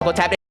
กดแชร์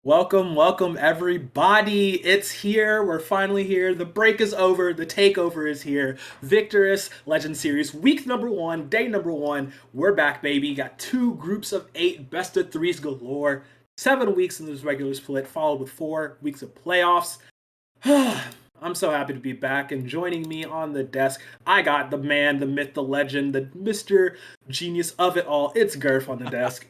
Welcome, everybody. It's here. We're finally here. The break is over. The takeover is here. Victoris Legend Series, week number one, day number one. We're back, baby. Got two groups of eight, best of threes galore. 7 weeks in this regular split, followed with 4 weeks of playoffs. I'm so happy to be back, and joining me on the desk, I got the man, the myth, the legend, the Mr. Genius of it all. It's Gurf on the desk.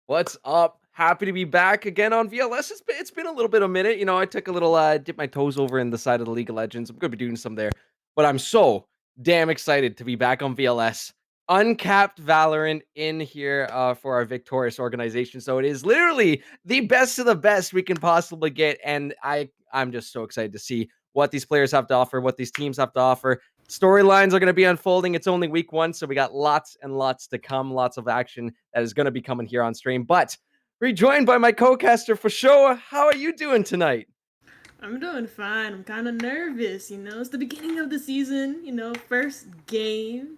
What's up? Happy to be back again on VLS. It's been a little bit of a minute. I took a little dip my toes over in the side of the League of Legends. I'm gonna be doing some there. But I'm so damn excited to be back on VLS. Uncapped Valorant in here for our Victoris organization. So it is literally the best of the best we can possibly get. And I'm just so excited to see what these players have to offer, what these teams have to offer. Storylines are going to be unfolding. It's only week one, so we got lots and lots to come, lots of action that is going to be coming here on stream. But rejoined by my co-caster for sure. How are you doing tonight? I'm doing fine. I'm kind of nervous, It's the beginning of the season, first game.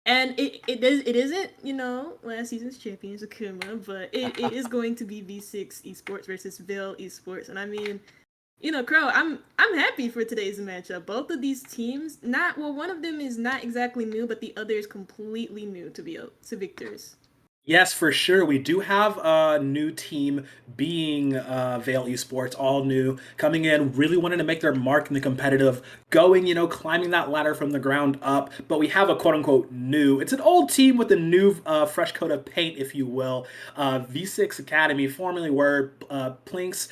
And it isn't, last season's champions, Akuma, but it is going to be V6 Esports versus Ville Esports. And I mean, Crow, I'm happy for today's matchup. Both of these teams, one of them is not exactly new, but the other is completely new to Victors. Yes, for sure. We do have a new team being Veil Esports, all new, coming in, really wanting to make their mark in the competitive, going, climbing that ladder from the ground up. But we have a quote unquote new. It's an old team with a new, fresh coat of paint, if you will. V6 Academy, formerly were Plinks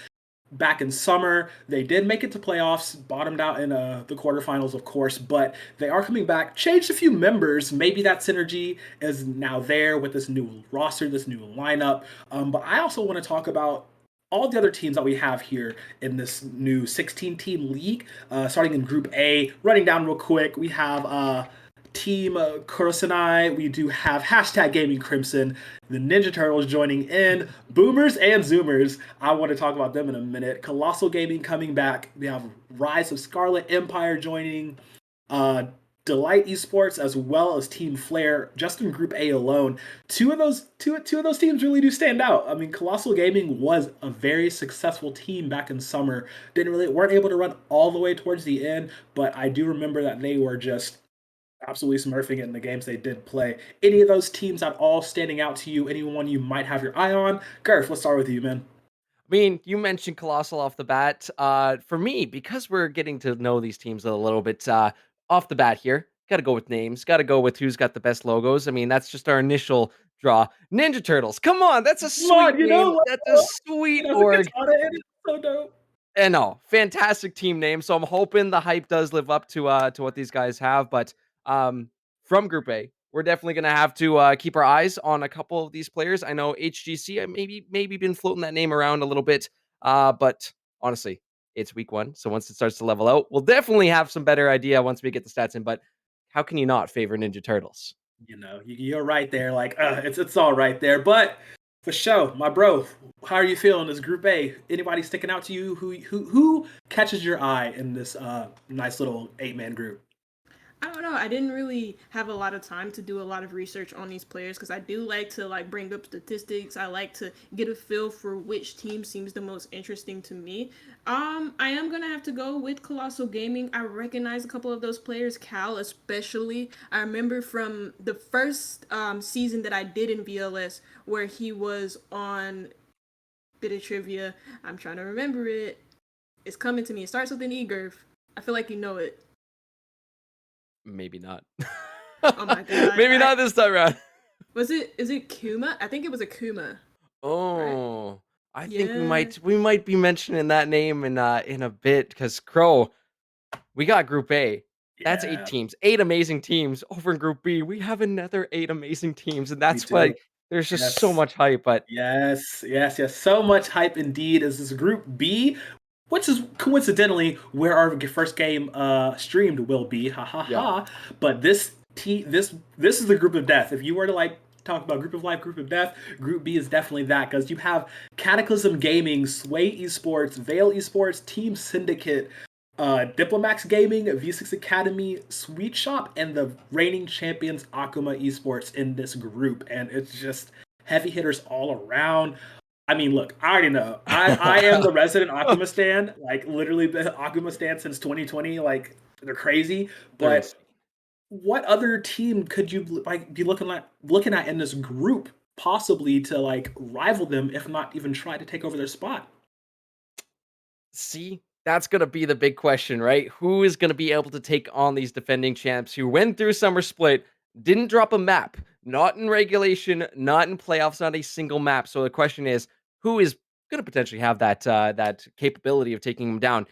back in summer. They did make it to playoffs, bottomed out in the quarterfinals, of course, but they are coming back. Changed a few members. Maybe that synergy is now there with this new roster, this new lineup. But I also want to talk about all the other teams that we have here in this new 16 team league, starting in Group A. Running down real quick, we have Team Kurosanai. We do have hashtag Gaming Crimson, the Ninja Turtles joining in, Boomers and Zoomers. I want to talk about them in a minute. Colossal Gaming coming back. We have Rise of Scarlet Empire joining, Delight Esports, as well as Team Flare. Just in Group A alone, two of those teams really do stand out. I mean, Colossal Gaming was a very successful team back in summer. Weren't able to run all the way towards the end, but I do remember that they were just absolutely smurfing it in the games they did play. Any of those teams at all standing out to you? Anyone you might have your eye on? Garth, let's start with you, man. I mean, you mentioned Colossal off the bat. For me, because we're getting to know these teams a little bit off the bat here, got to go with names. Got to go with who's got the best logos. I mean, that's just our initial draw. Ninja Turtles. Come on, that's a Come on, sweet name. That's a it sweet has a org. katana in it. So dope. And no, fantastic team name. So I'm hoping the hype does live up to what these guys have. But from Group A, we're definitely gonna have to keep our eyes on a couple of these players. I know HGC, I maybe been floating that name around a little bit. But honestly, it's week one, so once it starts to level out, we'll definitely have some better idea once we get the stats in. But how can you not favor Ninja Turtles? You're right there. Like, it's all right there. But for sure, my bro, how are you feeling this Group A? Anybody sticking out to you? Who catches your eye in this nice little 8-man group? I don't know. I didn't really have a lot of time to do a lot of research on these players because I do like to bring up statistics. I like to get a feel for which team seems the most interesting to me. I am gonna have to go with Colossal Gaming. I recognize a couple of those players, Cal especially. I remember from the first season that I did in VLS where he was on bit of trivia. I'm trying to remember it. It's coming to me. It starts with an E, Gurf. I feel like you know it. Maybe not. Oh my god. Maybe not this time around. Is it Kuma? I think it was a Kuma, right? Oh, I think we Yeah. might be mentioning that name in a bit because Crow, we got Group A. That's eight Yeah, teams, eight amazing teams. Over in Group B, we have another eight amazing teams, and we that's why do. there's just so Yes. much hype. But Yes. So much hype indeed. Is this Group B, which is coincidentally where our first game streamed will be. Ha ha yeah, ha. But this is the Group of Death. If you were to talk about Group of Life, Group of Death, Group B is definitely that because you have Cataclysm Gaming, Sway Esports, Veil Esports, Team Syndicate, Diplomax Gaming, V6 Academy, Sweet Shop, and the reigning champions Akuma Esports in this group, and it's just heavy hitters all around. I mean, look, I already know. I am the resident Akuma stan. Like literally been Akuma stan since 2020. Like they're crazy. They're But insane. what other team could you like be looking at in this group possibly to like rival them, if not even try to take over their spot? See, that's going to be the big question, right? Who is going to be able to take on these defending champs who went through Summer Split, didn't drop a map, not in regulation, not in playoffs, not a single map. So the question is, who is going to potentially have that capability of taking them down?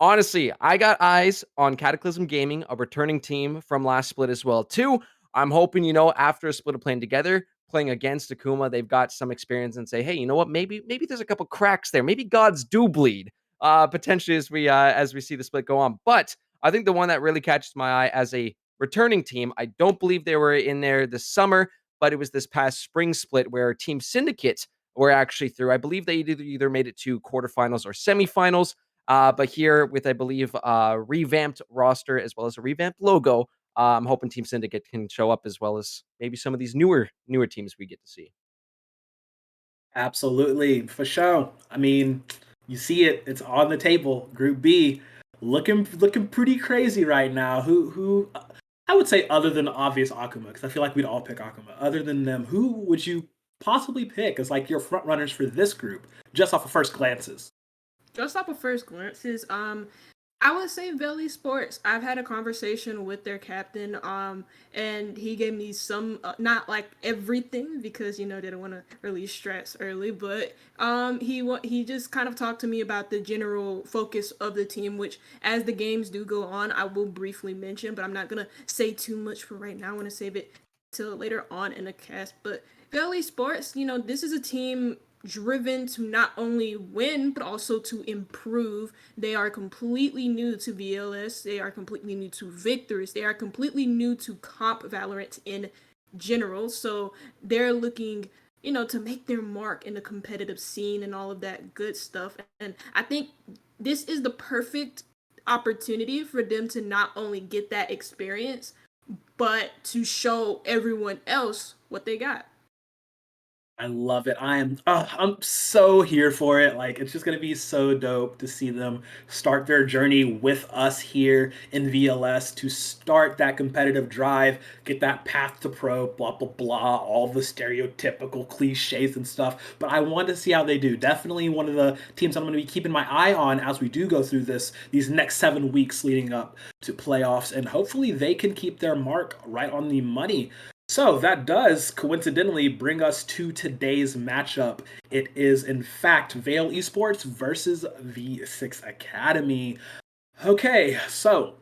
Honestly, I got eyes on Cataclysm Gaming, a returning team from last split as well, too. I'm hoping, after a split of playing together, playing against Akuma, they've got some experience and say, hey, you know what? Maybe there's a couple cracks there. Maybe gods do bleed. Potentially as we see the split go on. But I think the one that really catches my eye as a returning team, I don't believe they were in there this summer, but it was this past spring split where Team Syndicate were actually through. I believe they either made it to quarterfinals or semifinals. But here with, I believe, revamped roster as well as a revamped logo, I'm hoping Team Syndicate can show up as well as maybe some of these newer teams we get to see. Absolutely, for sure. I mean, you see it; it's on the table. Group B, looking pretty crazy right now. Who? I would say other than the obvious Akuma, because I feel like we'd all pick Akuma. Other than them, who would you possibly pick as like your front runners for this group, just off of first glances? Just off of first glances, I would say Valley Sports. I've had a conversation with their captain, and he gave me some, not like everything because they don't want to release stress early, but he just kind of talked to me about the general focus of the team, which as the games do go on, I will briefly mention, but I'm not gonna say too much for right now. I want to save it till later on in the cast. But Valley Sports, this is a team driven to not only win but also to improve. They are completely new to VLS. They are completely new to Victoris. They are completely new to comp Valorant in general. So they're looking, to make their mark in the competitive scene and all of that good stuff. And I think this is the perfect opportunity for them to not only get that experience, but to show everyone else what they got. I love it. I'm so here for it. Like it's just gonna be so dope to see them start their journey with us here in VLS to start that competitive drive, get that path to pro, blah blah blah, all the stereotypical cliches and stuff. But I want to see how they do. Definitely one of the teams I'm gonna be keeping my eye on as we do go through these next 7 weeks leading up to playoffs, and hopefully they can keep their mark right on the money. So that does coincidentally bring us to today's matchup. It is, in fact, Vale Esports versus V6 Academy. Okay, so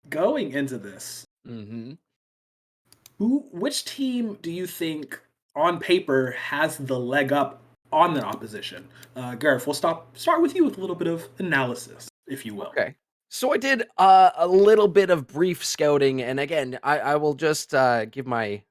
going into this, Hmm. which team do you think, on paper, has the leg up on the opposition? Gareth, we'll start with you with a little bit of analysis, if you will. Okay. So I did a little bit of brief scouting, and again, I will just give my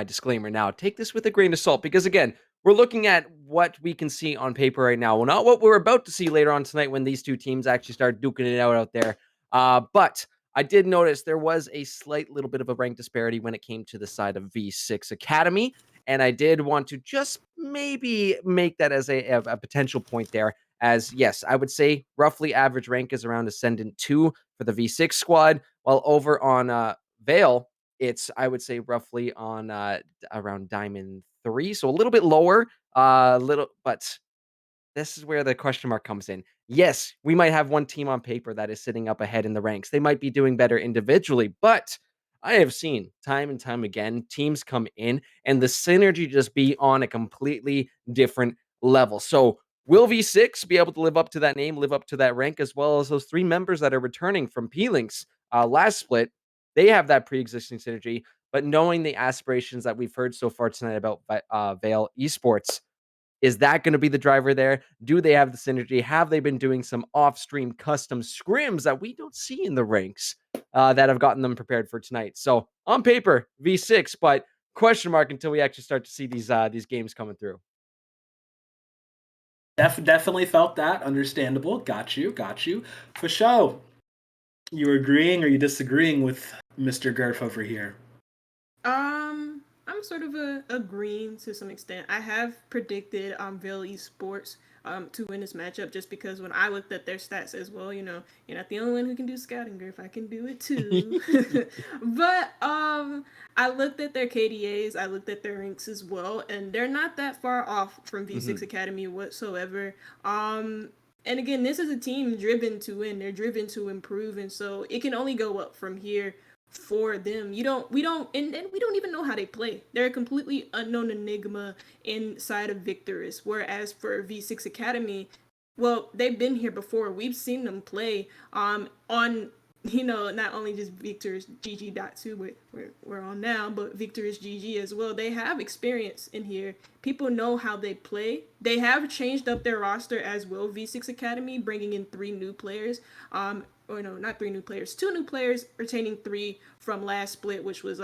disclaimer now. Take this with a grain of salt, because again, we're looking at what we can see on paper right now. Well, not what we're about to see later on tonight when these two teams actually start duking it out there. But I did notice there was a slight little bit of a rank disparity when it came to the side of V6 Academy, and I did want to just maybe make that as a potential point there, as yes, I would say roughly average rank is around Ascendant 2 for the V6 squad, while over on Vale, it's, I would say, roughly on around Diamond 3, so a little bit lower, little, but this is where the question mark comes in. Yes, we might have one team on paper that is sitting up ahead in the ranks. They might be doing better individually, but I have seen time and time again teams come in and the synergy just be on a completely different level. So, will V6 be able to live up to that name, live up to that rank, as well as those three members that are returning from P-Links last split? They have that pre existing synergy, but knowing the aspirations that we've heard so far tonight about Vale Esports, is that going to be the driver there? Do they have the synergy? Have they been doing some off-stream custom scrims that we don't see in the ranks that have gotten them prepared for tonight? So on paper, V6, but question mark until we actually start to see these games coming through. Definitely felt that. Understandable. Got you. Got you. For sure. You agreeing or you disagreeing with Mr. Gareth over here? I'm I'm sort of agreeing to some extent. I have predicted Veil Esports to win this matchup just because when I looked at their stats as well, you're not the only one who can do scouting, Griff. I can do it too. But I looked at their KDAs, I looked at their ranks as well, and they're not that far off from V6 Mhm. Academy whatsoever. And again, this is a team driven to win. They're driven to improve, and so it can only go up from here for them. And we don't even know how they play. They're a completely unknown enigma inside of Victoris. Whereas for V6 Academy, well, they've been here before. We've seen them play on not only just Victor's GG.2 we're on now, but Victor's GG as well. They have experience in here. People know how they play. They have changed up their roster as well, V6 Academy, bringing in 3 new players. Or no, not 3 new players, 2 new players, retaining 3 from last split, which was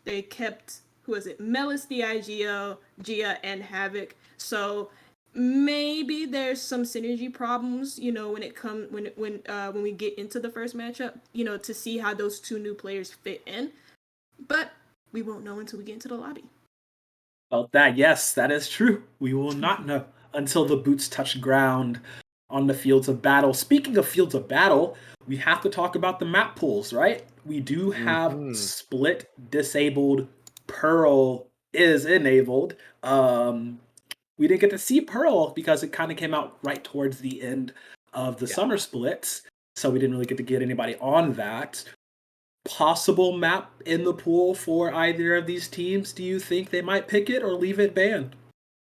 they kept, who was it, Melis, the IGL, Gia, and Havoc. So maybe there's some synergy problems, when it come when we get into the first matchup, to see how those 2 new players fit in. But we won't know until we get into the lobby. Well, yes, that is true. We will not know until the boots touch ground on the fields of battle. Speaking of fields of battle, we have to talk about the map pools, right? We do have Mhm. split disabled. Pearl is enabled. We didn't get to see Pearl because it kind of came out right towards the end of the Yeah. summer splits, so we didn't really get to get anybody on that. Possible map in the pool for either of these teams? Do you think they might pick it or leave it banned?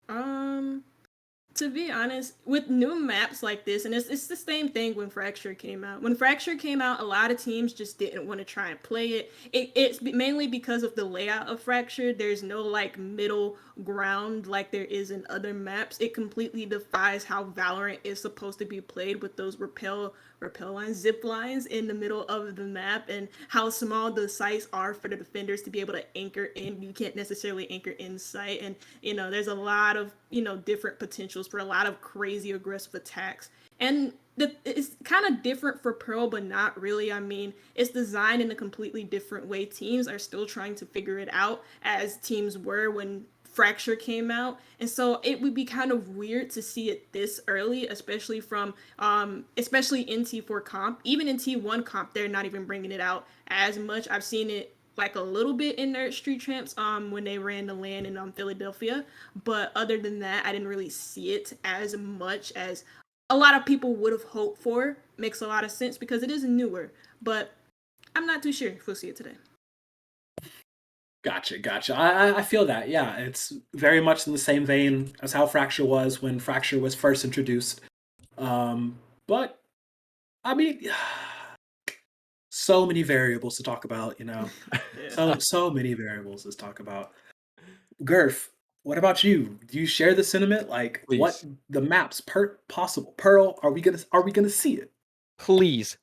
Um, to be honest, with new maps like this, and it's the same thing when Fracture came out. When Fracture came out, a lot of teams just didn't want to try and play it. It's mainly because of the layout of Fracture. There's no like middle ground like there is in other maps. It completely defies how Valorant is supposed to be played with those rappel lines, zip lines in the middle of the map, and how small the sites are for the defenders to be able to anchor in. You can't necessarily anchor in sight, and there's a lot of different potentials for a lot of crazy aggressive attacks. And it's kind of different for Pearl, but not really. I mean, it's designed in a completely different way. Teams are still trying to figure it out, as teams were when Fracture came out, and so it would be kind of weird to see it this early, especially from especially in T4 comp. Even in T1 comp, they're not even bringing it out as much. I've seen it like a little bit in their street champs when they ran the LAN in Philadelphia, but other than that, I didn't really see it as much as a lot of people would have hoped for. Makes a lot of sense because it is newer, but I'm not too sure if we'll see it today. Gotcha. I feel that. Yeah, it's very much in the same vein as how Fracture was when Fracture was first introduced. But I mean, so many variables to talk about. Yeah. So many variables to talk about. Gurf, what about you? Do you share the sentiment? Like, what Please. the maps possible? Pearl, are we gonna see it? Please,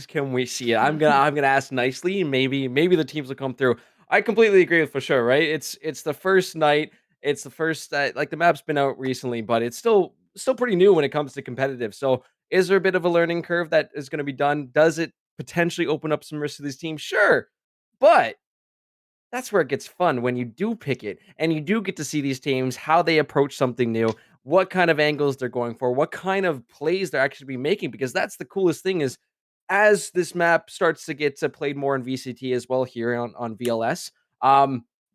can we see it? I'm gonna ask nicely, and maybe the teams will come through. I completely agree with for sure, right? It's the first night. It's the first like the map's been out recently, but it's still pretty new when it comes to competitive. So is there a bit of a learning curve that is gonna be done? Does it potentially open up some risk to these teams? Sure. But that's where it gets fun when you do pick it and you do get to see these teams, how they approach something new, what kind of angles they're going for, what kind of plays they're actually be making. Because that's the coolest thing is as this map starts to get played more in VCT as well here on VLS,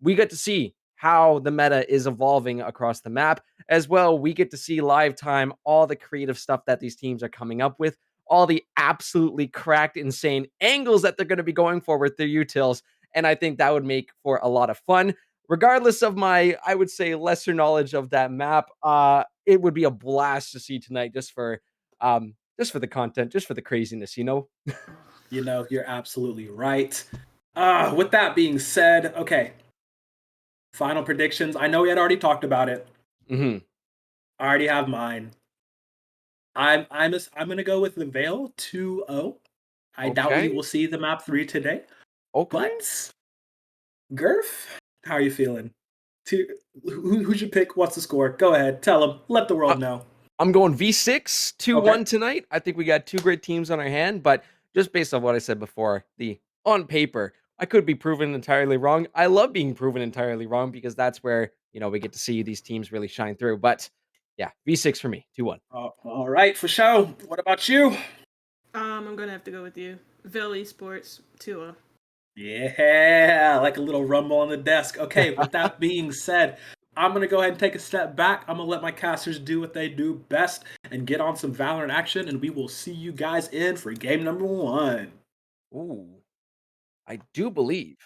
we get to see how the meta is evolving across the map as well. We get to see live time all the creative stuff that these teams are coming up with, all the absolutely cracked, insane angles that they're going to be going for with their utils, and I think that would make for a lot of fun. Regardless of my, I would say, lesser knowledge of that map, it would be a blast to see tonight just for the content, just for the craziness, you know? You're absolutely right. With that being said, okay, final predictions. I know we had already talked about it. Hmm. I already have mine. I'm gonna go with the Veil 2-0. I doubt we Okay. will see the map 3 today. Okay. But Gurf, how are you feeling? To, who'd you pick? What's the score? Go ahead, tell them. Let the I, world know. I'm going V6 Okay. 2-1 tonight. I think we got two great teams on our hand, but just based on what I said before, the on paper, I could be proven entirely wrong. I love being proven entirely wrong because that's where, we get to see these teams really shine through. But yeah, V6 for me, 2-1. All right, for sure. What about you? I'm gonna have to go with you. Ville Esports 2. Yeah, like a little rumble on the desk. Okay, with that being said, I'm going to go ahead and take a step back. I'm going to let my casters do what they do best and get on some Valorant action, and we will see you guys in for game number 1. Ooh, I do believe.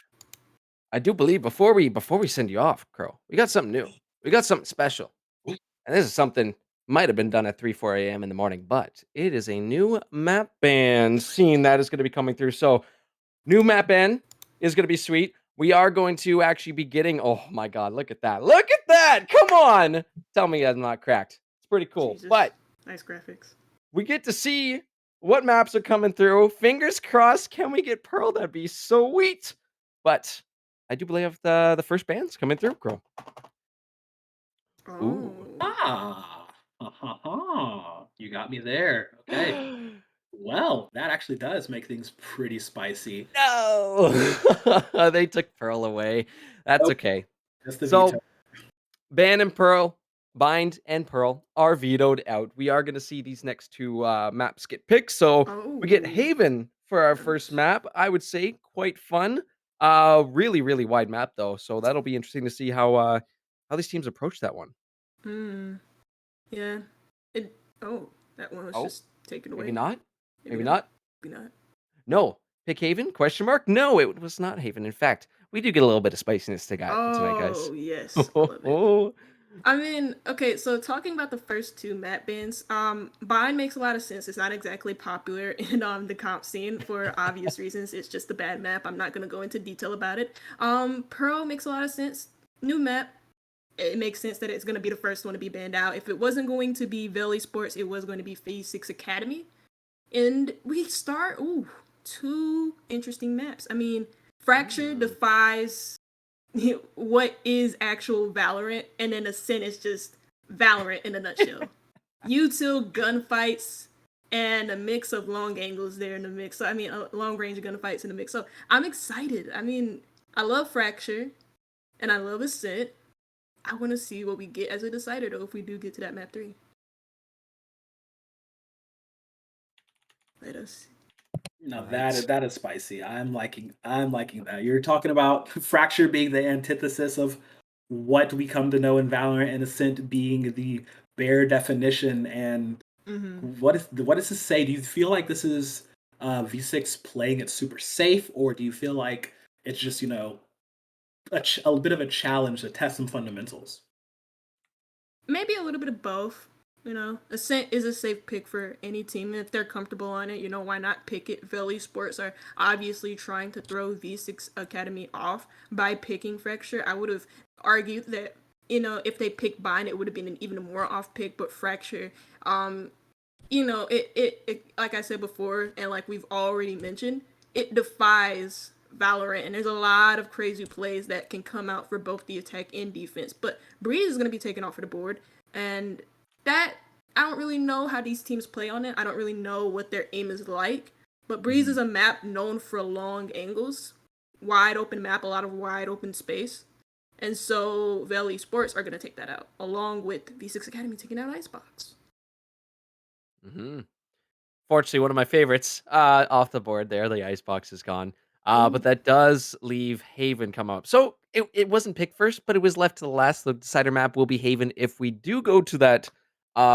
I do believe before we send you off, Crow, we got something new. We got something special. And this is something might have been done at 3, 4 a.m. in the morning, but it is a new map ban scene that is going to be coming through. So new map ban is going to be sweet. We are going to actually be getting, oh my God, look at that. Look at that. Come on. Tell me I'm not cracked. It's pretty cool. Jesus, But nice graphics. we get to see what maps are coming through. Fingers crossed. Can we get Pearl? That'd be sweet. But I do believe the first band's coming through, Crow. Ooh. Oh, Ah, ha, ha, ha. You got me there. Okay. Well, that actually does make things pretty spicy. No. They took Pearl away. That's Nope, okay. just the veto. So Ban and Pearl, Bind and Pearl are vetoed out. We are going to see these next two maps get picked. So we get oh, Haven for our first nice. map. I would say quite fun. Really, really wide map though. So that'll be interesting to see how these teams approach that one. Hmm. Yeah. It. Oh, that one was Oh, just taken maybe away. not. Maybe Maybe not. not. Maybe not. No. Pick Haven? Question mark? No, it was not Haven. In fact, we do get a little bit of spiciness tonight, guys. Oh yes, I love it. I mean, okay, so talking about the first two map bans, Bind makes a lot of sense. It's not exactly popular in the comp scene for obvious reasons. It's just a bad map. I'm not gonna go into detail about it. Pearl makes a lot of sense. New map. It makes sense that it's gonna be the first one to be banned out. If it wasn't going to be Valley Sports, it was going to be V6 Academy. And we start two interesting maps. I mean, Fracture Mm. defies what is actual Valorant, and then Ascent is just Valorant in a nutshell. Util gunfights and a mix of long angles there in the mix. So I mean, long range gunfights in the mix. So I'm excited. I mean, I love Fracture and I love Ascent. I want to see what we get as a decider though if we do get to that map 3. Let us. No, Right. that is spicy. I'm liking that. You're talking about Fracture being the antithesis of what we come to know in Valorant, and Ascent being the bare definition. And Mm-hmm. what does this say? Do you feel like this is V6 playing it super safe, or do you feel like it's just a bit of a challenge to test some fundamentals? Maybe a little bit of both. Ascent is a safe pick for any team. And if they're comfortable on it, why not pick it? Valley Sports are obviously trying to throw V6 Academy off by picking Fracture. I would have argued that, if they picked Bind, it would have been an even more off pick, but Fracture, it like I said before, and like we've already mentioned, it defies Valorant, and there's a lot of crazy plays that can come out for both the attack and defense. But Breeze is going to be taken off for the board, and that I don't really know how these teams play on it. I don't really know what their aim is like. But Breeze Mhm. is a map known for long angles, wide open map, a lot of wide open space. And so Valley Sports are going to take that out, along with V6 Academy taking out Icebox. Mhm. Fortunately, one of my favorites off the board there. The icebox is gone. But Ooh. that does leave Haven come up. So it wasn't picked first, but it was left to the last. The decider map will be Haven if we do go to that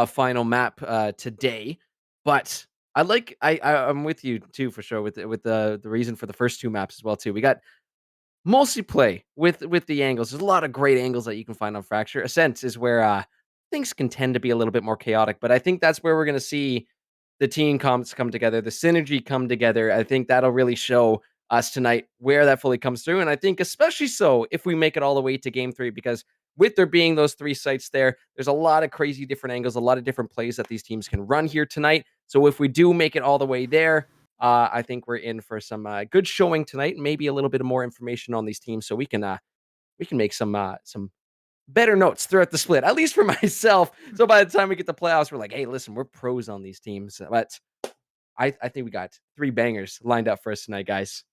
final map today. But I'm with you too for sure with the reason for the first two maps as well too. We got mostly play with the angles. There's a lot of great angles that you can find on Fracture. Ascent is where things can tend to be a little bit more chaotic, but I think that's where we're going to see the team comps come together, the synergy come together. I think that'll really show us tonight where that fully comes through. And I think especially so if we make it all the way to game 3, because with there being those 3 sites there, there's a lot of crazy different angles, a lot of different plays that these teams can run here tonight. So if we do make it all the way there, I think we're in for some good showing tonight, and maybe a little bit more information on these teams, so we can make some better notes throughout the split, at least for myself. So by the time we get to playoffs, we're like, hey, listen, we're pros on these teams. But I think we got 3 bangers lined up for us tonight, guys.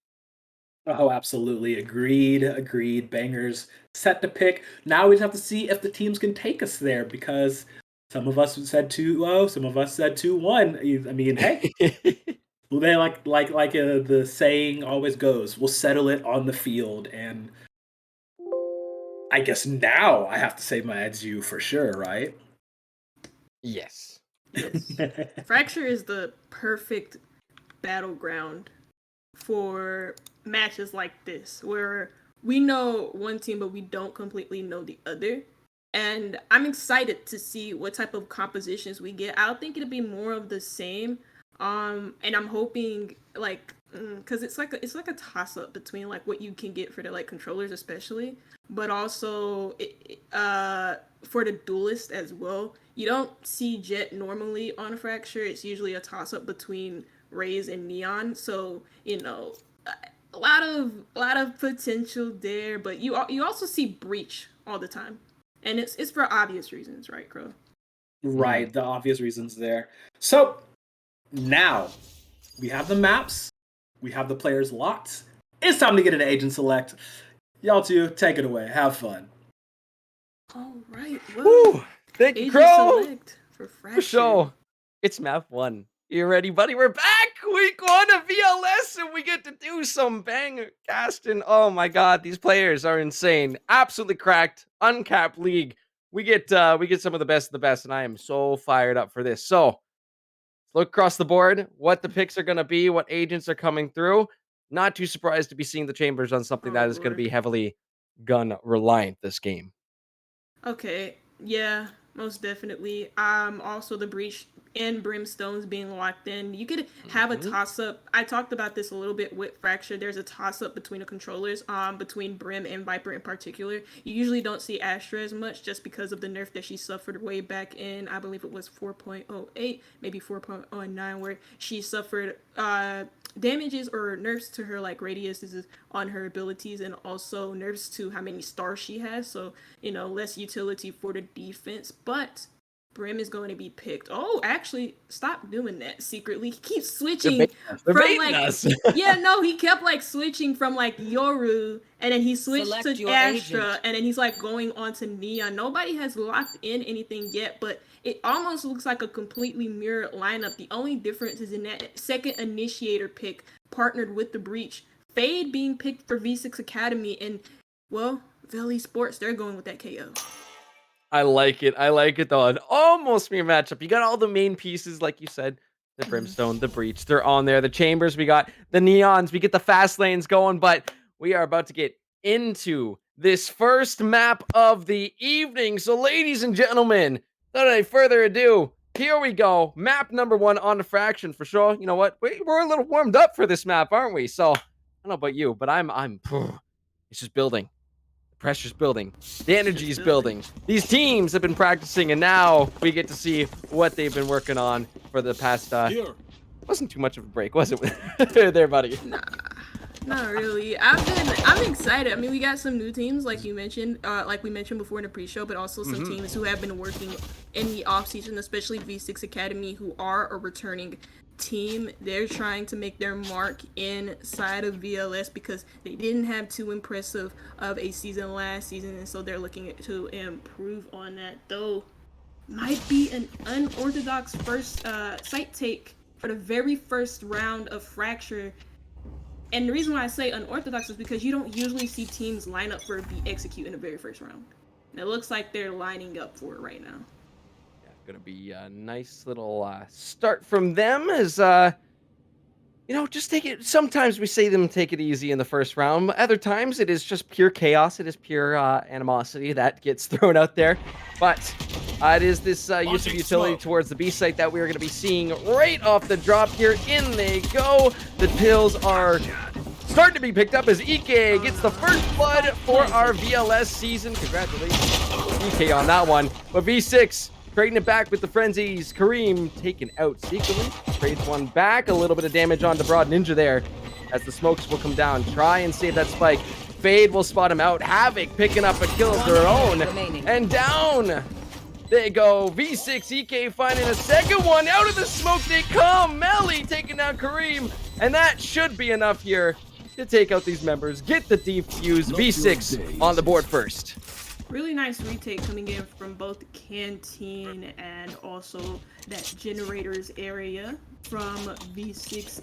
Oh, absolutely. Agreed. Agreed. Bangers set to pick. Now we just have to see if the teams can take us there because some of us said 2-0, some of us said 2-1. I mean, hey, they the saying always goes, we'll settle it on the field. And I guess now I have to say my adieu for sure, right? Yes. Yes. Fracture is the perfect battleground for matches like this, where we know one team, but we don't completely know the other. And I'm excited to see what type of compositions we get. I don't think it'll be more of the same. And I'm hoping like because it's like a toss up between like what you can get for the like controllers especially, but also for the duelist as well. You don't see Jet normally on Fracture. It's usually a toss up between Raze and Neon. So a lot of potential there. But you also see Breach all the time, and it's for obvious reasons, right, Crow? Right, the obvious reasons there. So now we have the maps, we have the players locked. It's time to get an agent select. Y'all two, take it away. Have fun. All right. Well, Woo! Thank you, agent Crow. select for Fracture. For sure. It's map 1. You ready, buddy? We're back! Week 1 of VLS, and we get to do some banger casting. Oh my god, these players are insane. Absolutely cracked. Uncapped league. We get some of the best of the best, and I am so fired up for this. So look across the board, what the picks are gonna be, what agents are coming through. Not too surprised to be seeing the chambers on something Oh that is gonna Lord. be heavily gun reliant this game. Okay, yeah, most definitely. Also the breach and brimstones being locked in. You could have a Mhm. toss up. I talked about this a little bit with Fracture. There's a toss up between the controllers, between Brim and Viper in particular. You usually don't see Astra as much just because of the nerf that she suffered way back in, I believe it was 4.08, maybe 4.09, where she suffered damages or nerfs to her like radiuses on her abilities, and also nerfs to how many stars she has. So less utility for the defense. But Brim is going to be picked. Oh, actually, stop doing that secretly. He keeps They're switching baiting us. They're from baiting like, us. yeah, no, he kept like switching from like Yoru, and then he switched Select to your Astra, agent. and then he's like going on to Neon. Nobody has locked in anything yet, but it almost looks like a completely mirrored lineup. The only difference is in that second initiator pick partnered with the Breach. Fade being picked for V6 Academy, and well, Valley Sports, they're going with that KO. I like it. I like it though. An almost mirror matchup. You got all the main pieces, like you said. The Brimstone, the Breach, they're on there. The Chambers, we got the Neons, we get the fast lanes going, but we are about to get into this first map of the evening. So, ladies and gentlemen, without any further ado, here we go. Map number 1 on the fraction for sure. You know what? We're a little warmed up for this map, aren't we? So, I don't know about you, but it's just building. Pressure's building. The energy's building. These teams have been practicing, and now we get to see what they've been working on for the past. Wasn't too much of a break, was it? There, buddy. Nah, not really. I'm excited. I mean, we got some new teams, like you mentioned, like we mentioned before in the pre-show, but also some teams who have been working in the off season, especially V6 Academy, who are a returning team. They're trying to make their mark inside of VLS because they didn't have too impressive of a season last season, and so they're looking to improve on that. Though might be an unorthodox first site take for the very first round of Fracture. And the reason why I say unorthodox is because you don't usually see teams line up for the execute in the very first round. And it looks like they're lining up for it right now. Yeah, gonna be a nice little start from them as just take it. Sometimes we say them take it easy in the first round. Other times it is just pure chaos. It is pure animosity that gets thrown out there. But it is this use of utility towards the B site that we are going to be seeing right off the drop here. In they go. The pills are starting to be picked up as Ike gets the first blood for our VLS season. Congratulations, Ike, on that one. But V6 trading it back with the frenzies. Kareem taken out secretly. Trades one back. A little bit of damage on the Broad Ninja there as the smokes will come down. Try and save that spike. Fade will spot him out. Havoc picking up a kill of their own. And down they go. V6 EK finding a second one. Out of the smoke they come. Melly taking down Kareem. And that should be enough here to take out these members, get the defuse. V6 on the board first. Really nice retake coming in from both Canteen and also that Generators area from V6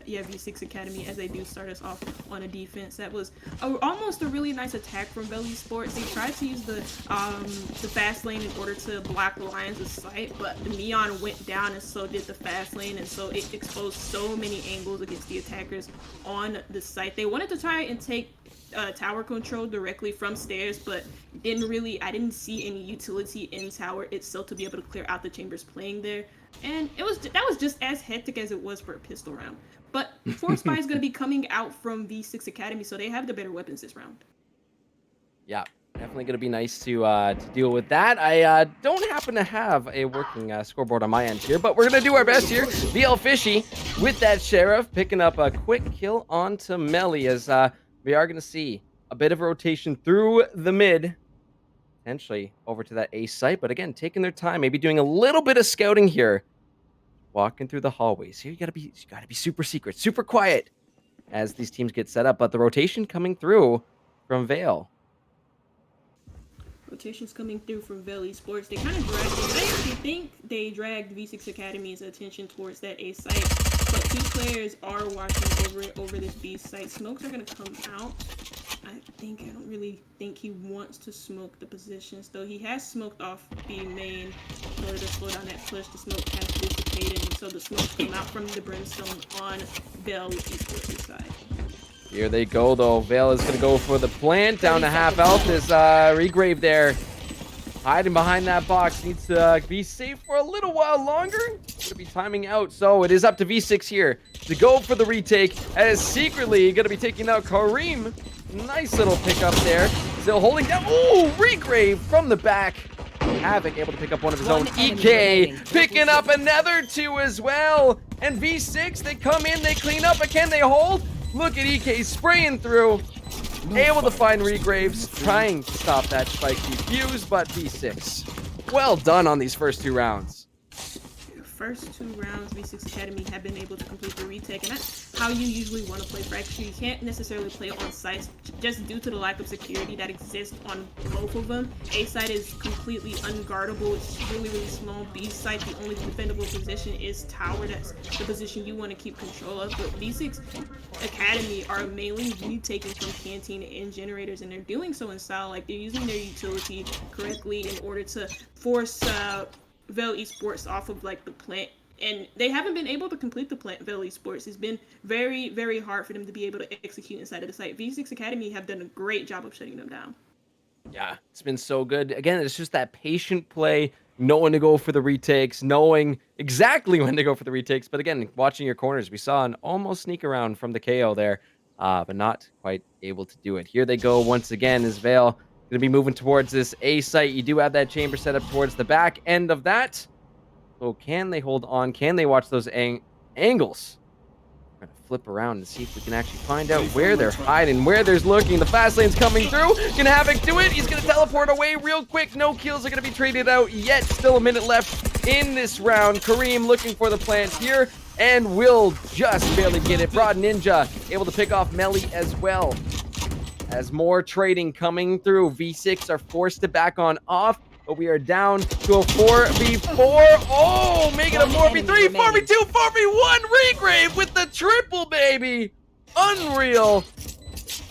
V6 Academy, as they do start us off on a defense. That was almost a really nice attack from Belly Sports. They tried to use the fast lane in order to block the Lions' sight, but the Neon went down and so did the fast lane, and so it exposed so many angles against the attackers on the site. They wanted to try and take tower control directly from stairs, but I didn't see any utility in tower itself to be able to clear out the chambers playing there, and that was just as hectic as it was for a pistol round. But Force Spy is going to be coming out from V6 Academy, so they have the better weapons this round. Yeah, definitely going to be nice to deal with that. I don't happen to have a working scoreboard on my end here, but we're going to do our best here. VL Fishy with that Sheriff picking up a quick kill onto Melly, as we are going to see a bit of a rotation through the mid, potentially over to that A site. But again, taking their time, maybe doing a little bit of scouting here, walking through the hallways. Here, you gotta be super secret, super quiet as these teams get set up. But the rotation coming through from Vale. Rotations coming through from Vale Esports. They kind of dragged it. I actually think they dragged V6 Academy's attention towards that A site, but two players are watching over this B site. Smokes are going to come out. I don't really think he wants to smoke the positions, though. He has smoked off B main in order to slow down that push. The smoke has dissipated, and so the smokes come out from the Brimstone on Vale Esports' side. Here they go, though. Vale is going to go for the plant. Down to half health is Regrave there. Hiding behind that box. Needs to be safe for a little while longer. Going to be timing out. So it is up to V6 here to go for the retake. As secretly going to be taking out Kareem. Nice little pickup there. Still holding down. Ooh, Regrave from the back. Havoc able to pick up one of his own. EK picking up another two as well. And V6, they come in, they clean up, but can they hold? Look at EK spraying through. Able to find Regraves, trying to stop that spike defuse, but V6. Well done on these first two rounds. First two rounds, V6 Academy have been able to complete the retake, and that's how you usually want to play Fracture. You can't necessarily play on sites just due to the lack of security that exists on both of them. A site is completely unguardable. It's really, really small. B site, the only defendable position is tower. That's the position you want to keep control of. But V6 Academy are mainly retaking from Canteen and Generators, and they're doing so in style. Like, they're using their utility correctly in order to force Vale Esports off of like the plant, and they haven't been able to complete the plant. Vale Esports, it's been very, very hard for them to be able to execute inside of the site. V6 Academy have done a great job of shutting them down. Yeah, it's been so good. Again, it's just that patient play, knowing to go for the retakes, knowing exactly when to go for the retakes. But again, watching your corners, we saw an almost sneak around from the KO there, but not quite able to do it. Here they go once again as Vale going to be moving towards this A site. You do have that chamber set up towards the back end of that. So can they hold on? Can they watch those angles? We're going to flip around and see if we can actually find out where they're hiding, where there's lurking. The fast lane's coming through. Can Havoc do it? He's going to teleport away real quick. No kills are going to be traded out yet. Still a minute left in this round. Kareem looking for the plant here and will just barely get it. Broad Ninja able to pick off Melly as well. As more trading coming through, V6 are forced to back on off, but we are down to a 4v4. Oh, make it a 4v3, 4v2, 4v1. Regrave with the triple, baby. Unreal.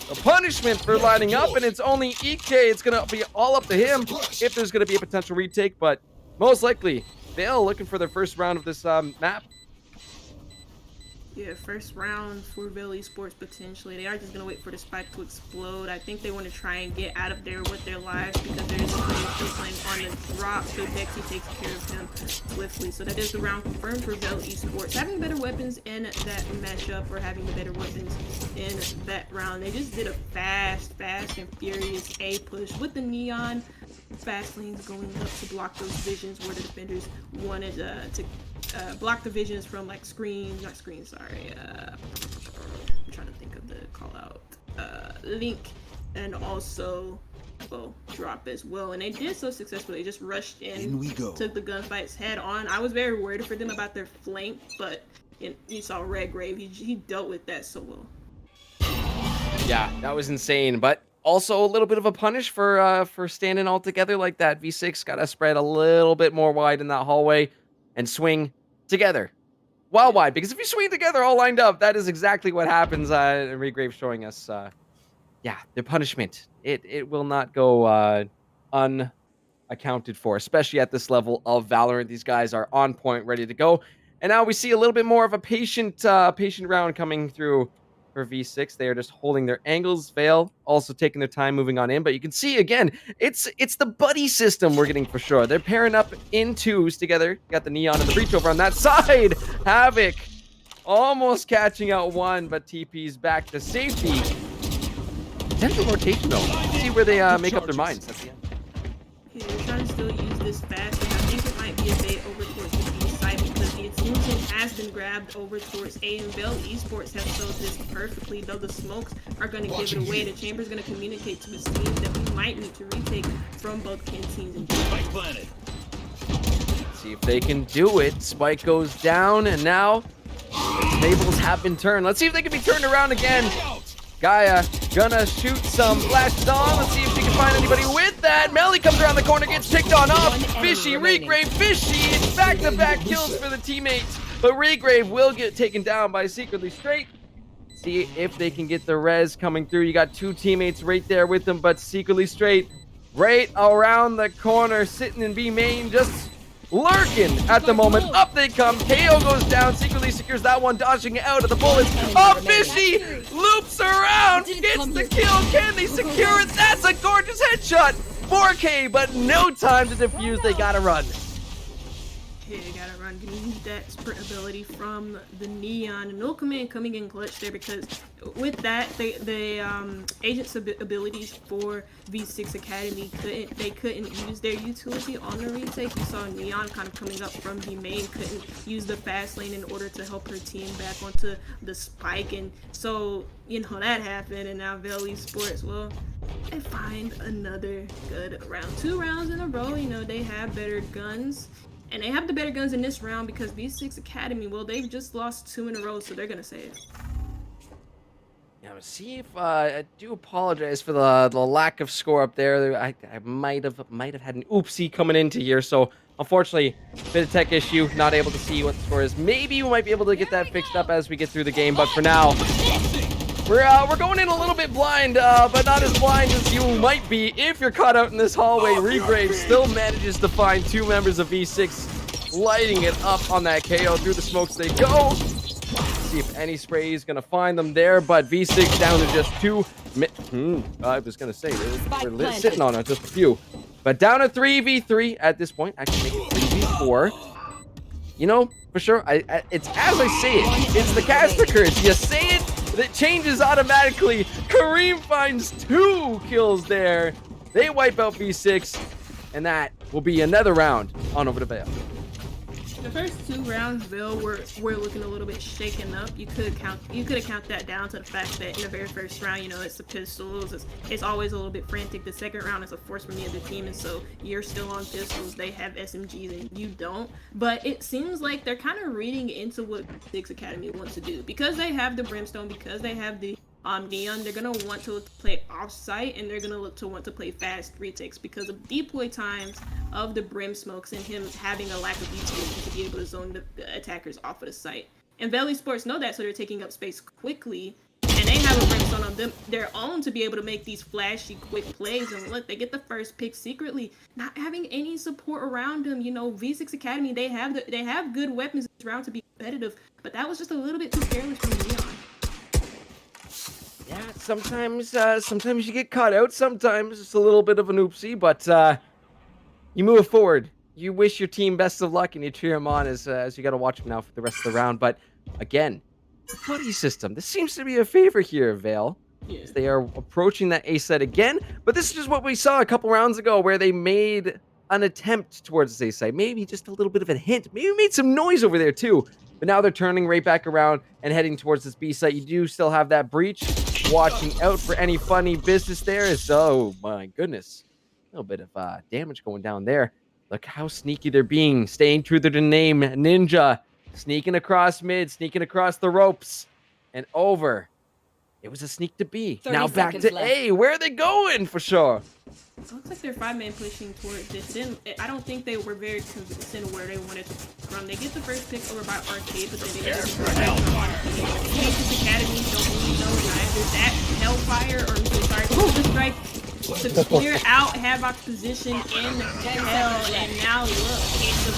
The punishment for lining up, and it's only EK. It's going to be all up to him if there's going to be a potential retake, but most likely, Vale looking for their first round of this map. Yeah, first round for Vale Esports potentially. They are just going to wait for the spike to explode. I think they want to try and get out of there with their lives because there's somebody still playing on the drop, so Dexy takes care of him swiftly. So that is the round confirmed for Vale Esports. Having better weapons in that matchup, or having the better weapons in that round. They just did a fast and furious A push with the Neon. Fast lanes going up to block those visions where the defenders wanted to block the visions from like I'm trying to think of the call out. Link and also drop as well, and they did so successfully. They just rushed in, took the gunfights head on. I was very worried for them about their flank, but And you saw Redgrave, he dealt with that so well. Yeah, that was insane, but also a little bit of a punish for standing all together like that. V6 got to spread a little bit more wide in that hallway and swing together. While Yeah. wide, because if you swing together all lined up, that is exactly what happens. Regrave showing us, yeah, the punishment. It will not go unaccounted for, especially at this level of Valorant. These guys are on point, ready to go. And now we see a little bit more of a patient round coming through for V6. They are just holding their angles. Veil also taking their time moving on in, but you can see again, it's the buddy system we're getting for sure. They're pairing up in twos together. You got the Neon and the Breach over on that side. Havoc almost catching out one, but TP's back to safety. Potential rotation though. See where they make up their minds at the end. Yeah, they're trying to still use this fast, and I think it might be a bait over towards the B side because the attention has been grabbed over towards A, and Bell Esports have sold this perfectly, though the smokes are going to give it away. The Chamber's going to communicate to his team that we might need to retake from both canteens and Planet. See if they can do it. Spike goes down, and now the tables have been turned. Let's see if they can be turned around again. Gaia gonna shoot some flashes on. Let's see if she can find anybody with that. Melly comes around the corner, gets picked on off. Fishy, Regrave, Fishy. It's back-to-back kills for the teammates. But Regrave will get taken down by Secretly Straight. See if they can get the res coming through. You got two teammates right there with them, but Secretly Straight right around the corner, sitting in B main, just lurking at the moment. Up they come. KO goes down. Secretly secures that one, dodging out of the bullets. Oh, Fishy loops around, gets the kill. Can they secure it? That's a gorgeous headshot. 4K, but no time to defuse. They gotta run. Okay, they gotta run. Gonna use that sprint ability from the Neon. And no command coming in clutch there because with that, the agent's abilities for V6 Academy couldn't use their utility on the retake. You saw Neon kind of coming up from the main, couldn't use the fast lane in order to help her team back onto the spike, and so you know that happened. And now Veil Esports, well, they find another good round, 2 rounds in a row. You know they have better guns. And they have the better guns in this round because V6 Academy, well, they've just lost 2 in a row, so they're gonna say it. Yeah, see if I do apologize for the lack of score up there. I might have had an oopsie coming into here, so unfortunately, bit of tech issue, not able to see what the score is. Maybe we might be able to get that fixed up as we get through the game, but for now, we're going in a little bit blind, but not as blind as you might be if you're caught out in this hallway. Regrave still manages to find 2 members of V6, lighting it up on that KO. Through the smokes they go. See if any spray is gonna find them there, but V6 down to just 2. I was gonna say they're sitting on it, just a few, but down to 3v3 at this point. Actually, make it 3v4. You know, for sure, it's as I say it. It's the caster curse. You say it, it changes automatically. Kareem finds 2 kills there. They wipe out V6, and that will be another round on over to Veil. The first 2 rounds, Veil were looking a little bit shaken up. You could account that down to the fact that in the very first round, you know, it's the pistols. It's always a little bit frantic. The second round is a force from the other team, and so you're still on pistols. They have SMGs and you don't. But it seems like they're kind of reading into what V6 Academy wants to do because they have the Brimstone, because they have the Neon. They're gonna want to play off-site, and they're gonna want to play fast retakes because of deploy times of the Brim smokes and him having a lack of utility to be able to zone the attackers off of the site. And Valley Sports know that, so they're taking up space quickly, and they have a Brimstone on their own to be able to make these flashy, quick plays. And look, they get the first pick secretly, not having any support around them. You know, V6 Academy, they have good weapons this round to be competitive, but that was just a little bit too careless from Neon. Yeah, sometimes you get caught out. Sometimes it's a little bit of an oopsie, but you move forward. You wish your team best of luck, and you cheer them on as you got to watch them now for the rest of the round. But again, the buddy system. This seems to be a favor here, Veil. Yeah. As they are approaching that A site again. But this is just what we saw a couple rounds ago, where they made an attempt towards this A site. Maybe just a little bit of a hint. Maybe made some noise over there too. But now they're turning right back around and heading towards this B site. You do still have that breach. Watching out for any funny business there. Oh my goodness, a little bit of damage going down there. Look how sneaky they're being, staying true to the name. Ninja Sneaking across mid, sneaking across the ropes, and over. It was a sneak to B. 30 Now back seconds to left. A. Where are they going for sure? It looks like they're 5-man pushing towards this. I don't think they were very consistent where they wanted to run. They get the first pick over by Arcade, but then they get the first pick on Faces Academy. Don't really know neither that Hellfire or the strike to clear out Havoc's position in Hell, and now look, it's a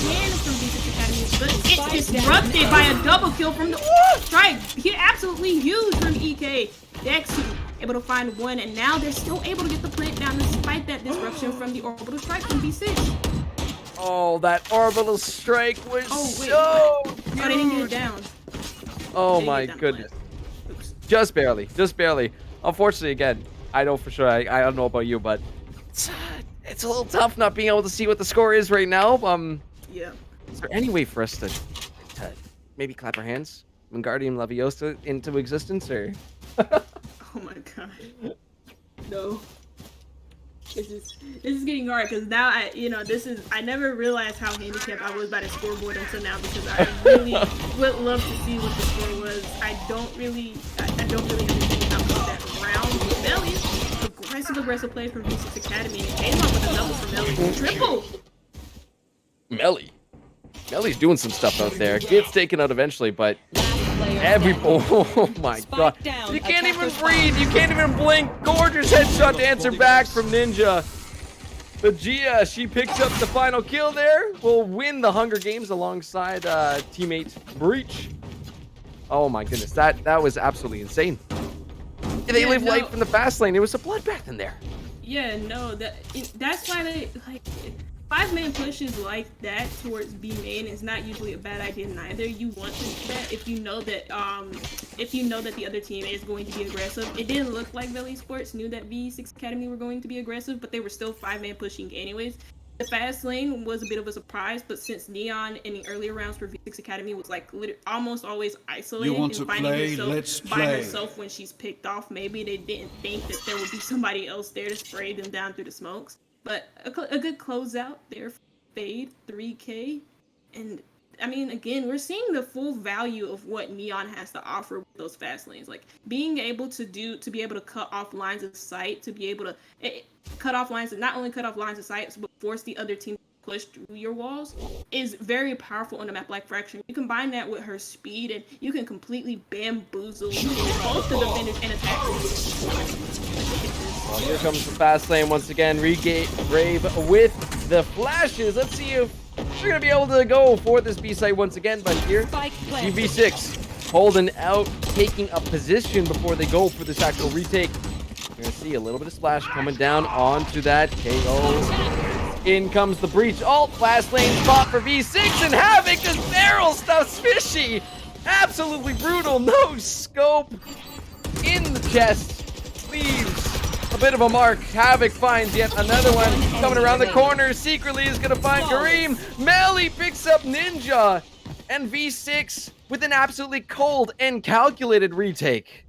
again from V6 Academy, but it's disrupted by a double kill from the strike. He absolutely huge from EK. Dexy able to find one, and now they're still able to get the plant down despite that disruption from the orbital strike from V6. Oh, that orbital strike was so Oh, they didn't get it down. Oh my goodness. Just barely. Unfortunately, again, I know for sure, I don't know about you, but it's a little tough not being able to see what the score is right now. Yeah. Is there any way for us to maybe clap our hands? Wingardium Leviosa into existence, or? Oh my god. No. This is getting hard because now I never realized how handicapped I was by the scoreboard until now, because I really would love to see what the score was. I don't really understand how to that round. Melly, aggressive plays from V6 Academy, and it came up with a double from Melly. Triple! Melly's doing some stuff out there. Gets taken out eventually, but oh my god. You can't even breathe. You can't even blink. Gorgeous headshot to answer back from Ninja. But Gia, she picks up the final kill there. Will win the Hunger Games alongside teammate Breach. Oh my goodness. That was absolutely insane. They live life in the fast lane. It was a bloodbath in there. Yeah, no, that's why they like 5-man pushes like that towards B main is not usually a bad idea neither. You want to do that if you know that the other team is going to be aggressive. It didn't look like Valley Sports knew that V6 Academy were going to be aggressive, but they were still 5-man pushing anyways. The fast lane was a bit of a surprise, but since Neon in the earlier rounds for V6 Academy was like almost always isolated and finding herself by herself when she's picked off, maybe they didn't think that there would be somebody else there to spray them down through the smokes. But a good closeout there for Fade, 3K. And, I mean, again, we're seeing the full value of what Neon has to offer with those fast lanes. Like, being able to be able to cut off lines of sight, to be able to not only cut off lines of sight, but force the other team to push through your walls, is very powerful on a map like Fraction. You combine that with her speed, and you can completely bamboozle both the defenders and attackers. Well, here comes the fast lane once again. Rave with the flashes. Let's see if they're going to be able to go for this B site once again. But here, V6 holding out, taking a position before they go for this actual retake. You're going to see a little bit of splash coming down onto that KO. In comes the breach. Alt fast lane spot for V6, and Havoc just barrel stuffs Fishy. Absolutely brutal. No scope in the chest. Leaves a bit of a mark. Havoc finds yet another one coming around the corner. Secretly is going to find Kareem. Melly picks up Ninja. And V6 with an absolutely cold and calculated retake.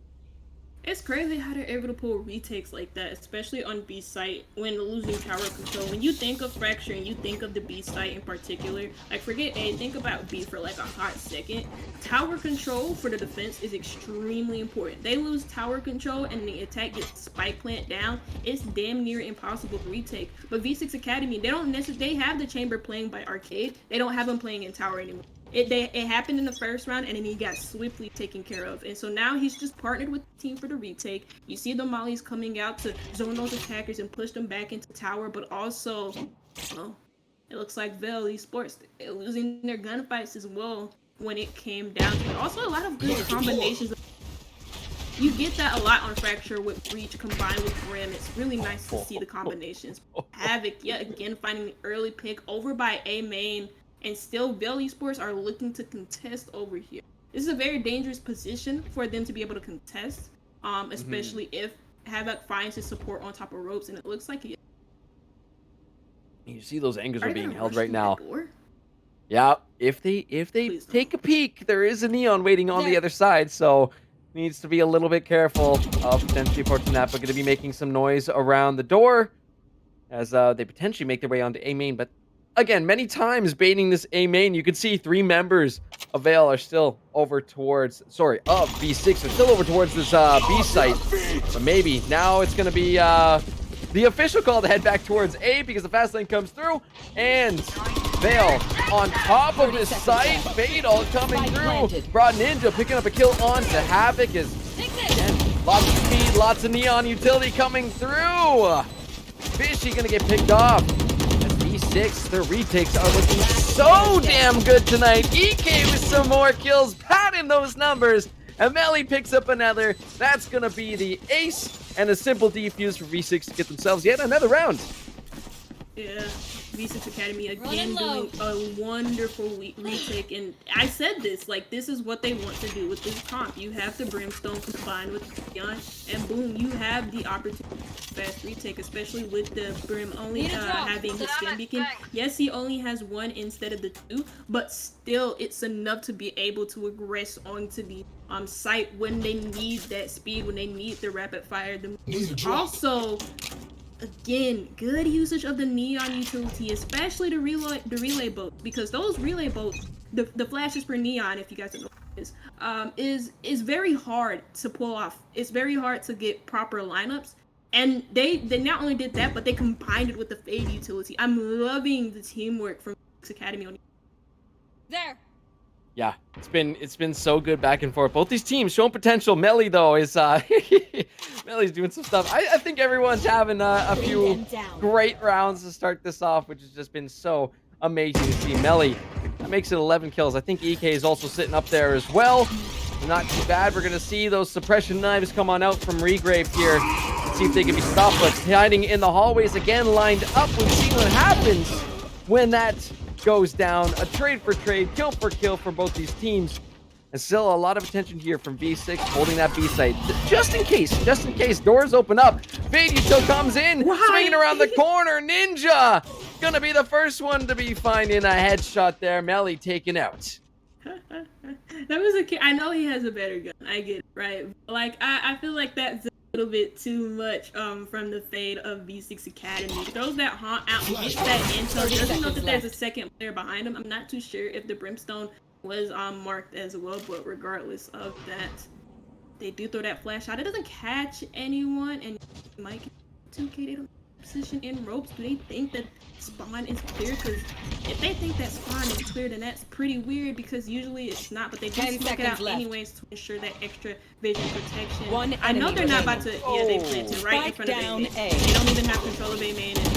It's crazy how they're able to pull retakes like that, especially on B site when losing tower control. When you think of Fracture and you think of the B site in particular, like forget A, think about B for like a hot second. Tower control for the defense is extremely important. They lose tower control and the attack gets spike plant down. It's damn near impossible to retake. But V6 Academy, they have the chamber playing by Arcade. They don't have them playing in tower anymore. It happened in the first round, and then he got swiftly taken care of. And so now he's just partnered with the team for the retake. You see the mollies coming out to zone those attackers and push them back into tower, but also, well, it looks like Valley Sports losing their gunfights as well when it came down to it. Also, a lot of good combinations. You get that a lot on Fracture with Breach combined with Grim. It's really nice to see the combinations. Havoc, yet again, finding the early pick over by A main. And still, Valley Sports are looking to contest over here. This is a very dangerous position for them to be able to contest, especially if Havoc finds his support on top of ropes, and it looks like he is. You see those angles are being held right now. Yeah, if they take a peek, there is a Neon waiting on the other side, so needs to be a little bit careful of potentially approaching that, but going to be making some noise around the door as they potentially make their way onto A main, but again, many times baiting this A main. You can see 3 members of Vale are still over towards, sorry, of V6 are still over towards this B site. But maybe now it's going to be the official call to head back towards A because the fast lane comes through. And Vale on top of this site. Fatal coming through. Broad Ninja picking up a kill on to Havoc. Is again, lots of speed, lots of neon utility coming through. Fishy going to get picked off. V6, their retakes are looking so damn good tonight. EK with some more kills, padding those numbers. And Melly picks up another. That's going to be the ace and a simple defuse for V6 to get themselves yet another round. Yeah, V6 Academy again doing a wonderful retake. And I said this, like, this is what they want to do with this comp. You have the Brimstone combined with Neon, and boom, you have the opportunity to fast retake, especially with the Brim only having the skin beacon. Yes, he only has 1 instead of the 2, but still, it's enough to be able to aggress onto the site when they need that speed, when they need the rapid fire. Also, again, good usage of the neon utility, especially the relay boat, because those relay boats, the flashes per neon, if you guys don't know what it is very hard to pull off. It's very hard to get proper lineups, and they not only did that, but they combined it with the fade utility. I'm loving the teamwork from Academy on there. Yeah, it's been so good back and forth. Both these teams showing potential. Melly though is Melly's doing some stuff. I think everyone's having a few great rounds to start this off, which has just been so amazing to see. Melly, that makes it 11 kills. I think EK is also sitting up there as well. Not too bad. We're gonna see those suppression knives come on out from Regrave here. Let's see if they can be stopped. But hiding in the hallways again, lined up. We'll see what happens when that goes down. A trade for trade, kill for kill for both these teams. And still a lot of attention here from V6 holding that B site. Just in case doors open up. Fade still comes in, swinging around the corner. Ninja gonna be the first one to be finding a headshot there. Melly taken out. That was a kid. I know he has a better gun. I get it, right? Like, I feel like that's a little bit too much from the fade of V6 Academy. Throws that haunt out, gets that intel, doesn't know that there's a second player behind him. I'm not too sure if the Brimstone was marked as well, but regardless of that, they do throw that flash out. It doesn't catch anyone, and Mike 2K, they don't position in ropes. Do they think that spawn is clear? Because if they think that spawn is clear, then that's pretty weird, because usually it's not, but they do smoke it out anyways to ensure that extra vision protection. I know they're not about to, yeah, they planted right in front of A main. They don't even have control of A main, and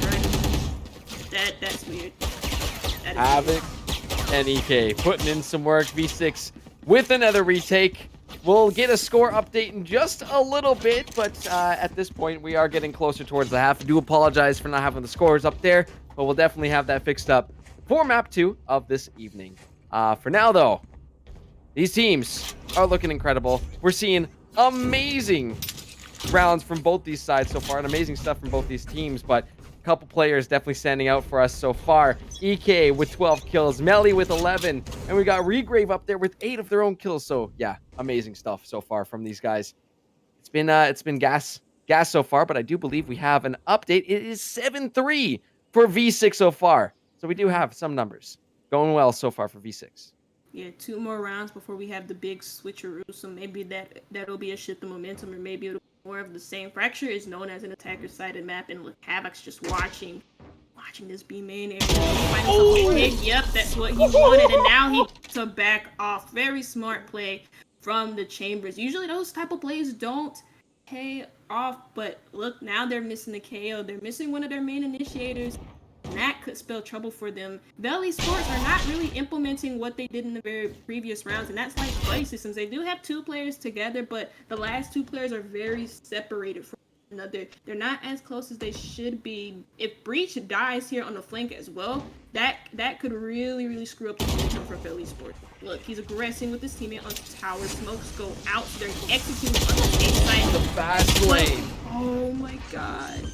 right? That's weird. That is Havoc and EK putting in some work. V6 with another retake. We'll get a score update in just a little bit, but at this point, we are getting closer towards the half. I do apologize for not having the scores up there, but we'll definitely have that fixed up for map 2 of this evening. For now, though, these teams are looking incredible. We're seeing amazing rounds from both these sides so far, and amazing stuff from both these teams, but a couple players definitely standing out for us so far. EK with 12 kills, Melly with 11, and we got Regrave up there with 8 of their own kills. So yeah, amazing stuff so far from these guys. It's been gas so far, but I do believe we have an update. It is 7-3 for V6 so far. So we do have some numbers going well so far for V6. Yeah, 2 more rounds before we have the big switcheroo, so maybe that'll be a shift of momentum, or maybe it'll be more of the same. Fracture is known as an attacker-sided map, and look, Havoc's just watching this B main area. Yep, that's what he wanted, and now he to back off. Very smart play from the Chambers. Usually those type of plays don't pay off, but look, now they're missing the KO. They're missing one of their main initiators. That could spell trouble for them. Valley Sports are not really implementing what they did in the very previous rounds, and that's like play systems. They do have 2 players together, but the last 2 players are very separated from another. They're not as close as they should be. If Breach dies here on the flank as well, that could really screw up the momentum for Valley Sports. Look, he's aggressing with his teammate on tower. Smokes go out, so they're executing on the A side. The fast lane. Oh my god.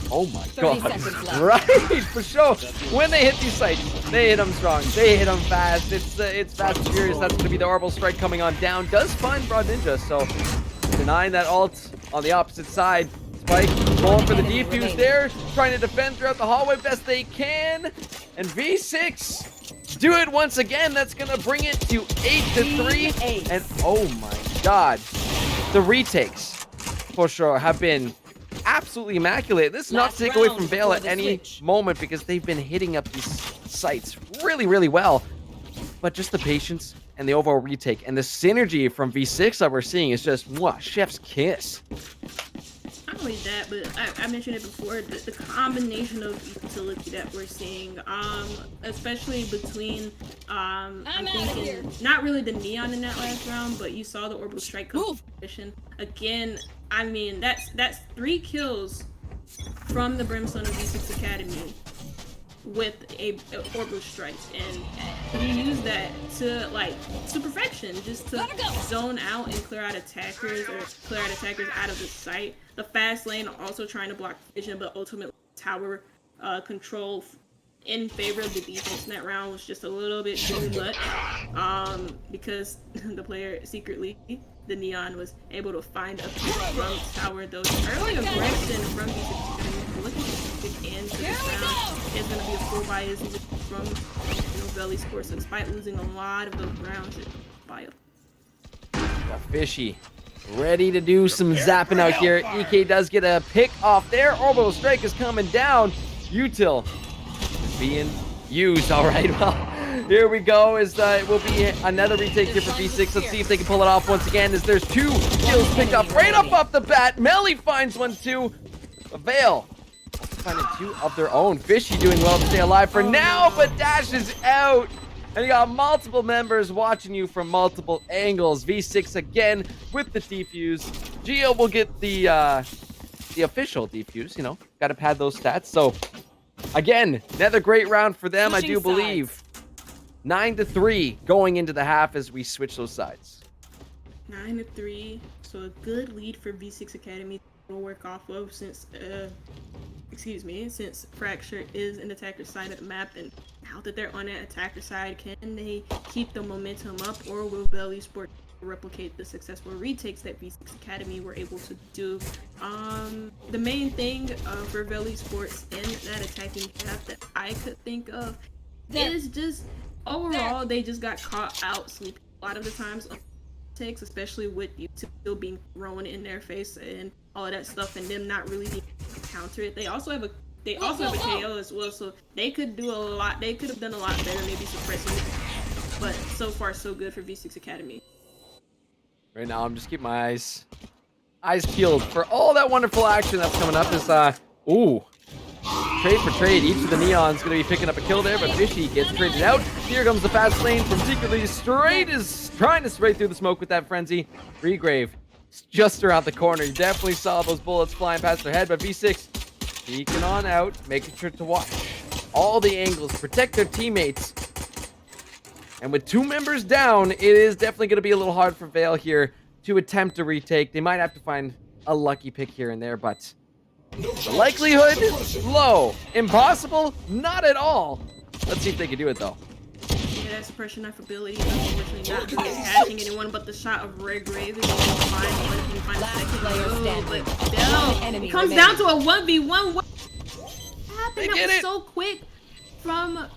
Oh my god. Right, for sure. When they hit these sites, they hit them strong. They hit them fast. It's fast and furious. That's going to be the orbital strike coming on down. Does find Broad Ninja, so denying that ult on the opposite side. spike, going for the defuse there, trying to defend throughout the hallway best they can. And V6 do it once again. That's going to bring it to 8-3. And oh my god, the retakes for sure have been absolutely immaculate. This is not to take away from Vale at any moment because they've been hitting up these sites really, really well. But just the patience and the overall retake and the synergy from V6 that we're seeing is just, mwah, chef's kiss. Not only that, but I mentioned it before, the combination of utility that we're seeing, especially between, I'm thinking, not really the Neon in that last round, but you saw the Orbital Strike competition. Again, I mean, that's 3 kills from the Brimstone of V6 Academy with a Orbital Strike, and you use that to perfection, just to zone out and clear out attackers, or clear out attackers out of the site. The fast lane also trying to block vision, but ultimately tower control in favor of the defense in that round was just a little bit too much, because the player secretly, the Neon, was able to find a pick from tower. Those early aggression from these, looking at the big end to this round, is going to be a full bias from Valley Sports, despite losing a lot of those rounds. Bio. Fishy ready to do some zapping out here. EK does get a pick off there. Orbital Strike is coming down. Util is being used. All right, well, here we go. It will be another retake here for V6. Let's see if they can pull it off once again, as there's 2 kills picked up right up off the bat. Melly finds one too. Vale finding 2 of their own. Fishy doing well to stay alive for now, but Dash is out. And you got multiple members watching you from multiple angles. V6 again with the defuse. Geo will get the official defuse, you know. Got to pad those stats. So, again, another great round for them, I do believe. 9-3 going into the half as we switch those sides. 9-3. So a good lead for V6 Academy to work off of, since since Fracture is an attacker side of the map, and now that they're on that attacker side, can they keep the momentum up, or will Valley Sport replicate the successful retakes that V6 Academy were able to do? The main thing for Valley Sports in that attacking path that I could think of is just overall they just got caught out sleeping a lot of the times on takes, especially with you still being thrown in their face and all of that stuff, and them not really being able to counter it. They also have a KO as well, so they could do a lot. They could have done a lot better, maybe suppressing it. But so far, so good for V6 Academy. Right now, I'm just keeping my eyes peeled for all that wonderful action that's coming up. Is ooh, trade for trade. Each of the Neons going to be picking up a kill there, but Fishy gets traded out. Here comes the fast lane from Secretly Straight, is trying to spray through the smoke with that frenzy. Regrave just around the corner. You definitely saw those bullets flying past their head, but V6 peeking on out, making sure to watch all the angles, protect their teammates. And with 2 members down, it is definitely going to be a little hard for Vale here to attempt a retake. They might have to find a lucky pick here and there, but the likelihood, low. Impossible? Not at all. Let's see if they can do it, though. Yeah, that suppression knife ability, unfortunately not really attaching anyone, but the shot of Regrave is going to find a second. But Bell, it comes down to a 1v1. What happened? That was so quick from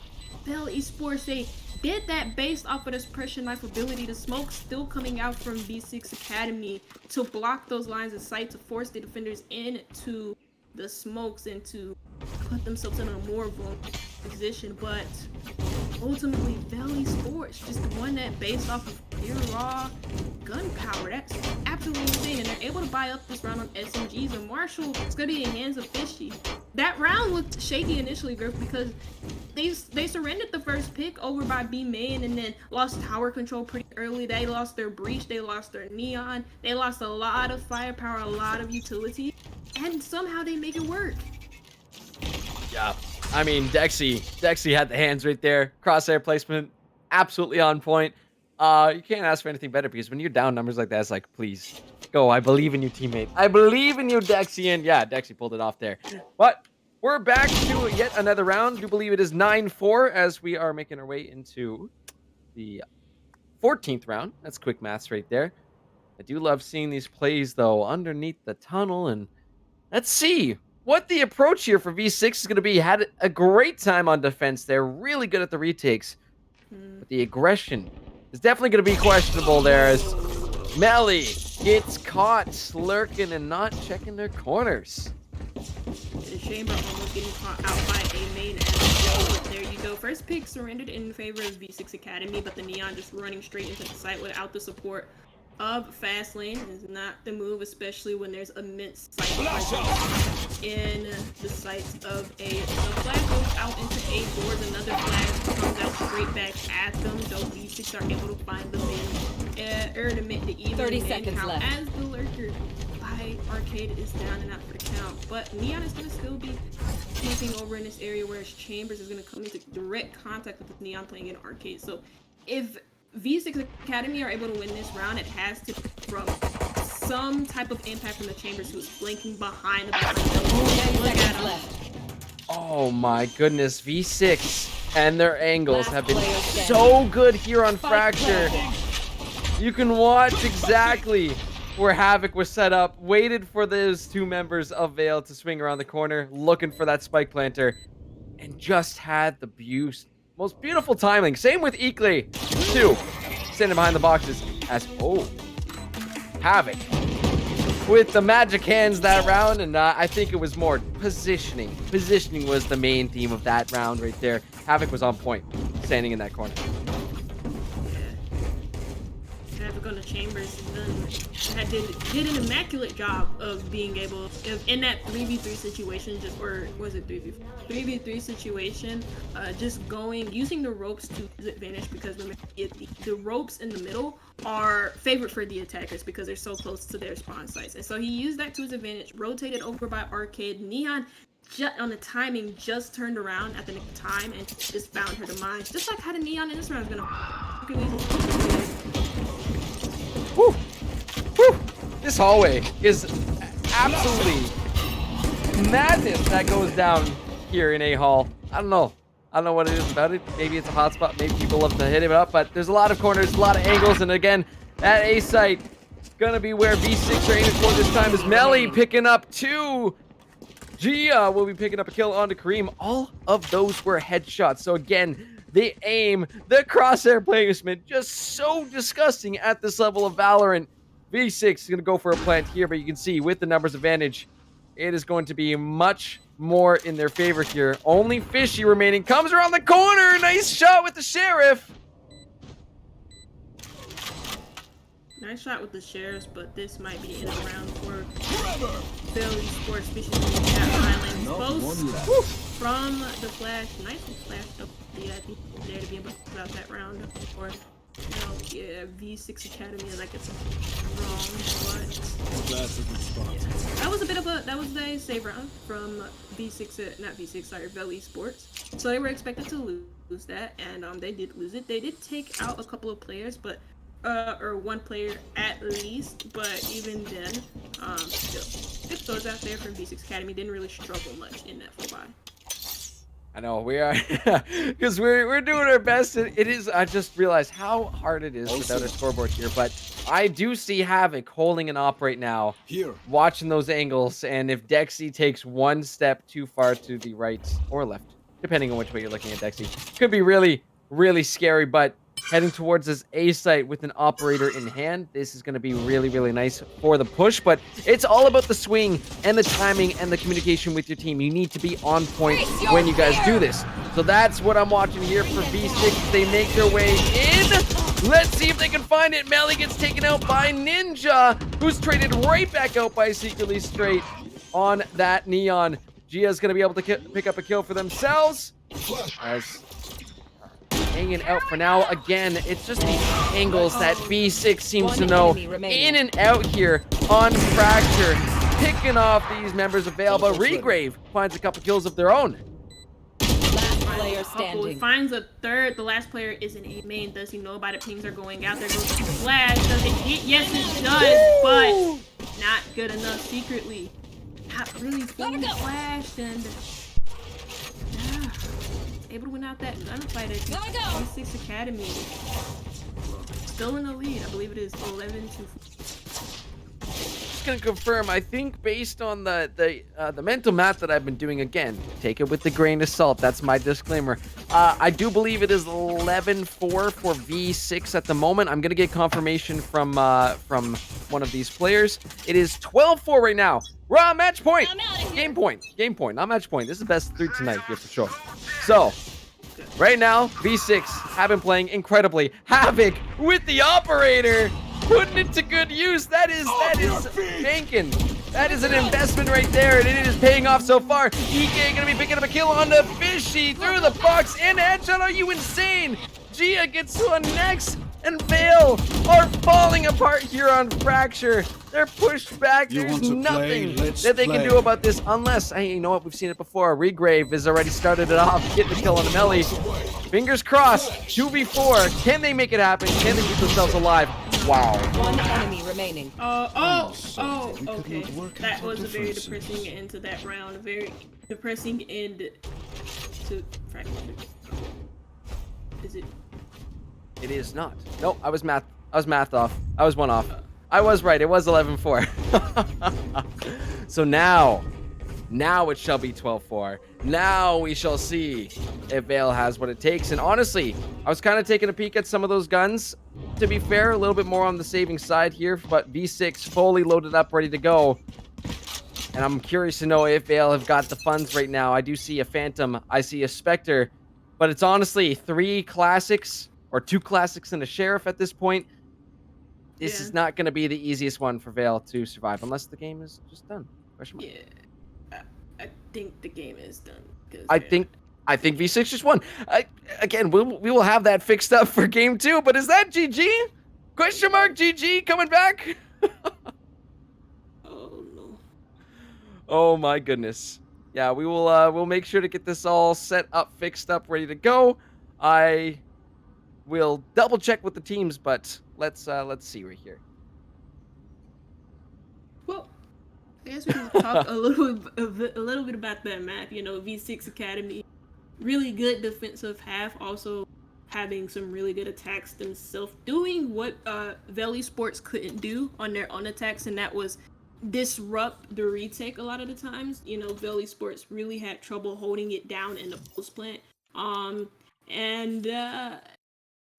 Bell Esports. They did that based off of this pressure knife ability. The smoke still coming out from V6 Academy to block those lines of sight, to force the defenders into the smokes and to put themselves in a more vulnerable position. But ultimately, Valley Sports just won that based off of pure raw gunpowder. That's absolutely insane, and they're able to buy up this round on SMGs. And Marshall, it's gonna be in the hands of Fishy. That round looked shaky initially, Griff, because they surrendered the first pick over by B main, and then lost tower control pretty early. They lost their breach, they lost their neon, they lost a lot of firepower, a lot of utility, and somehow they make it work. Yeah, I mean, Dexy had the hands right there. Crosshair placement, absolutely on point. You can't ask for anything better, because when you're down numbers like that, it's like, please, go. I believe in you, teammate. I believe in you, Dexy. And yeah, Dexy pulled it off there. But we're back to yet another round. I do believe it is 9-4 as we are making our way into the 14th round. That's quick maths right there. I do love seeing these plays, though, underneath the tunnel, and Let's see what the approach here for V6 is going to be. Had a great time on defense there. Really good at the retakes. But the aggression is definitely going to be questionable there as Melly gets caught lurking and not checking their corners. The Chamber almost getting caught out by a main as there you go. First pick surrendered in favor of V6 Academy, but the Neon just running straight into the site without the support of Fast Lane is not the move, especially when there's immense site in the sights of A. So flag goes out into A boards, another flag comes out straight back at them, though V6 are able to find the main Erdemit to even 30 seconds count left. as the lurker by Arcade is down and out for the count. But Neon is going to still be taking over in this area, whereas Chambers is going to come into direct contact with the Neon playing in Arcade. So if V6 Academy are able to win this round, it has to be from some type of impact from the Chambers, who's flanking behind the back. Look at him. Oh my goodness, V6 and their angles Last have been player standing. so good here on Spike Fracture. planted. You can watch exactly where Havoc was set up, waited for those two members of Vale to swing around the corner, looking for that spike planter, and just had the most beautiful timing. Same with Eakley, too. Standing behind the boxes as, Havoc with the magic hands that round, and I think it was more positioning. Positioning was the main theme of that round right there. Havoc was on point, standing in that corner. Havoc on the Chambers did an immaculate job of being able, in that 3v3 situation, or was it 3v3 situation, just using the ropes to his advantage, because the ropes in the middle are favored for the attackers because they're so close to their spawn sites. And so he used that to his advantage, rotated over by Arcade. Neon, on the timing, just turned around at the nick of time and just found her demise. Just like how the Neon in this round is gonna Woo! Woo! This hallway is absolutely madness that goes down here in A Hall. I don't know what it is about it. Maybe it's a hotspot. Maybe people love to hit it up. But there's a lot of corners, a lot of angles. And again, that A site is going to be where V6 are aiming for this time. Is Melly picking up 2. Gia will be picking up a kill onto Kareem. All of those were headshots. So again, the aim, the crosshair placement, just so disgusting at this level of Valorant. V6 is going to go for a plant here, but you can see with the numbers advantage, it is going to be much more in their favor here. Only Fishy remaining. Comes around the corner. Nice shot with the Sheriff. Nice shot with the Sheriffs, but this might be in a round for Philly Sports, especially that Island exposed from the flash. Nice flash up the there to be able to put out that round. Or yeah, V6 Academy, like it's wrong, but yeah. That was a save round from Valley Sports. So they were expected to lose that, and they did lose it. They did take out a couple of players, but or one player at least, but even then, still, good throws out there from V6 Academy. Didn't really struggle much in that 4x. I know we are, because we're doing our best. It is. I just realized how hard it is without a scoreboard here, but I do see Havoc holding an op right now, watching those angles, and if Dexy takes one step too far to the right or left, depending on which way you're looking at Dexy, could be really, really scary. But heading towards this A site with an operator in hand, this is going to be really, really nice for the push. But it's all about the swing and the timing and the communication with your team. You need to be on point when you guys do this. So that's what I'm watching here for V6. They make their way in. Let's see if they can find it. Melly gets taken out by Ninja, who's traded right back out by Secretly Straight on that Neon. Gia's going to be able to pick up a kill for themselves. As hanging out for now. Again, it's just these angles that V6 seems to know in and out here on Fracture, picking off these members of Vale, but Regrave finds a couple kills of their own. Last player standing. Finds a third. The last player is an A main. Does he know about it? Pings are going out. There goes the flash. Does it hit? Yes, it does, but not good enough. Secretly, not really fully flashed, and able to win out that gunfight at V6 Academy. Still in the lead. I believe it is 11-4. just gonna confirm. I think based on the mental math that I've been doing, again, take it with a grain of salt. That's my disclaimer. I do believe it is 11-4 for V6 at the moment. I'm gonna get confirmation from one of these players. It is 12-4 right now. We're on match point. Game point. Game point. Not match point. This is best of 3 tonight here for sure. So. Right now, V6 have been playing incredibly. Havoc with the operator, putting it to good use. That is banking. That is an investment right there, and it is paying off so far. EK gonna be picking up a kill on the Fishy through the box and headshot. Are you insane? Gia gets one next, and Vale are falling apart here on Fracture. They're pushed back. There's nothing that they can do about this unless, hey, you know what? We've seen it before. Regrave has already started it off, getting the kill on the melee. Fingers crossed. 2v4. Can they make it happen? Can they keep themselves alive? Wow. One enemy remaining. Okay. That was a very depressing end to that round. A very depressing end to Fracture. Is it? It is not. Nope, I was math off. I was 1 off. I was right. It was 11-4. So now it shall be 12-4. Now we shall see if Vale has what it takes. And honestly, I was kind of taking a peek at some of those guns. To be fair, a little bit more on the saving side here, but V6 fully loaded up, ready to go. And I'm curious to know if Vale have got the funds right now. I do see a Phantom. I see a Spectre. But it's honestly 3 classics or 2 classics and a Sheriff at this point. This is not going to be the easiest one for Vale to survive unless the game is just done. Yeah, I think the game is done. I think V6 just won. Again, we will have that fixed up for game 2. But is that GG? Question mark GG coming back? Oh no. Oh my goodness. Yeah, we will. We'll make sure to get this all set up, fixed up, ready to go. I will double check with the teams, but let's see right here. Well, I guess we can talk a little bit about that map. You know, V6 Academy, really good defensive half, also having some really good attacks themselves, doing what Valley Sports couldn't do on their own attacks, and that was disrupt the retake a lot of the times. You know, Valley Sports really had trouble holding it down in the post plant.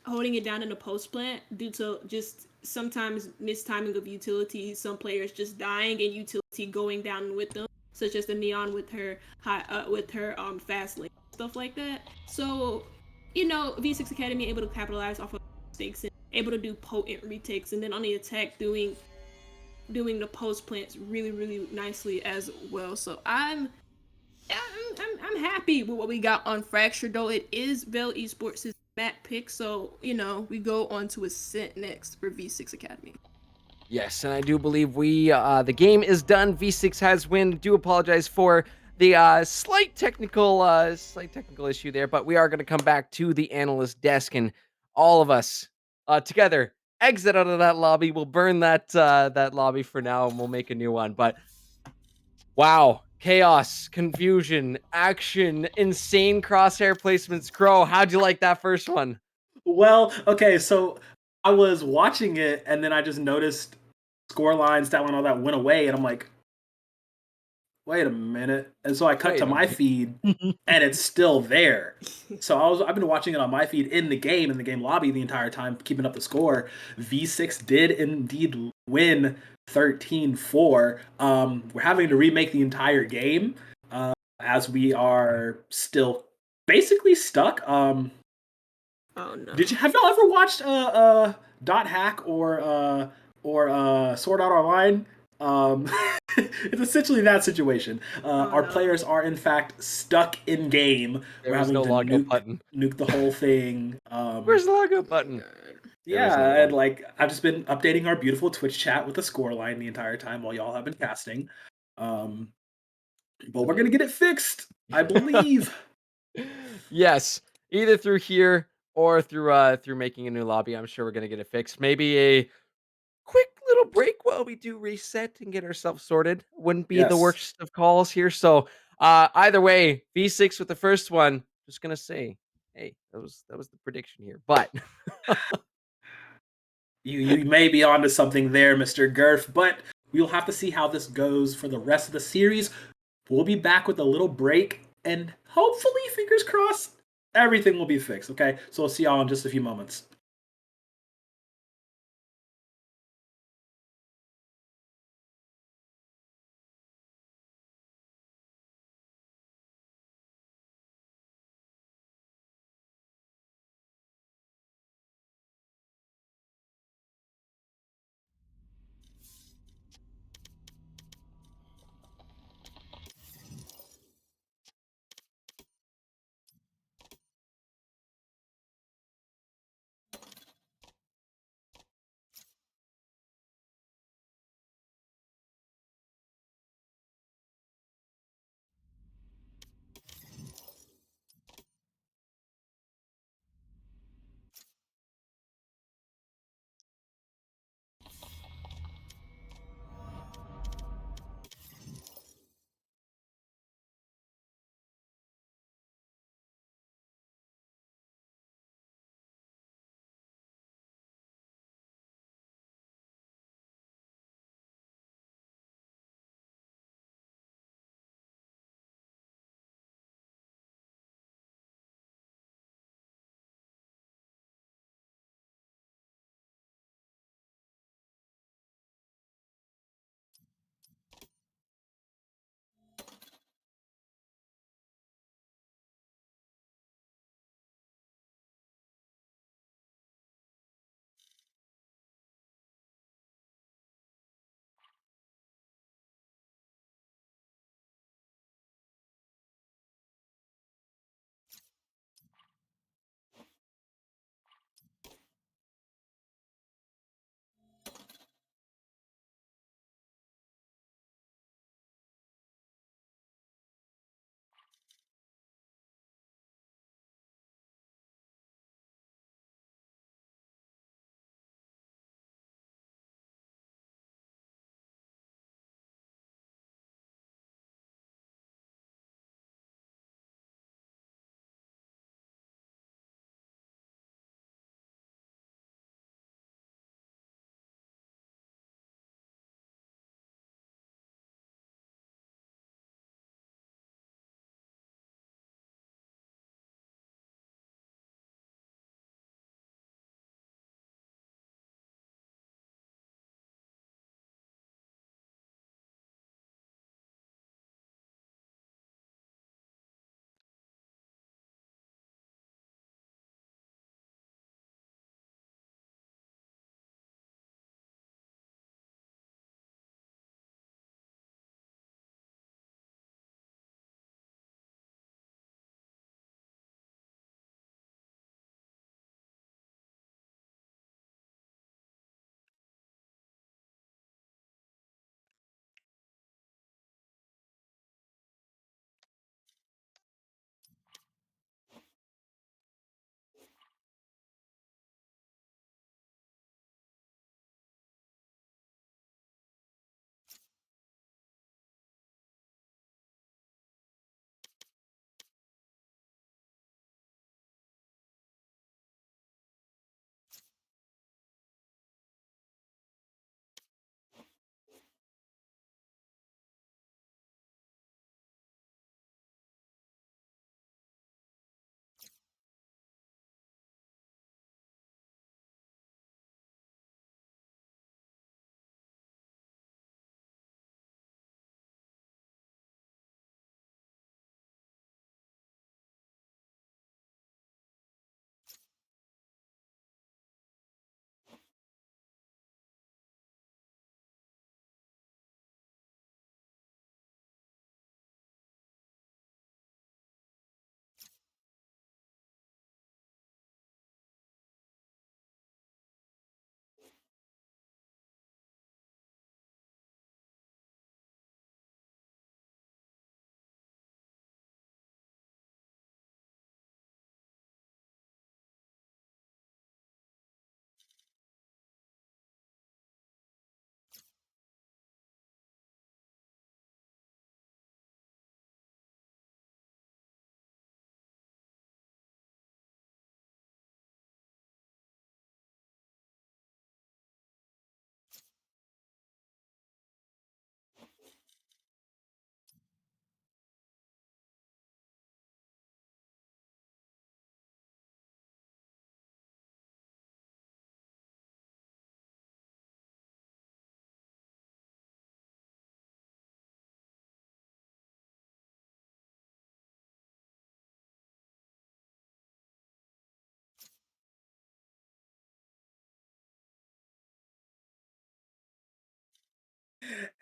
Holding it down in the post plant due to just sometimes mistiming of utility, some players just dying and utility going down with them, such as the Neon with her fast lane, stuff like that. So, you know, V6 Academy able to capitalize off of mistakes and able to do potent retakes, and then on the attack doing the post plants really nicely as well. So I'm happy with what we got on Fracture, though it is Vale Esports' map pick. So, you know, we go on to Ascent next for V6 Academy. Yes, and I do believe the game is done. V6 has win. Do apologize for the slight technical issue there, but we are going to come back to the analyst desk, and all of us together exit out of that lobby. We'll burn that lobby for now, and we'll make a new one. But wow, chaos, confusion, action, insane crosshair placements. Crow, how'd you like that first one? Well, okay, so I was watching it, and then I just noticed scoreline, stat line, all that went away, and I'm like, wait a minute. And so I cut to my feed, and it's still there. So I've been watching it on my feed in the game lobby the entire time, keeping up the score. V6 did indeed win 13-4. We're having to remake the entire game as we are still basically stuck. Oh no! Have y'all ever watched Dot Hack or Sword Art Online? It's essentially that situation. Our players are in fact stuck in game. We're having no log button. Nuke the whole thing. Where's the log button? Yeah, and like I've just been updating our beautiful Twitch chat with the scoreline the entire time while y'all have been casting. But we're gonna get it fixed, I believe. Yes, either through here or through making a new lobby. I'm sure we're gonna get it fixed. Maybe a quick little break while we do reset and get ourselves sorted. Wouldn't be the worst of calls here. So either way, V6 with the first one. Just gonna say, hey, that was the prediction here, but. You may be onto something there, Mr. Gurf, but We'll have to see how this goes for the rest of the series. We'll be back with a little break, and hopefully, fingers crossed, everything will be fixed, okay? So I'll see y'all in just a few moments.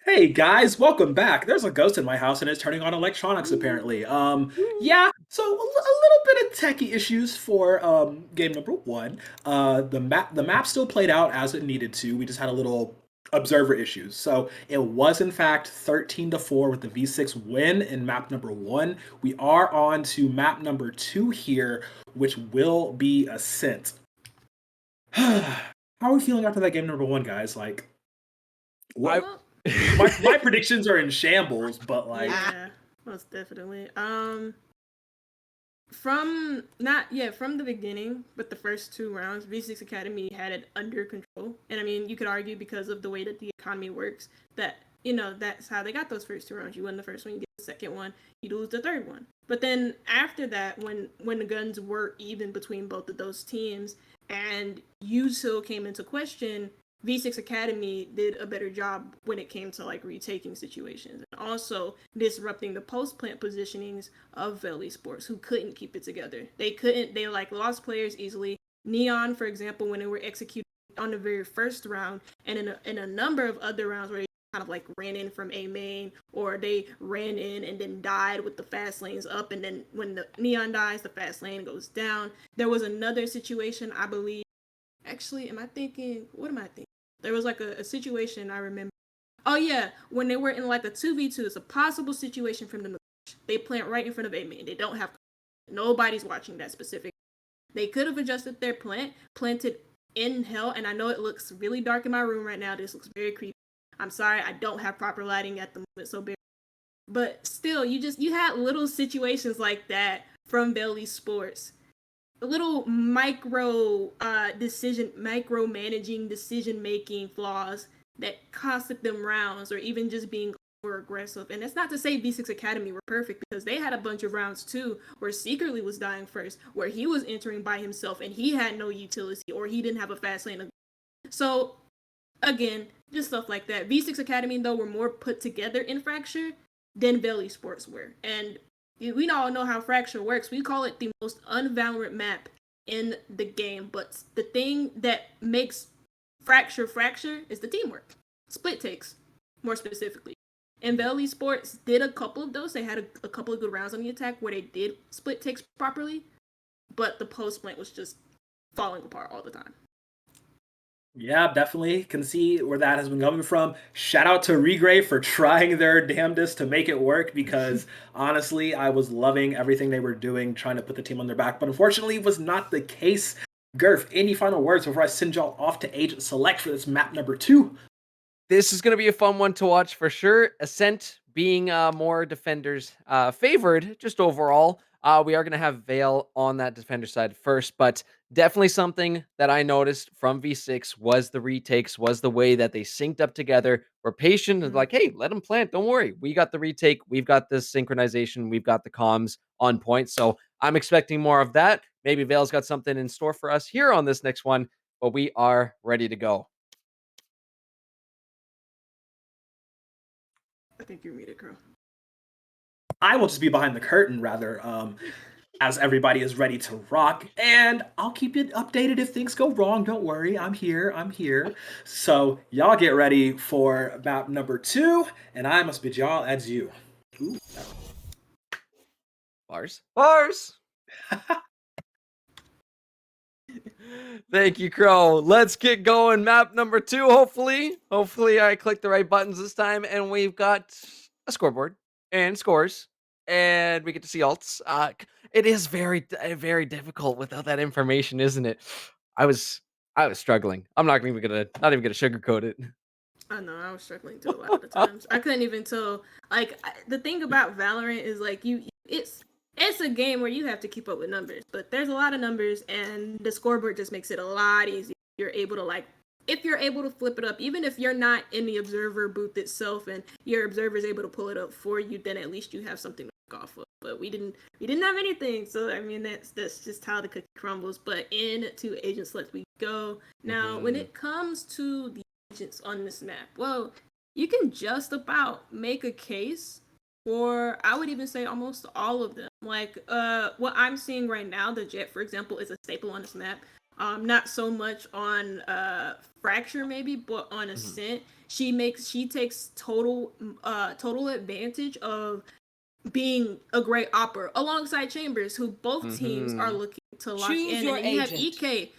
Hey guys, welcome back. There's a ghost in my house and it's turning on electronics apparently. Yeah, so a little bit of techie issues for game number 1. The map still played out as it needed to. We just had a little observer issues. So it was in fact 13-4 with the V6 win in map number 1. We are on to map number 2 here, which will be Ascent. How are we feeling after that game number 1, guys? Like, what? Well, My predictions are in shambles, but like, yeah, most definitely. From the beginning, but the first 2 rounds, V6 Academy had it under control. And I mean, you could argue because of the way that the economy works that that's how they got those first 2 rounds. You win the first one, you get the second one, you lose the third one. But then after that, when the guns were even between both of those teams, and Usil came into question, V6 Academy did a better job when it came to like retaking situations and also disrupting the post plant positionings of Valley Sports, who couldn't keep it together. They like lost players easily. Neon, for example, when they were executed on the very first round, and in a number of other rounds where they kind of like ran in from A main, or they ran in and then died with the fast lanes up, and then when the Neon dies, the fast lane goes down. There was another situation, I believe. Actually, what am I thinking? There was like a situation I remember. Oh yeah, when they were in like a 2v2, it's a possible situation for them to they plant right in front of A main. They don't have nobody's watching that specific. They could have adjusted their planted in hell, and I know it looks really dark in my room right now. This looks very creepy. I'm sorry, I don't have proper lighting at the moment, so but still, you had little situations like that from Belly Sports, little micromanaging decision making flaws that costed them rounds, or even just being over aggressive. And that's not to say V6 Academy were perfect, because they had a bunch of rounds too where Secretly was dying first, where he was entering by himself and he had no utility, or he didn't have a fast lane. So again, just stuff like that. V6 Academy though were more put together in Fracture than Belly Sports were. And we all know how Fracture works. We call it the most unvalorant map in the game, but the thing that makes Fracture is the teamwork. Split takes, more specifically. And Belly Sports did a couple of those. They had a couple of good rounds on the attack where they did split takes properly, but the post plant was just falling apart all the time. yeah, definitely can see where that has been coming from. Shout out to Regrave for trying their damnedest to make it work, because honestly, I was loving everything they were doing, trying to put the team on their back, but unfortunately, it was not the case. Gurf, any final words before I send y'all off to Agent Select for this map number 2? This is going to be a fun one to watch for sure. Ascent being more defenders favored just overall. We are going to have Vale on that defender side first, but definitely something that I noticed from V6 was the retakes, was the way that they synced up together. We're patient and like, hey, let them plant. Don't worry. We got the retake. We've got this synchronization. We've got the comms on point. So I'm expecting more of that. Maybe Vale's got something in store for us here on this next one, but we are ready to go. I think you're muted, Crow. I will just be behind the curtain, rather, as everybody is ready to rock, and I'll keep you updated if things go wrong. Don't worry, I'm here. So y'all get ready for map number 2, and I must bid y'all adieu. Ooh. Bars. Thank you, Crow. Let's get going. Map number 2, hopefully. Hopefully I clicked the right buttons this time, and we've got a scoreboard and scores, and we get to see alts. It is very, very difficult without that information, isn't it? I was struggling. I'm not even gonna sugarcoat it. I know, I was struggling too a lot of the times. I couldn't even tell. Like, the thing about Valorant is like it's a game where you have to keep up with numbers, but there's a lot of numbers, and the scoreboard just makes it a lot easier. You're able to like, if you're able to flip it up, even if you're not in the observer booth itself, and your observer is able to pull it up for you, then at least you have something to work off of. But we didn't have anything, so I mean that's just how the cookie crumbles. But into Agent Select we go. Now, when it comes to the agents on this map, well, you can just about make a case for, I would even say, almost all of them. Like, what I'm seeing right now, the Jet, for example, is a staple on this map. Not so much on Fracture maybe, but on Ascent. She takes total advantage of being a great opera alongside Chambers, who both teams are looking to lock Choose in. your And then you have agent. EK,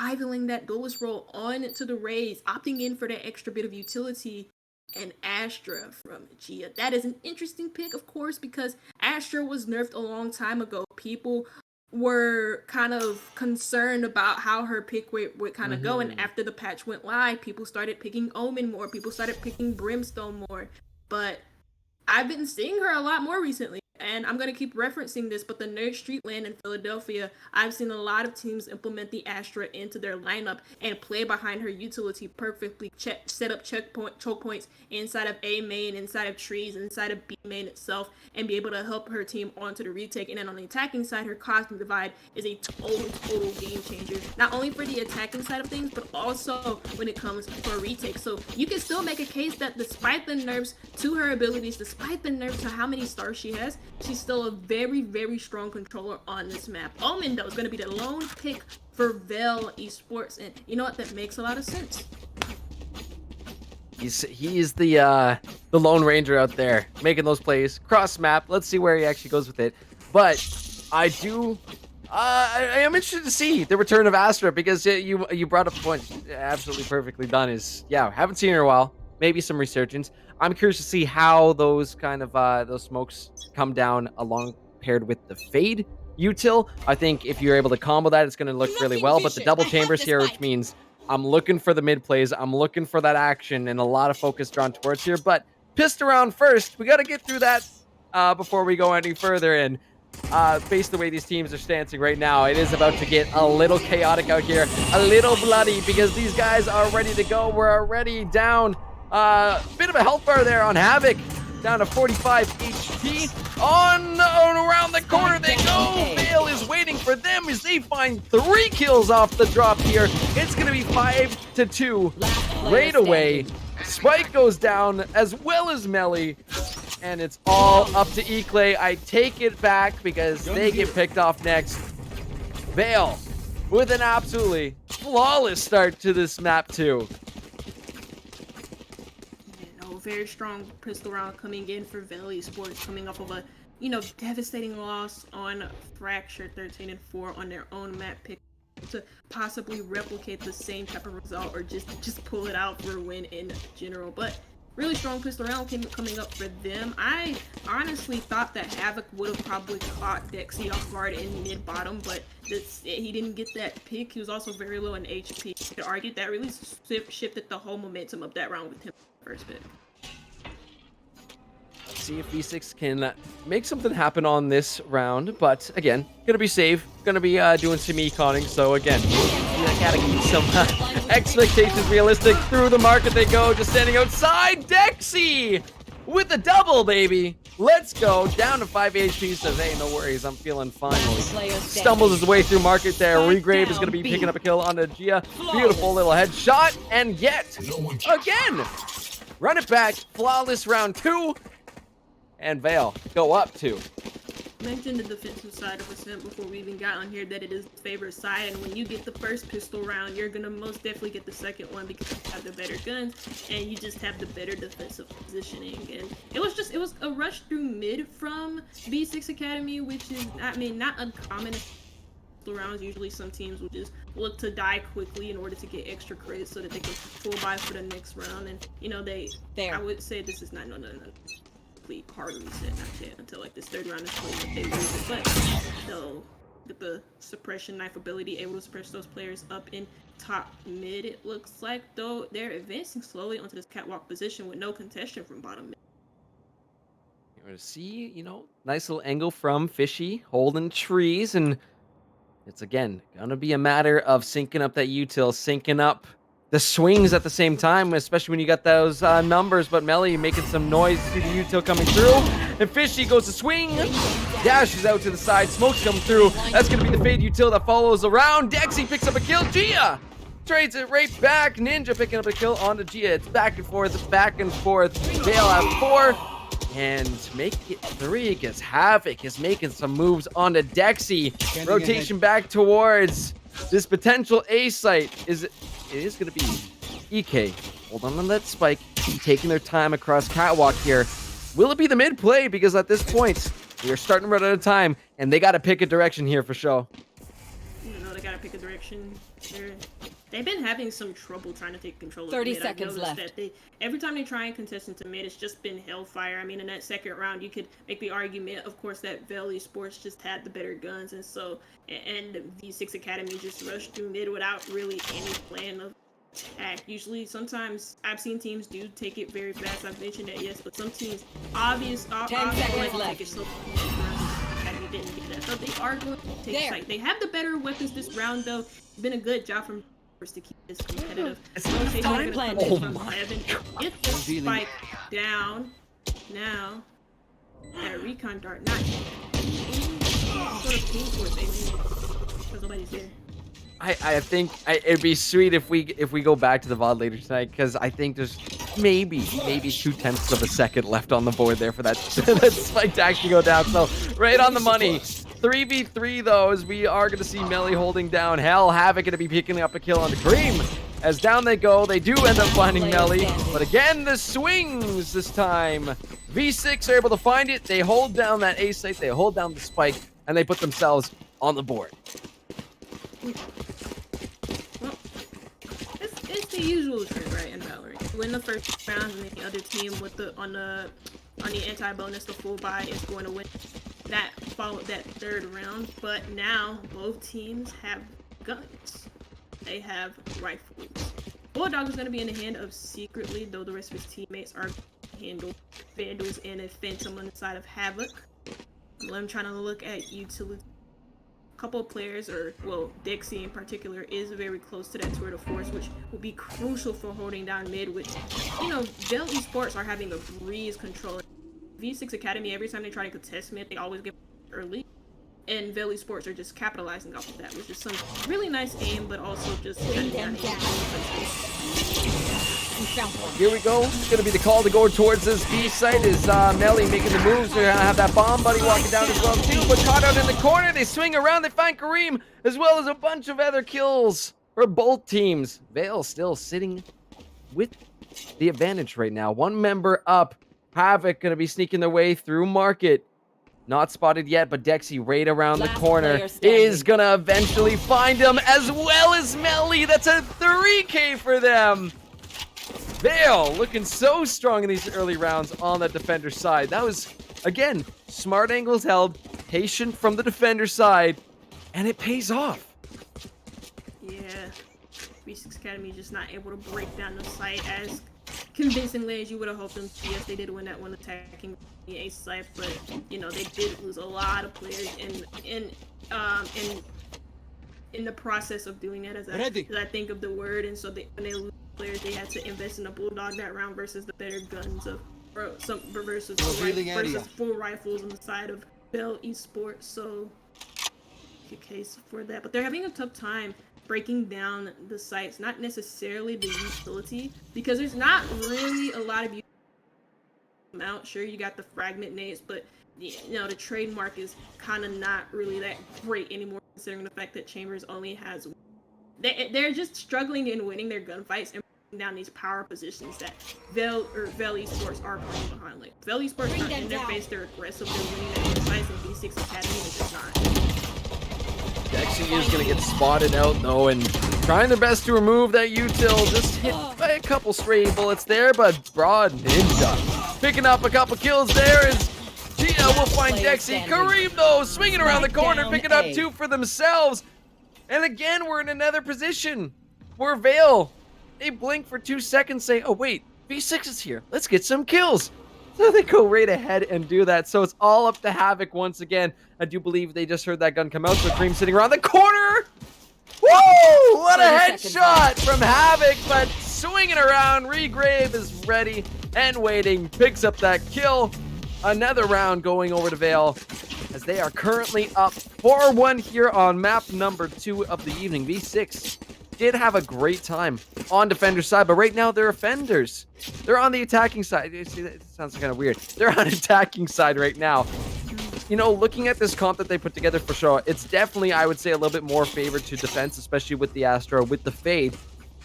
rivaling that duelist role on to the Rays, opting in for that extra bit of utility. And Astra from Gia. That is an interesting pick, of course, because Astra was nerfed a long time ago. People were kind of concerned about how her pick would kind of go. And after the patch went live, people started picking Omen more. People started picking Brimstone more. But I've been seeing her a lot more recently, and I'm going to keep referencing this, but the Nerd Streetland in Philadelphia, I've seen a lot of teams implement the Astra into their lineup and play behind her utility perfectly, set up choke points inside of A main, inside of trees, inside of B main itself, and be able to help her team onto the retake. And then on the attacking side, her Cosmic Divide is a total game changer, not only for the attacking side of things, but also when it comes for a retake. So you can still make a case that despite the nerfs to her abilities, despite the nerfs to how many stars she has, she's still a very, very strong controller on this map. Omen, though, is going to be the lone pick for Vel Esports, and you know what? That makes a lot of sense. He's the Lone Ranger out there making those plays cross map. Let's see where he actually goes with it. But I am interested to see the return of Astra, because you brought up a point absolutely perfectly done. Is haven't seen her in a while. Maybe some resurgence. I'm curious to see how those kind of those smokes come down along paired with the fade util. I think if you're able to combo that, it's going to look really well. But the double chambers here, which means I'm looking for the mid plays. I'm looking for that action and a lot of focus drawn towards here. But pissed around first. We got to get through that before we go any further. And based the way these teams are stancing right now, it is about to get a little chaotic out here, a little bloody, because these guys are ready to go. We're already down. Bit of a health bar there on Havoc, down to 45 HP. On around the corner they go. Vale is waiting for them as they find 3 kills off the drop here. It's going to be 5-2 right away. Spike goes down as well as Melly, and it's all up to Eclay. I take it back because they get picked off next. Vale with an absolutely flawless start to this map too. Very strong pistol round coming in for Vel Esports, coming off of a devastating loss on Fracture 13-4 on their own map pick, to possibly replicate the same type of result or just pull it out for a win in general. But really strong pistol round coming up for them. I honestly thought that Havoc would have probably caught Dexy off guard in mid-bottom, but he didn't get that pick. He was also very low in HP. You could argue that really shifted the whole momentum of that round with him first pick. See if V6 can make something happen on this round, but again, gonna be safe, gonna be doing some econing, so again, gotta keep some expectations realistic. Through the market they go, just standing outside. Dexy with a double, baby. Let's go. Down to 5 HP, says, hey, no worries, I'm feeling fine. Stumbles his way through market there. Regrave is gonna be picking up a kill onto Gia. Beautiful little headshot, and yet again, run it back. Flawless round 2. And Vale go up 2. Mentioned the defensive side of Ascent before we even got on here, that it is the favorite side, and when you get the first pistol round, you're gonna most definitely get the second one because you have the better guns and you just have the better defensive positioning. And it was a rush through mid from V6 Academy, which is not uncommon. Rounds, usually some teams will just look to die quickly in order to get extra credit so that they can full buy for the next round. And I would say this is not complete hard reset, not yet, until like this third round is played that they lose it. But they'll get the suppression knife ability, able to suppress those players up in top mid. It looks like, though, they're advancing slowly onto this catwalk position with no contention from bottom mid. You're gonna see, nice little angle from Fishy holding trees, and it's again gonna be a matter of syncing up that util, syncing up the swings at the same time, especially when you got those numbers. But Melly making some noise, see the util coming through, and Fishy goes to swing, dashes out to the side, smoke's coming through. That's gonna be the fade util that follows around. Dexy picks up a kill. Gia trades it right back. Ninja picking up a kill onto Gia. It's back and forth, back and forth. Vale at 4 and make it 3 because Havoc is making some moves onto Dexy. Rotation back towards this potential A site it is going to be EK. Hold on that spike. Taking their time across catwalk here. Will it be the mid play? Because at this point, we are starting to run out of time, and they got to pick a direction here for sure. They gotta pick a direction. They've been having some trouble trying to take control of 30 mid. seconds left. That every time they try and contest into mid, it's just been hellfire. I mean, in that second round, you could make the argument, of course, that Valley Sports just had the better guns, and V6 Academy just rushed through mid without really any plan of attack. Usually, sometimes I've seen teams do take it very fast. I've mentioned that, yes, but some teams obviously take it so fast. Academy didn't get that, so they are going to take sight. They have the better weapons this round, though. It's been a good job from to keep this competitive. Time planted. Oh my God. Get the spike down now. That recon dart, not sort of team force, baby. Because nobody's there. I think it'd be sweet if we go back to the VOD later tonight, because I think there's maybe 0.2 of a second left on the board there for that, that spike to actually go down. So right on the money. 3v3 though, as we are going to see Melly holding down Hell. Havoc going to be picking up a kill on the Cream. As down they go, they do end up finding Melly. But again, the swings this time. V6 are able to find it. They hold down that A site, they hold down the spike, and they put themselves on the board. Well, it's the usual trend, right, in Valorant. You win the first round, and then the other team with on the anti-bonus, the full buy, is going to win that third round. But now both teams have guns. They have rifles. Bulldog is going to be in the hand of Secretly, though the rest of his teammates are handle Vandals and a Phantom on the side of Havoc. I'm trying to look at utility. A couple of players, Dixie in particular, is very close to that tour de force, which will be crucial for holding down mid, which, Bell Esports are having a breeze control. V6 Academy, every time they try to contest mid, they always get early. And Valley Sports are just capitalizing off of that, which is some really nice aim, but also just cutting down. Here we go. It's going to be the call to go towards this B site. Is Melly making the moves? They're going to have that bomb buddy walking down as well too, but caught out in the corner. They swing around. They find Kareem, as well as a bunch of other kills for both teams. Vale still sitting with the advantage right now. One member up. Havoc going to be sneaking their way through Market. Not spotted yet, but Dexy right around the corner is going to eventually find him, as well as Melly. That's a 3K for them. Vale looking so strong in these early rounds on the defender side. That was, again, smart angles held, patient from the defender side, and it pays off. Yeah, V6 Academy just not able to break down the site as convincingly as you would have hoped them to. Yes, they did win that one attacking the ace site, but they did lose a lot of players in the process of doing that. As I think of the word, and so when they lose players, they had to invest in a bulldog that round versus the better guns of versus full rifles on the side of Bell Esports. So, a case for that, but they're having a tough time breaking down the sites, not necessarily the utility, because there's not really a lot of amount. Sure, you got the fragment nades, but the trademark is kind of not really that great anymore, considering the fact that Chambers only has. They're just struggling in winning their gunfights and breaking down these power positions that Valley Sports are playing behind. Like Valley Sports not in their face, they're aggressive, they're winning their gunfights, and V6 Academy is just not. Dexy is going to get spotted out, though, and trying their best to remove that util. Just hit by a couple stray bullets there, but Broad Ninja picking up a couple kills there as Gina will find Dexy. Kareem, though, swinging around the corner, picking up 2 for themselves. And again, we're in another position where Vale, they blink for 2 seconds, say, oh, wait, V6 is here. Let's get some kills. So they go right ahead and do that. So it's all up to Havoc once again. I do believe they just heard that gun come out. So Cream sitting around the corner. Woo! What a headshot from Havoc. But swinging around, Regrave is ready and waiting. Picks up that kill. Another round going over to Vale, as they are currently up 4-1 here on map number 2 of the evening. V6 did have a great time on defender side, but right now they're offenders. They're on the attacking side. You see, that sounds kind of weird. They're on attacking side right now. you know, looking at this comp that they put together for sure, it's definitely, I would say, a little bit more favored to defense, especially with the Astra, with the Fade.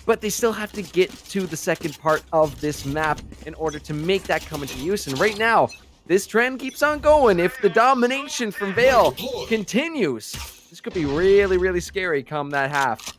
But they still have to get to the second part of this map in order to make that come into use. And right now, this trend keeps on going. If the domination from Vale continues, this could be really, really scary come that half.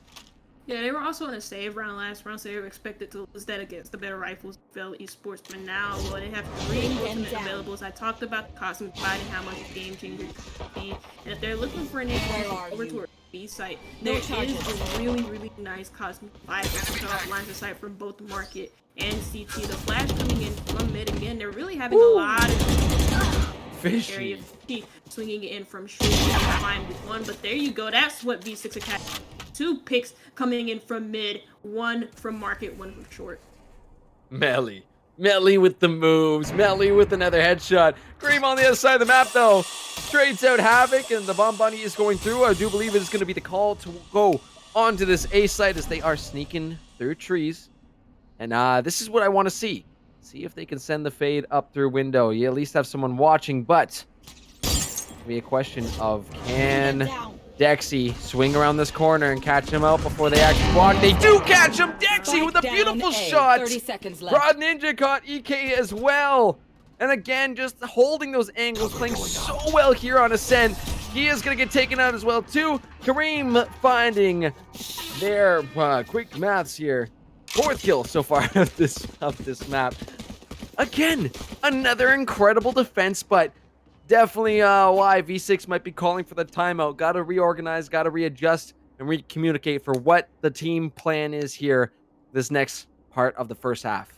Yeah, they were also in a save round last round, so they were expected to lose that against the better rifles, Vale Esports. But now, well, they have 3 ultimate available. I talked about the Cosmic Fight and how much a game changer it could be. And if they're looking for an entry over to a B site, there is a really, really nice Cosmic Fight off lines of sight from both Market and CT. The flash coming in from mid again, they're really having a lot of fishy area swinging in from short and find one. But there you go. That's what V6 Academy. 2 picks coming in from mid, 1 from Market, 1 from short. Melly with the moves, Melly with another headshot. Cream on the other side of the map though, trades out Havoc, and the Bomb Bunny is going through. I do believe it is going to be the call to go onto this A site as they are sneaking through trees. And this is what I want to see. See if they can send the Fade up through window. You at least have someone watching, but it's going to be a question of can Dexy swing around this corner and catch him out before they actually walk. They do catch him! Dexy with a beautiful shot! 30 seconds left. Broad Ninja caught EK as well. And again, just holding those angles, playing so well here on Ascent. He is going to get taken out as well, too. Kareem finding their quick maths here. 4th kill so far of this map. Again, another incredible defense, but definitely why V6 might be calling for the timeout. Got to reorganize, got to readjust, and re-communicate for what the team plan is here this next part of the first half.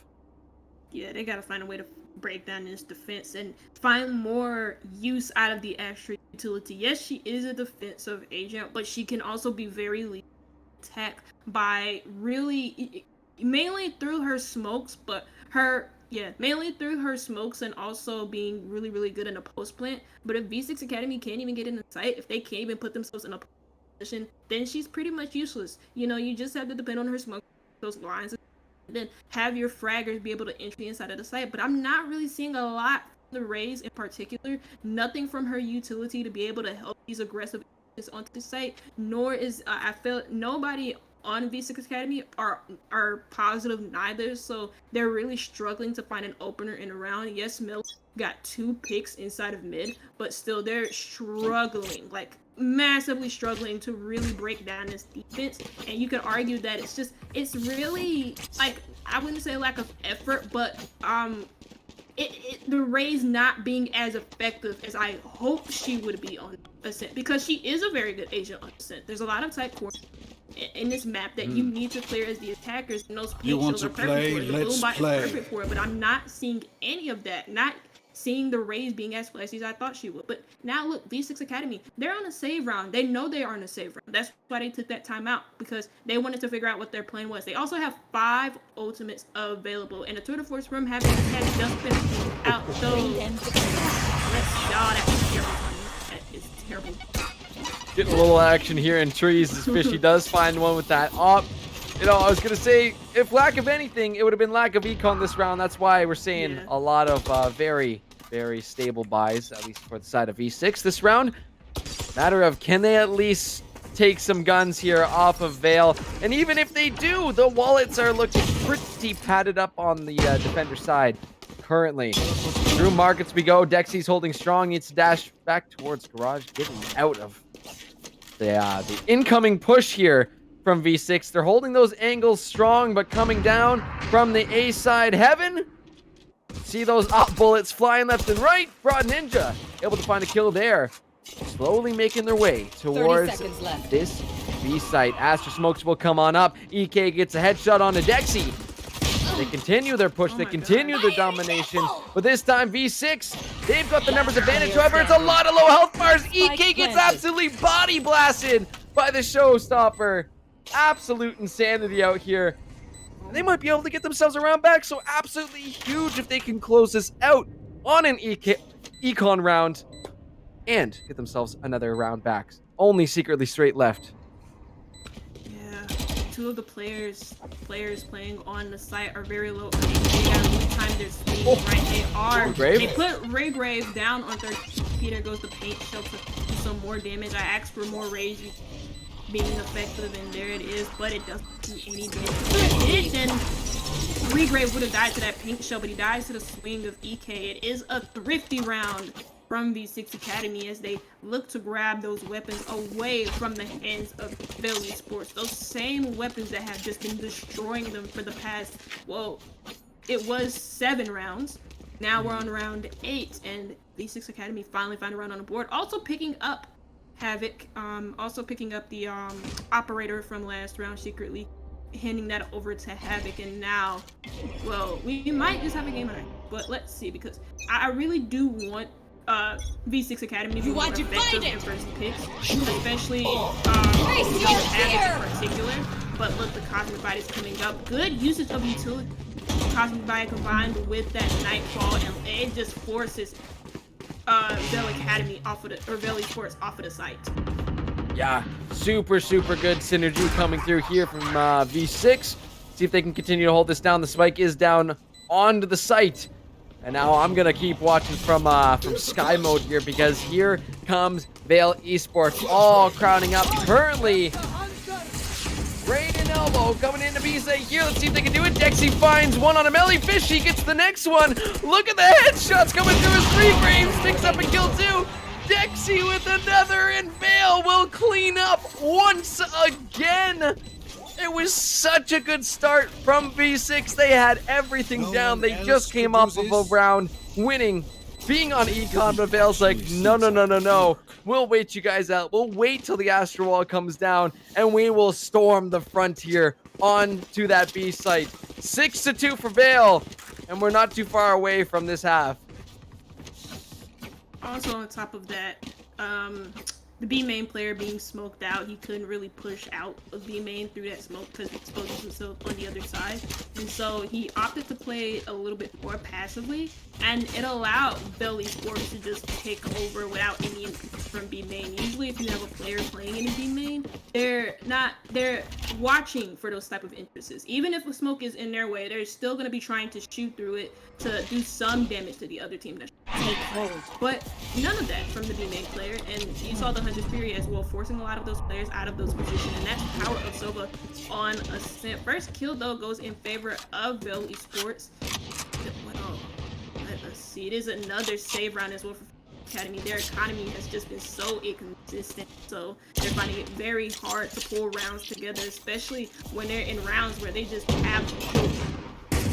Yeah, they got to find a way to break down this defense and find more use out of the Astra utility. Yes, she is a defensive agent, but she can also be very lethal attack by really, mainly through her smokes, but mainly through her smokes and also being really, really good in a post plant. But if V6 Academy can't even get in the site, if they can't even put themselves in a position, then she's pretty much useless. You know, you just have to depend on her smoke, those lines, and then have your fraggers be able to enter inside of the site. But I'm not really seeing a lot from the Rays in particular. Nothing from her utility to be able to help these aggressive onto the site, nor is I felt nobody on V6 Academy are positive neither, so they're really struggling to find an opener in a round. Yes, Mel got 2 picks inside of mid, but still they're struggling, like massively struggling to really break down this defense. And you could argue that it's really, like, I wouldn't say lack of effort, but the Rays not being as effective as I hope she would be on Ascent, because she is a very good agent on Ascent. There's a lot of tight corners in this map that you need to clear as the attackers, and those pixels are perfect for it. The boom bot is perfect for it, but I'm not seeing any of that. Not seeing the Rays being as flashy as I thought she would. But now look, V6 Academy, they're on a save round. They know they are on a save round. That's why they took that time out, because they wanted to figure out what their plan was. They also have 5 ultimates available, and the Tour de Force room had just been out. So that is terrible. Getting a little action here in trees as Fishy does find one with that op. You know, I was going to say, if lack of anything, it would have been lack of econ this round. That's why we're seeing a lot of very, very stable buys, at least for the side of V6 this round. Matter of, can they at least take some guns here off of Vale? And even if they do, the wallets are looking pretty padded up on the defender side currently. Through markets we go. Dexy's holding strong, needs to dash back towards garage, getting out of the incoming push here from V6. They're holding those angles strong, but coming down from the A side. Heaven, see those op bullets flying left and right. Broad Ninja able to find a kill there, slowly making their way towards this B site. Astra Smokes will come on up. EK gets a headshot on the Dexy. They continue their push, they continue their domination, but this time V6, they've got the numbers advantage. However, it's a lot of low health bars. EK gets absolutely body blasted by the showstopper. Absolute insanity out here. They might be able to get themselves a round back, so absolutely huge if they can close this out on an econ round and get themselves another round back. Only secretly straight left. 2 of the players playing on the site are very low. They gotta time their speed, right? They put Raygrave down on 30 HP. TP. There goes the paint shell to do some more damage. I asked for more rage being effective, and there it is, but it doesn't do any damage. If it did, then Regrave would have died to that paint shell, but he dies to the swing of EK. It is a thrifty round from V6 Academy as they look to grab those weapons away from the hands of Veil Esports. Those same weapons that have just been destroying them for the past, well, it was 7 rounds. Now we're on round 8, and V6 Academy finally found a round on the board. Also picking up Havoc, also picking up the operator from last round secretly, handing that over to Havoc, and now, well, we might just have a game tonight, but let's see, because I really do want V6 Academy to be more effective in first picks, especially Havoc in particular. But look, the Cosmic Bite is coming up. Good usage of utility. Cosmic Bite combined with that Nightfall, and it just forces Veil Academy off of the, or Veil Esports off of the site. Yeah, super good synergy coming through here from V6. See if they can continue to hold this down. The spike is down onto the site. And now I'm going to keep watching from Sky Mode here, because here comes Veil Esports all crowding up currently. Rain and Elbow coming into V6 here. Let's see if they can do it. Dexy finds one on a Melly Fish. He gets the next one. Look at the headshots coming through his Regraves. Picks up a kill too. Dexy with another, and Veil will clean up once again. It was such a good start from V6. They had everything down. They just came off of a round winning, being on Econ, but Veil's like, no. We'll wait you guys out. We'll wait till the Astro Wall comes down, and we will storm the frontier onto that B site. 6-2 for Veil, and we're not too far away from this half. Also on top of that, the B main player being smoked out, he couldn't really push out of B main through that smoke because he exposed himself on the other side. And so he opted to play a little bit more passively, and it allowed Veil Esports to just take over without any input from B main. Usually if you have a player playing in a B main, they're watching for those type of interests. Even if a smoke is in their way, they're still going to be trying to shoot through it to do some damage to the other team that's take hold. But none of that from the B main player, and you saw the Hunter's Fury as well, forcing a lot of those players out of those positions, and that's the power of Sova on Ascent. First kill though goes in favor of Veil Esports. Let us see, it is another save round as well for Academy. Their economy has just been so inconsistent, so they're finding it very hard to pull rounds together, especially when they're in rounds where they just have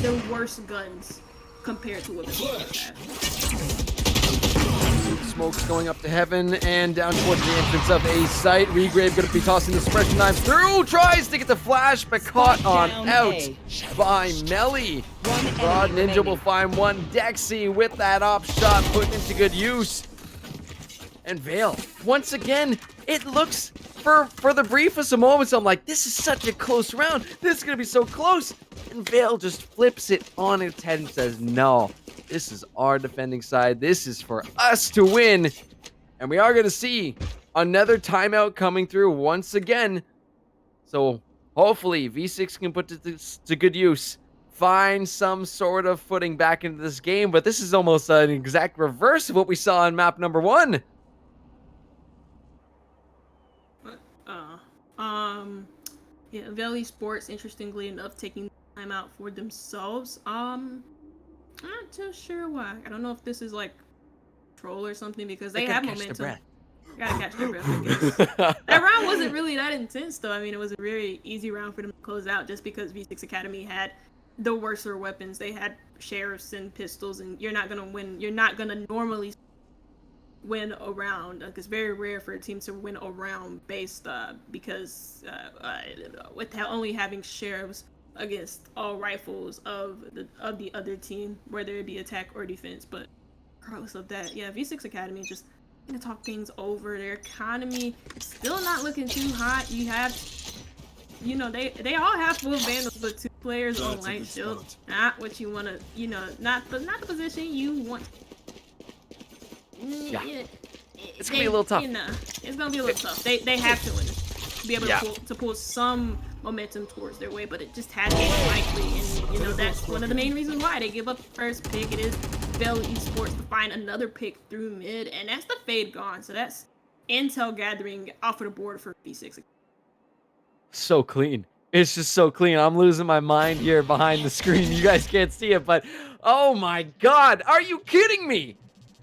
the worst guns compared to what the Esports have. Smoke's going up to heaven and down towards the entrance of A site. Regrave going to be tossing the suppression knife through. Tries to get the flash, but caught on out by Melly. Broad Ninja will find one. Dexy with that op shot put into good use. And Veil, once again, it looks for the briefest of moments, I'm like, this is such a close round. This is going to be so close. And Veil just flips it on its head and says, no, this is our defending side. This is for us to win. And we are going to see another timeout coming through once again. So hopefully V6 can put this to good use. Find some sort of footing back into this game. But this is almost an exact reverse of what we saw on map number 1. Yeah, Veil Esports, interestingly enough, taking time out for themselves. I'm not too sure why. I don't know if this is like troll or something, because they have momentum. Gotta catch their breath, I guess. That round wasn't really that intense though. I mean, it was a very easy round for them to close out just because V6 Academy had the worser weapons. They had sheriffs and pistols, and you're not gonna win. You're not gonna normally win a round. It's very rare for a team to win a round based because without only having sheriffs against all rifles of the other team, whether it be attack or defense. But regardless of that, yeah, V6 Academy just gonna talk things over. Their economy still not looking too hot. You have, you know, they all have full vandals, but 2 players on light shield. Not what you want to, you know, not the position you want. Yeah. It's gonna be a little tough. You know, it's gonna be a little tough. They have to win to be able to pull some momentum towards their way, but it just has been likely, and you know that's one of the main reasons why they give up the first pick. It is Veil Esports to find another pick through mid, and that's the fade gone. So that's intel gathering off of the board for V6. So clean. It's just so clean. I'm losing my mind here behind the screen. You guys can't see it, but oh my God, are you kidding me?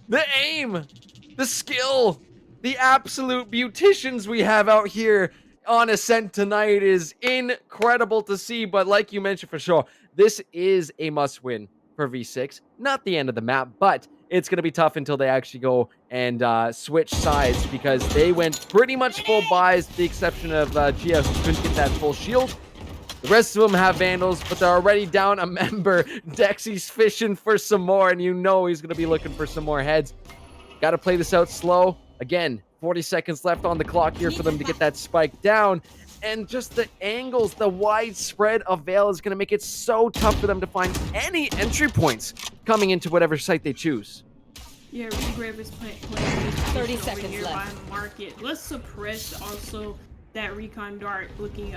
The aim, the skill, the absolute beauticians we have out here on Ascent tonight is incredible to see. But like you mentioned for sure, this is a must win for V6. Not the end of the map, but it's going to be tough until they actually go and switch sides, because they went pretty much full buys, with the exception of Gia, who couldn't get that full shield. The rest of them have Vandals, but they're already down a member. Dexy's fishing for some more, and you know he's going to be looking for some more heads. Got to play this out slow. Again, 40 seconds left on the clock here for them to get that spike down. And just the angles, the wide spread of Veil is going to make it so tough for them to find any entry points coming into whatever site they choose. Yeah, Regrave is playing 30 over seconds here left. by Market. Let's suppress also that recon dart looking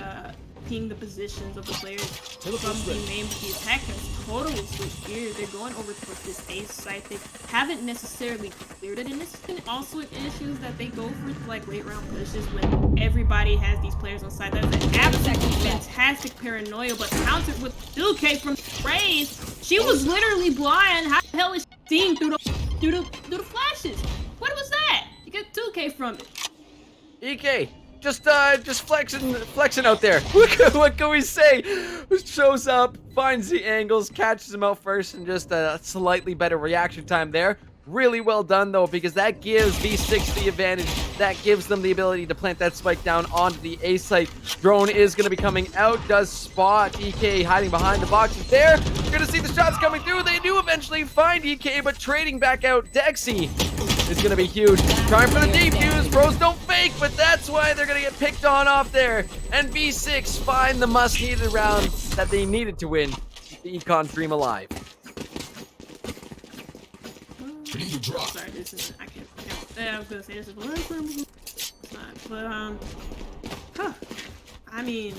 ping the positions of the players from the main, but the attack has totally switched gears. They're going over towards this ace site. They haven't necessarily cleared it, and this can also issues that they go for like late round pushes when everybody has these players on side. That's an absolutely fantastic paranoia, but countered with 2K from Raze. She was literally blind. How the hell is she seeing through the flashes? What was that? You get 2K from it. EK, just flexing out there. What can we say? Shows up, finds the angles, catches him out first, and just a slightly better reaction time there. Really well done, though, because that gives V6 the advantage. That gives them the ability to plant that spike down onto the A site. Drone is going to be coming out. Does spot EK hiding behind the boxes there. You're going to see the shots coming through. They do eventually find EK, but trading back out Dexy is going to be huge. Trying for the defuse. Bros don't fake, but that's why they're going to get picked on off there. And V6 find the must-needed round that they needed to win. The Econ Dream alive. Sorry, this is I was gonna say this is it's not, but I mean,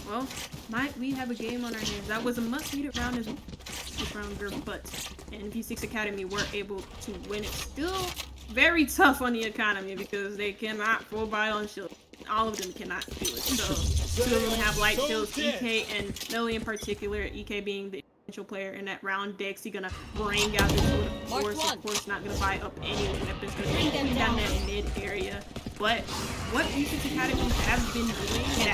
well, might we have a game on our hands? That was a must-needed round as well. Rounder, but and V6 Academy were able to win it. Still very tough on the Academy because they cannot full buy on shield. All of them cannot do it. So two of them have light shields. EK and Melly in particular. EK being the essential player in that round. Dexy gonna bring out the shield, of course, not gonna buy up any weapons because they're down that mid area. But what V6 Academy have been doing, and I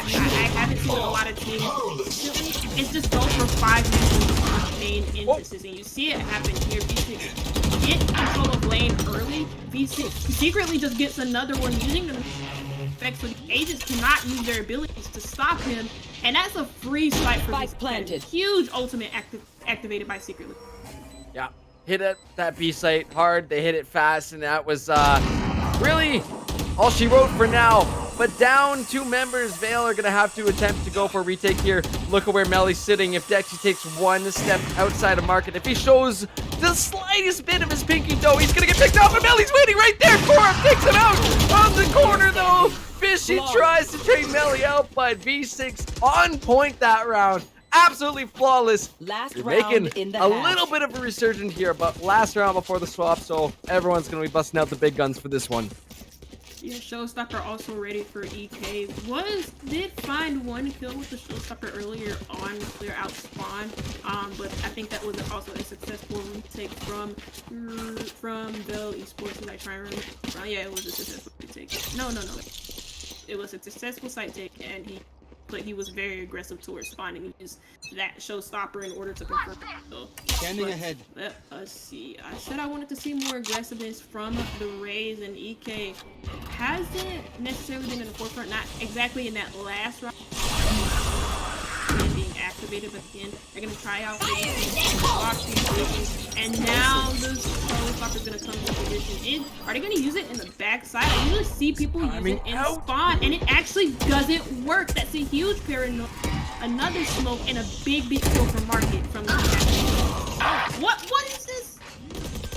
haven't seen a lot of teams recently, is just go for 5 minutes of main emphasis. And you see it happen here. V6 get control of lane early. V6 secretly just gets another one using the effects, so the agents cannot use their abilities to stop him. And that's a free site for Spike planted. Huge ultimate activated by Secretly. Yeah, hit it, that B site hard. They hit it fast, and that was really all she wrote for now. But down 2 members, Veil are going to have to attempt to go for a retake here. Look at where Melly's sitting. If Dexy takes 1 step outside of Market, if he shows the slightest bit of his pinky toe, he's going to get picked off, and Melly's waiting right there. Cora picks him out on the corner, though. Fishy tries to trade Melly out, but V6 on point that round. Absolutely flawless. Last You're round making in the a half. little bit of a resurgence here, but last round before the swap, so everyone's going to be busting out the big guns for this one. Yeah, Showstopper also ready for EK. Did find 1 kill with the Showstopper earlier on clear out spawn. But I think that was also a successful retake from Veil Esports. As I try and remember. Yeah, it was a successful retake. No. It was a successful site take, and he was very aggressive towards spawning. He used that Showstopper in order to confirm. So, Standing ahead. Let us see. I said I wanted to see more aggressiveness from the Rays, and EK hasn't necessarily been in the forefront. Not exactly in that last round. Being activated, but again, they're gonna try out and now the Showstopper is gonna come to position. Are they gonna use it in the backside? I usually see people use it in spawn, and it actually doesn't work. That's a huge paranoia. Another smoke and a big kill for Market from the What is this?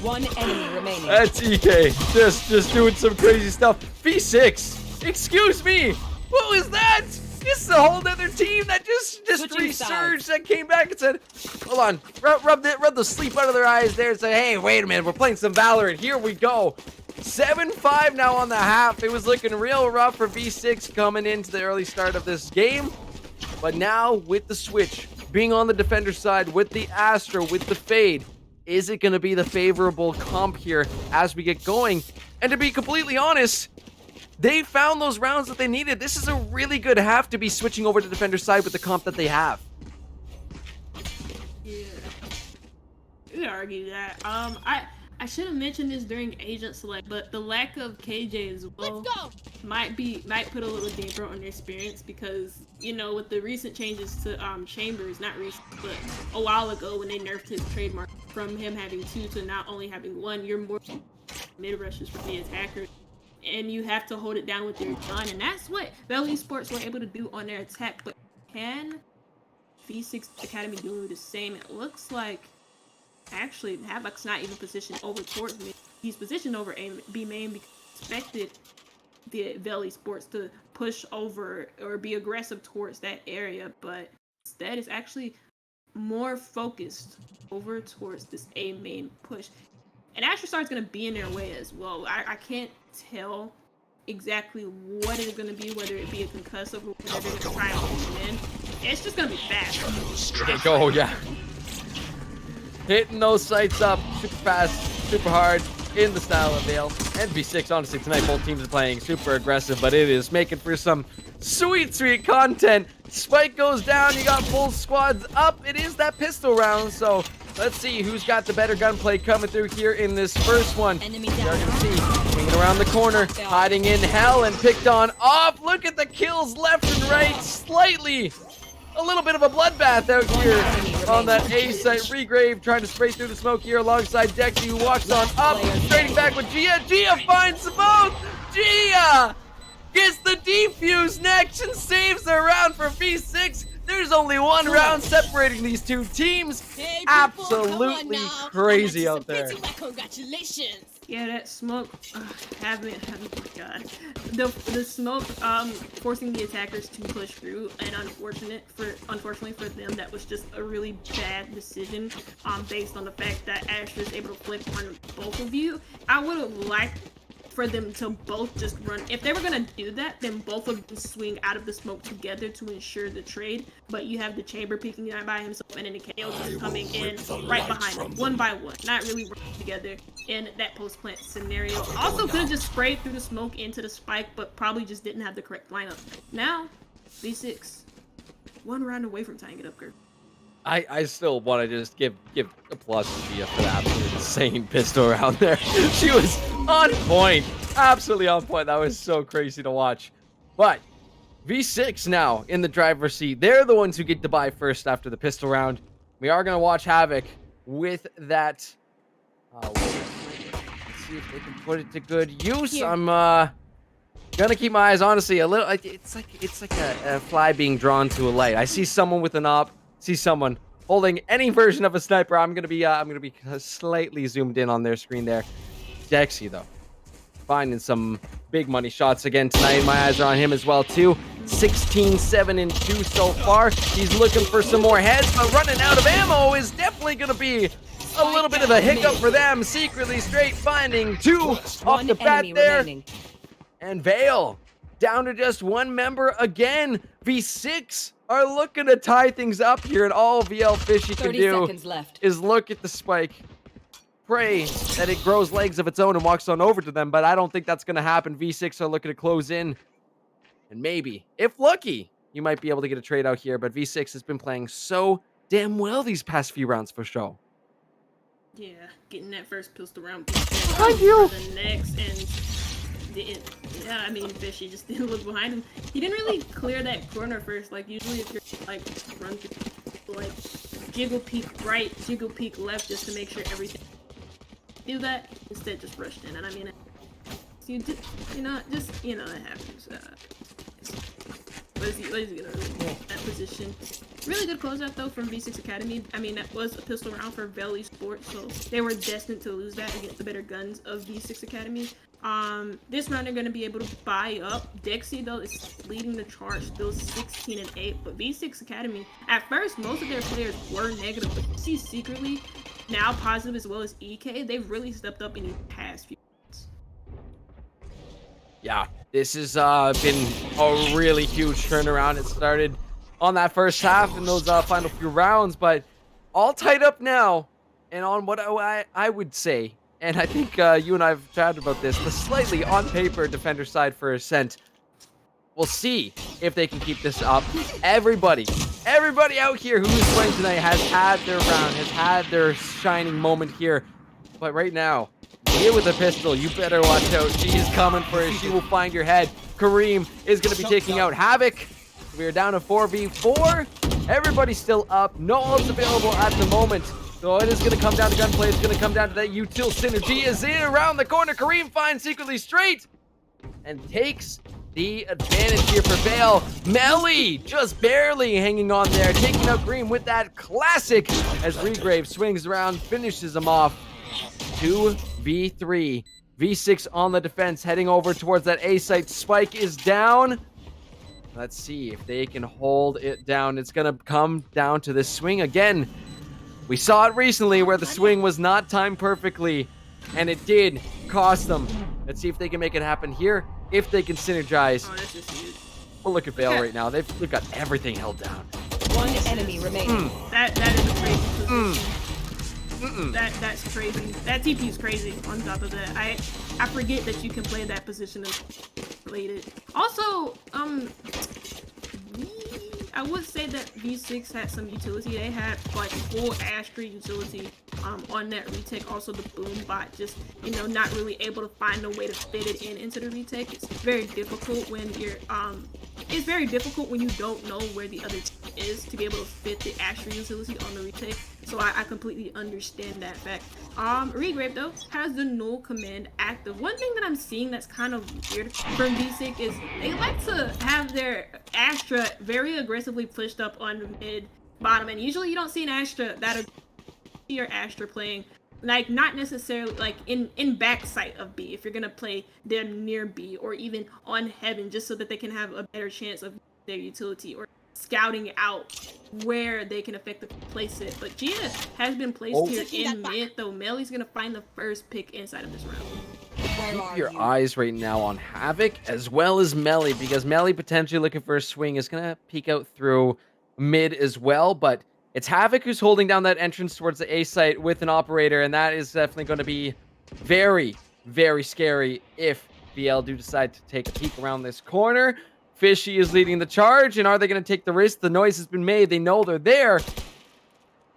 1 enemy remaining. That's EK, just doing some crazy stuff. V6, excuse me, what was that? This is a whole other team that just Switching resurged, that came back and said, hold on, rub the sleep out of their eyes there and say, hey, wait a minute, we're playing some Valorant. Here we go. 7-5 now on the half. It was looking real rough for V6 coming into the early start of this game. But now with the switch, being on the defender side, with the Astra, with the Fade, is it going to be the favorable comp here as we get going? And to be completely honest, they found those rounds that they needed. This is a really good half to be switching over to defender side with the comp that they have. Yeah. You could argue that. I should have mentioned this during agent select, but the lack of KJ as well might put a little damper on their experience because, you know, with the recent changes to Chambers, not recent, but a while ago when they nerfed his trademark from him having 2 to not only having 1, you're more mid rushes for the attacker. And you have to hold it down with your gun, and that's what Valley Sports were able to do on their attack. But can V6 Academy do the same? It looks like actually Havoc's not even positioned over towards me. He's positioned over A, B main because he expected the Valley Sports to push over or be aggressive towards that area, but instead is actually more focused over towards this A main push. And Astrostar's going to be in their way as well. I can't tell exactly what it is going to be, whether it be a concussive or whether they're going to try and push him in. It's just going to be fast. Go, yeah. Hitting those sights up super fast, super hard, in the style of Vale. And V6, honestly, tonight both teams are playing super aggressive, but it is making for some sweet, sweet content. Spike goes down, you got full squads up. It is that pistol round, so let's see who's got the better gunplay coming through here in this first one. Enemy You're down. gonna see, swinging around the corner, hiding in hell and picked on off. Look at the kills left and right, slightly. A little bit of a bloodbath out here on that A site. Regrave trying to spray through the smoke here alongside Dexy, who walks on up, trading back with Gia. Gia finds them both. Gia gets the defuse next and saves the round for V6. There's only one round separating these two teams. Hey, people, Absolutely come on now. crazy I got out there. you some pretty, congratulations. Yeah, that smoke, oh my god. The smoke, forcing the attackers to push through, and unfortunately for them, that was just a really bad decision, based on the fact that Ash was able to flip on both of you. I would have liked for them to both just run. If they were gonna do that, then both of them swing out of the smoke together to ensure the trade. But you have the Chamber peeking out by himself and then the KO just coming in right behind them, one by one, not really working together in that post-plant scenario. Also could have just sprayed through the smoke into the spike, but probably just didn't have the correct lineup. Now, V6, one round away from tying it up, Kirk. I still want to just give applause to Gia for the absolute insane pistol round there. She was on point. Absolutely on point. That was so crazy to watch. But V6 now in the driver's seat. They're the ones who get to buy first after the pistol round. We are going to watch Havoc with that. Let's see if we can put it to good use. Here. I'm gonna keep my eyes, honestly, a little. It's like a fly being drawn to a light. I see someone with an op. See someone holding any version of a sniper. I'm gonna be slightly zoomed in on their screen there. Dexy though, finding some big money shots again tonight. My eyes are on him as well too. 16, 7, and 2 so far. He's looking for some more heads, but running out of ammo is definitely gonna be a little bit of a hiccup for them. Secretly straight finding 2 off One the bat enemy there. remaining. And Vale down to just one member again. V6 are looking to tie things up here, and all VL Fishy can 30 do seconds left. is look at the spike, pray that it grows legs of its own and walks on over to them, but I don't think that's going to happen. V6 are looking to close in, and maybe, if lucky, you might be able to get a trade out here, but V6 has been playing so damn well these past few rounds for show. Yeah, getting that first pistol round. Thank you. For the next, and yeah, I mean, Fishy just didn't look behind him. He didn't really clear that corner first. Like, usually if you're, like, run through, like, jiggle peek right, jiggle peek left, just to make sure everything do that. Instead, just rushed in. And I mean, you just, that happens. What is he gonna do in that position? Really good closeout though from V6 Academy. I mean, that was a pistol round for Valley Sports, so they were destined to lose that against the better guns of V6 Academy. This round they're going to be able to buy up. Dexy, though, is leading the charge, still 16-8. But V6 Academy, at first, most of their players were negative. But you see secretly, now positive as well as EK, they've really stepped up in the past few months. Yeah, this has been a really huge turnaround. It started on that first half in those final few rounds, but all tied up now. And on what I would say, and I think you and I have chatted about this, the slightly on paper defender side for Ascent. We'll see if they can keep this up. Everybody out here who is playing tonight has had their round, has had their shining moment here. But right now, here with a pistol, you better watch out. She is coming for you. She will find your head. Kareem is going to be taking out Havoc. We are down to 4v4. Everybody's still up. No ults available at the moment. So it is going to come down to gunplay. It's going to come down to that util synergy. Is in around the corner. Kareem finds secretly straight and takes the advantage here for Vale. Melly just barely hanging on there, taking out Kareem with that classic as Regrave swings around, finishes him off. 2v3. V6 on the defense, heading over towards that A site. Spike is down. Let's see if they can hold it down. It's going to come down to this swing again. We saw it recently where the swing was not timed perfectly, and it did cost them. Let's see if they can make it happen here, if they can synergize. Oh, that's just huge. Well, look at Vale right now. They've got everything held down. One enemy remaining. That is a crazy position. That's crazy. That TP is crazy. On top of that, I forget that you can play that position as related. Also, I would say that V6 had some utility. They had like full Astra utility on that retake. Also the boom bot just, not really able to find a way to fit it into the retake. It's very difficult when you're it's very difficult when you don't know where the other team is to be able to fit the Astra utility on the retake. So I completely understand that fact. Regrave though has the null command active. One thing that I'm seeing that's kind of weird from V6 is they like to have their Astra very aggressively pushed up on the mid bottom, and usually you don't see an Astra that your Astra playing like not necessarily like in backside of B if you're gonna play them near B or even on heaven, just so that they can have a better chance of their utility or scouting out where they can effectively place it. But Gia has been placed here in mid, though Melly's gonna find the first pick inside of this round. Keep your eyes right now on Havoc as well as Melly, because Melly potentially looking for a swing is gonna peek out through mid as well, but it's Havoc who's holding down that entrance towards the A site with an operator, and that is definitely going to be very, very scary if BL do decide to take a peek around this corner. Fishy is leading the charge, and are they going to take the risk? The noise has been made. They know they're there.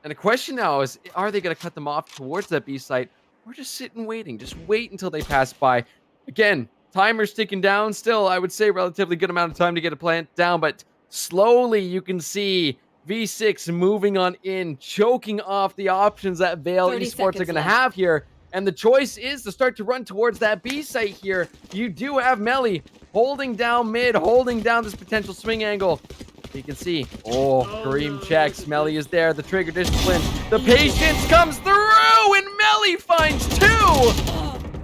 And the question now is, are they going to cut them off towards that B site, or just sit and waiting? Just wait until they pass by. Again, timer's ticking down. Still, I would say relatively good amount of time to get a plant down, but slowly you can see V6 moving on in, choking off the options that Vale Esports are going to have here. And the choice is to start to run towards that B site here. You do have Melly holding down mid, holding down this potential swing angle. You can see, Kareem checks. Melly is there. The trigger discipline. The patience comes through, and Melly finds two.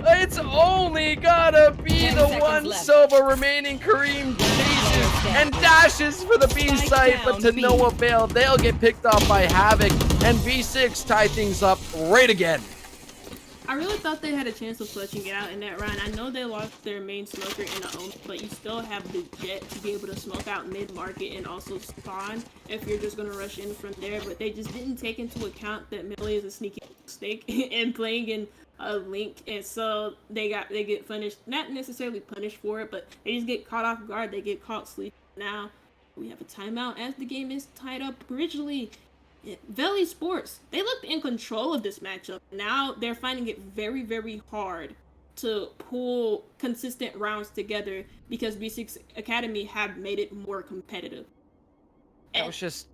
It's only gotta be the one Sova remaining. Kareem chases and dashes for the B site, but to no avail. They'll get picked off by Havoc, and V6 tie things up right again. I really thought they had a chance of clutching it out in that round. I know they lost their main smoker in the own, but you still have the jet to be able to smoke out mid-market and also spawn if you're just going to rush in from there. But they just didn't take into account that Melly is a sneaky mistake and playing in a Link, and so they get punished, not necessarily punished for it, but they just get caught off guard. They get caught sleeping. Now we have a timeout as the game is tied up originally. Vale Esports, they looked in control of this matchup. Now they're finding it very, very hard to pull consistent rounds together because V6 Academy have made it more competitive. It was just,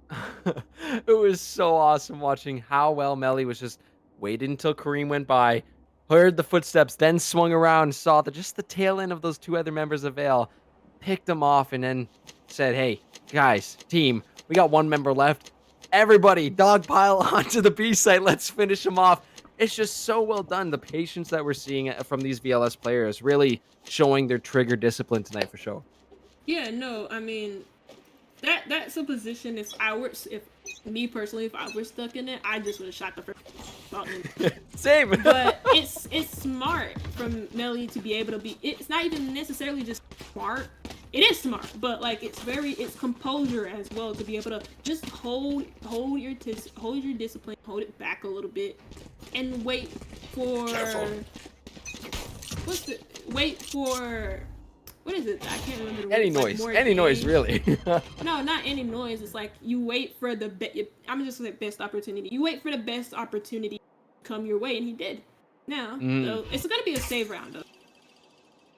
it was so awesome watching how well Melly was just waited until Kareem went by, heard the footsteps, then swung around, saw just the tail end of those two other members of Vale, picked them off, and then said, hey, guys, team, we got one member left. Everybody, dogpile onto the B site. Let's finish him off. It's just so well done. The patience that we're seeing from these VLS players really showing their trigger discipline tonight for sure. Yeah, no, I mean, that's a position. If me personally, if I were stuck in it, I just would have shot the first button. Same. But it's smart from Melly to be able to be. It's not even necessarily just smart. It is smart, but like it's composure as well to be able to just hold your discipline, hold it back a little bit, and wait for what is it? I can't remember the word. Any It's like noise. more Any noise, game. really. No, not any noise. It's like you wait for the I'm just like best opportunity. You wait for the best opportunity to come your way, and he did. Now, so it's gonna be a save round though.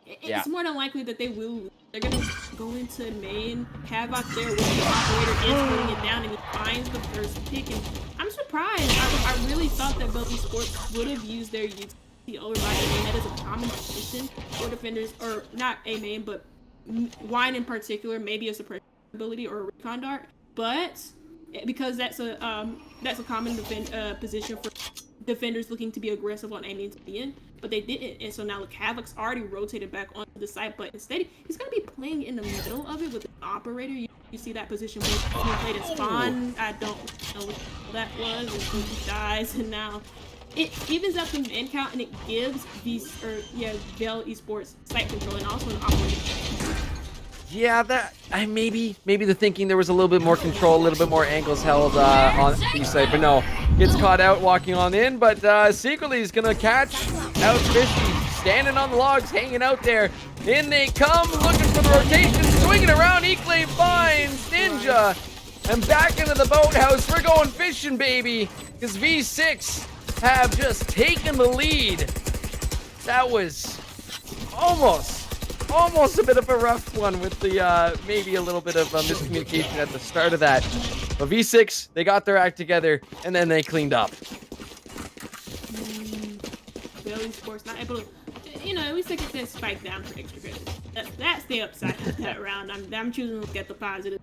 It's more than likely that they will lose. They're gonna go into main, Havoc there with the operator is putting it down, and he finds the first pick. And I'm surprised. I really thought that Belly Sports would have used their utility over by A main. That is a common position for defenders, or not A main, but Wine in particular, maybe a suppression ability or a recon dart. But because that's a common position for defenders looking to be aggressive on aiming to be in, but they didn't, and so now look, Havoc's already rotated back onto the site, but instead he's gonna be playing in the middle of it with the operator. You see that position where he played at spawn. I don't know what that was, and so he dies, and now it evens up the man count, and it gives Veil Esports site control and also an operator. Yeah, maybe the thinking there was a little bit more control, a little bit more angles held on the side, but no, gets caught out walking on in, but secretly he's gonna catch out Fishy, standing on the logs, hanging out there. In they come, looking for the rotation, swinging around. Eklay finds Ninja, and back into the boathouse. We're going fishing, baby, because V6 have just taken the lead. That was almost a bit of a rough one with the maybe a little bit of miscommunication at the start of that. But V6, they got their act together, and then they cleaned up. Veil Sports not able to, at least they get that spike down for extra credit. That's the upside of that round. I'm choosing to look at the positive.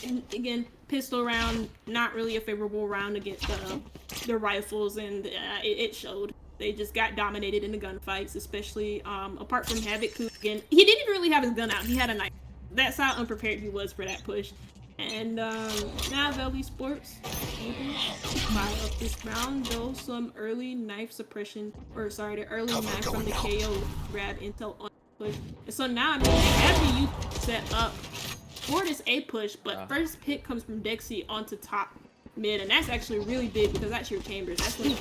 And again, pistol round, not really a favorable round against the rifles, and it showed. They just got dominated in the gunfights, especially apart from Havoc, who again, he didn't even really have his gun out. He had a knife. That's how unprepared he was for that push. And now Veil Sports able to buy up this round, though some early knife suppression, the early knife from the KO grab intel on the push. And so now, they have the youth set up for this A push, but first pick comes from Dexy onto top mid, and that's actually really big because that's your chambers. That's what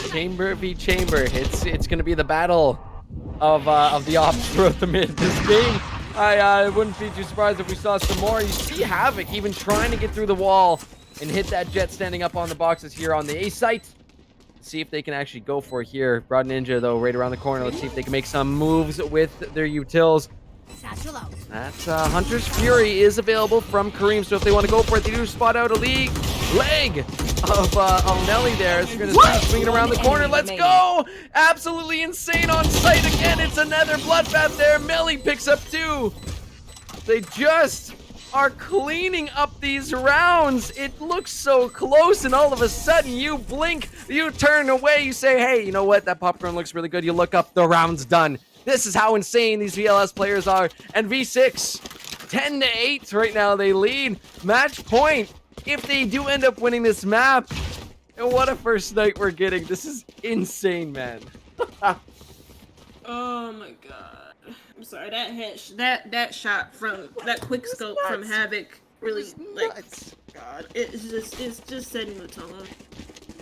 Chamber v chamber. It's gonna be the battle of the ops throughout the mid this game. I wouldn't be too surprised if we saw some more. You see Havoc even trying to get through the wall and hit that jet standing up on the boxes here on the A site. See if they can actually go for it here. Broad Ninja though right around the corner. Let's see if they can make some moves with their utils. That Hunter's Fury is available from Kareem, so if they want to go for it, they do spot out a leg of Nelly there. It's going to be swinging around the corner. Let's go! Absolutely insane on sight again. It's another bloodbath there. Melly picks up 2. They just are cleaning up these rounds. It looks so close, and all of a sudden you blink, you turn away, you say, hey, you know what? That popcorn looks really good. You look up, the round's done. This is how insane these VLS players are. And V6, 10-8 right now, they lead. Match point. If they do end up winning this map, and what a first night we're getting. This is insane, man. Oh my god. I'm sorry, that shot from that quick scope from Havoc really God. It's just setting the tone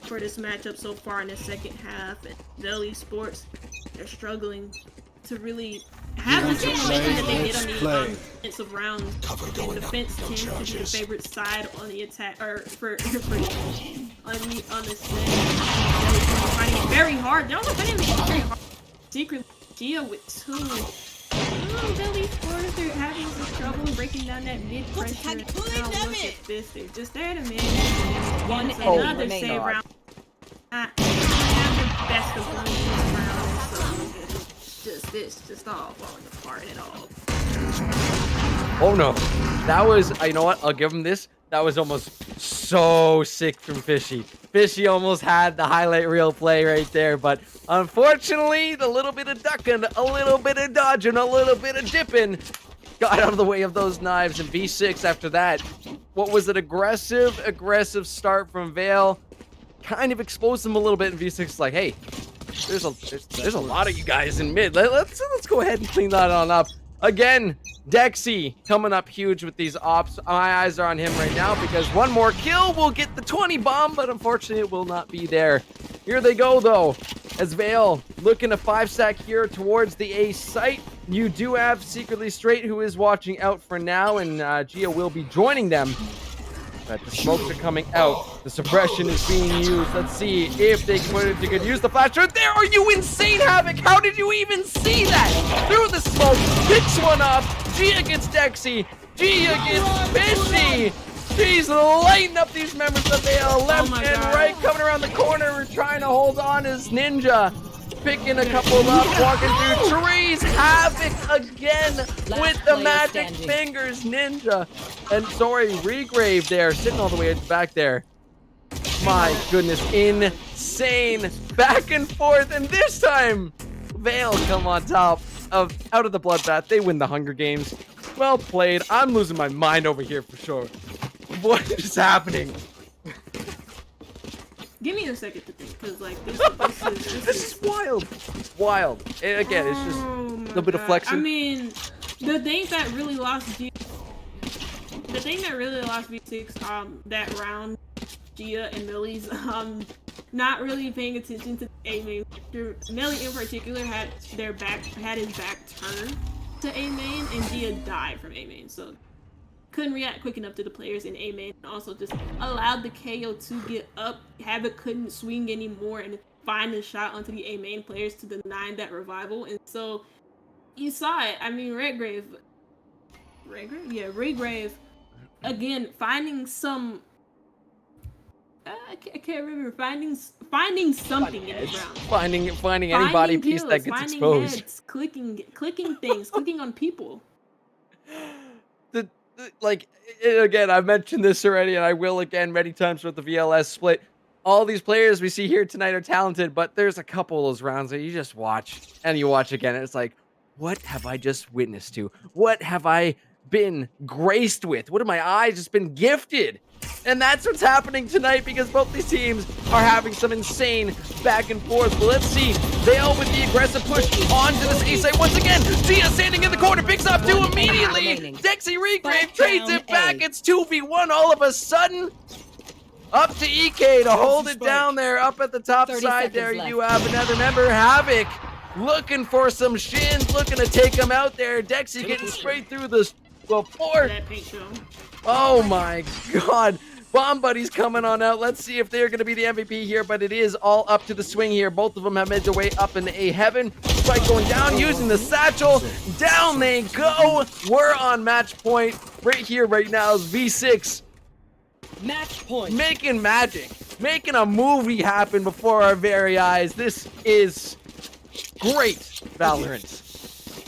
for this matchup so far in the second half. And Veil Esports, they're struggling to really have the situation that they did on the defensive rounds. And defense tends to be the favorite side on the attack, or for on the set. They're finding it very hard. They're also finding it very hard. Secretly, Gia with 2. Veil Esports, they're having some trouble breaking down that mid pressure. Now look at this. They're just there to manage. One another save round. Not have the best of one round. So it's just all falling apart and all. Oh no, that was, you know what, I'll give him this. That was almost so sick from Fishy. Fishy almost had the highlight reel play right there, but unfortunately, the little bit of ducking, a little bit of dodging, a little bit of dipping got out of the way of those knives. And V6 after that, what was an aggressive start from Vale, kind of exposed them a little bit. And V6 is like, hey, there's a lot of you guys in mid. Let's go ahead and clean that on up. Again, Dexy coming up huge with these ops. My eyes are on him right now because one more kill will get the 20 bomb, but unfortunately it will not be there. Here they go though, as Vale looking to 5-stack here towards the A site. You do have Secretly Straight, who is watching out for now, and Gia will be joining them. But the smokes are coming out. The suppression is being used. Let's see if they can put it to good use. The flash right there. Are you insane, Havoc? How did you even see that? Through the smoke, picks one up. Gia gets Dexy. Gia gets Fishy. She's lighting up these members of Vale left and right. Coming around the corner. We're trying to hold on as Ninja. Picking a couple up, walking through trees. Havoc again with the magic fingers, Ninja. And sorry, Regrave there, sitting all the way at the back there. My goodness, insane. Back and forth, and this time, Vale come on top of out of the bloodbath. They win the Hunger Games. Well played. I'm losing my mind over here for sure. What is happening? Give me a second to think, because like this is wild. It's wild. And again, it's just a little bit of flexing. I mean, the thing that really lost V6 that round, Gia and Millie's not really paying attention to A main. Millie in particular had his back turned to A main, and Gia died from A main, so couldn't react quick enough to the players in A main, and also just allowed the KO to get up. Havoc couldn't swing anymore and find a shot onto the A main players to deny that revival, and so you saw it. I mean, Redgrave, again finding some. I can't remember finding something in the ground. Finding any body piece that gets exposed. Heads, clicking things, clicking on people. Like, again, I've mentioned this already, and I will again many times with the VLS split. All these players we see here tonight are talented, but there's a couple of those rounds that you just watch, and you watch again, and it's like, what have I just witnessed to? What have I been graced with? What have my eyes just been gifted? And that's what's happening tonight, because both these teams are having some insane back and forth. But let's see, Vale with the aggressive push onto this A site once again. Gia standing in the corner, picks up two immediately. Dexy Regrave trades it back. It's 2v1 all of a sudden. Up to EK to hold it down there. Up at the top side there, you have another member, Havoc, looking for some shins, looking to take him out there. Dexy getting straight through the floor. Oh my god. Bomb Buddies coming on out. Let's see if they're going to be the MVP here, but it is all up to the swing here. Both of them have made their way up in A heaven. Spike going down, using the satchel. Down they go. We're on match point. Right here, right now is V6. Match point. Making magic. Making a movie happen before our very eyes. This is great Valorant.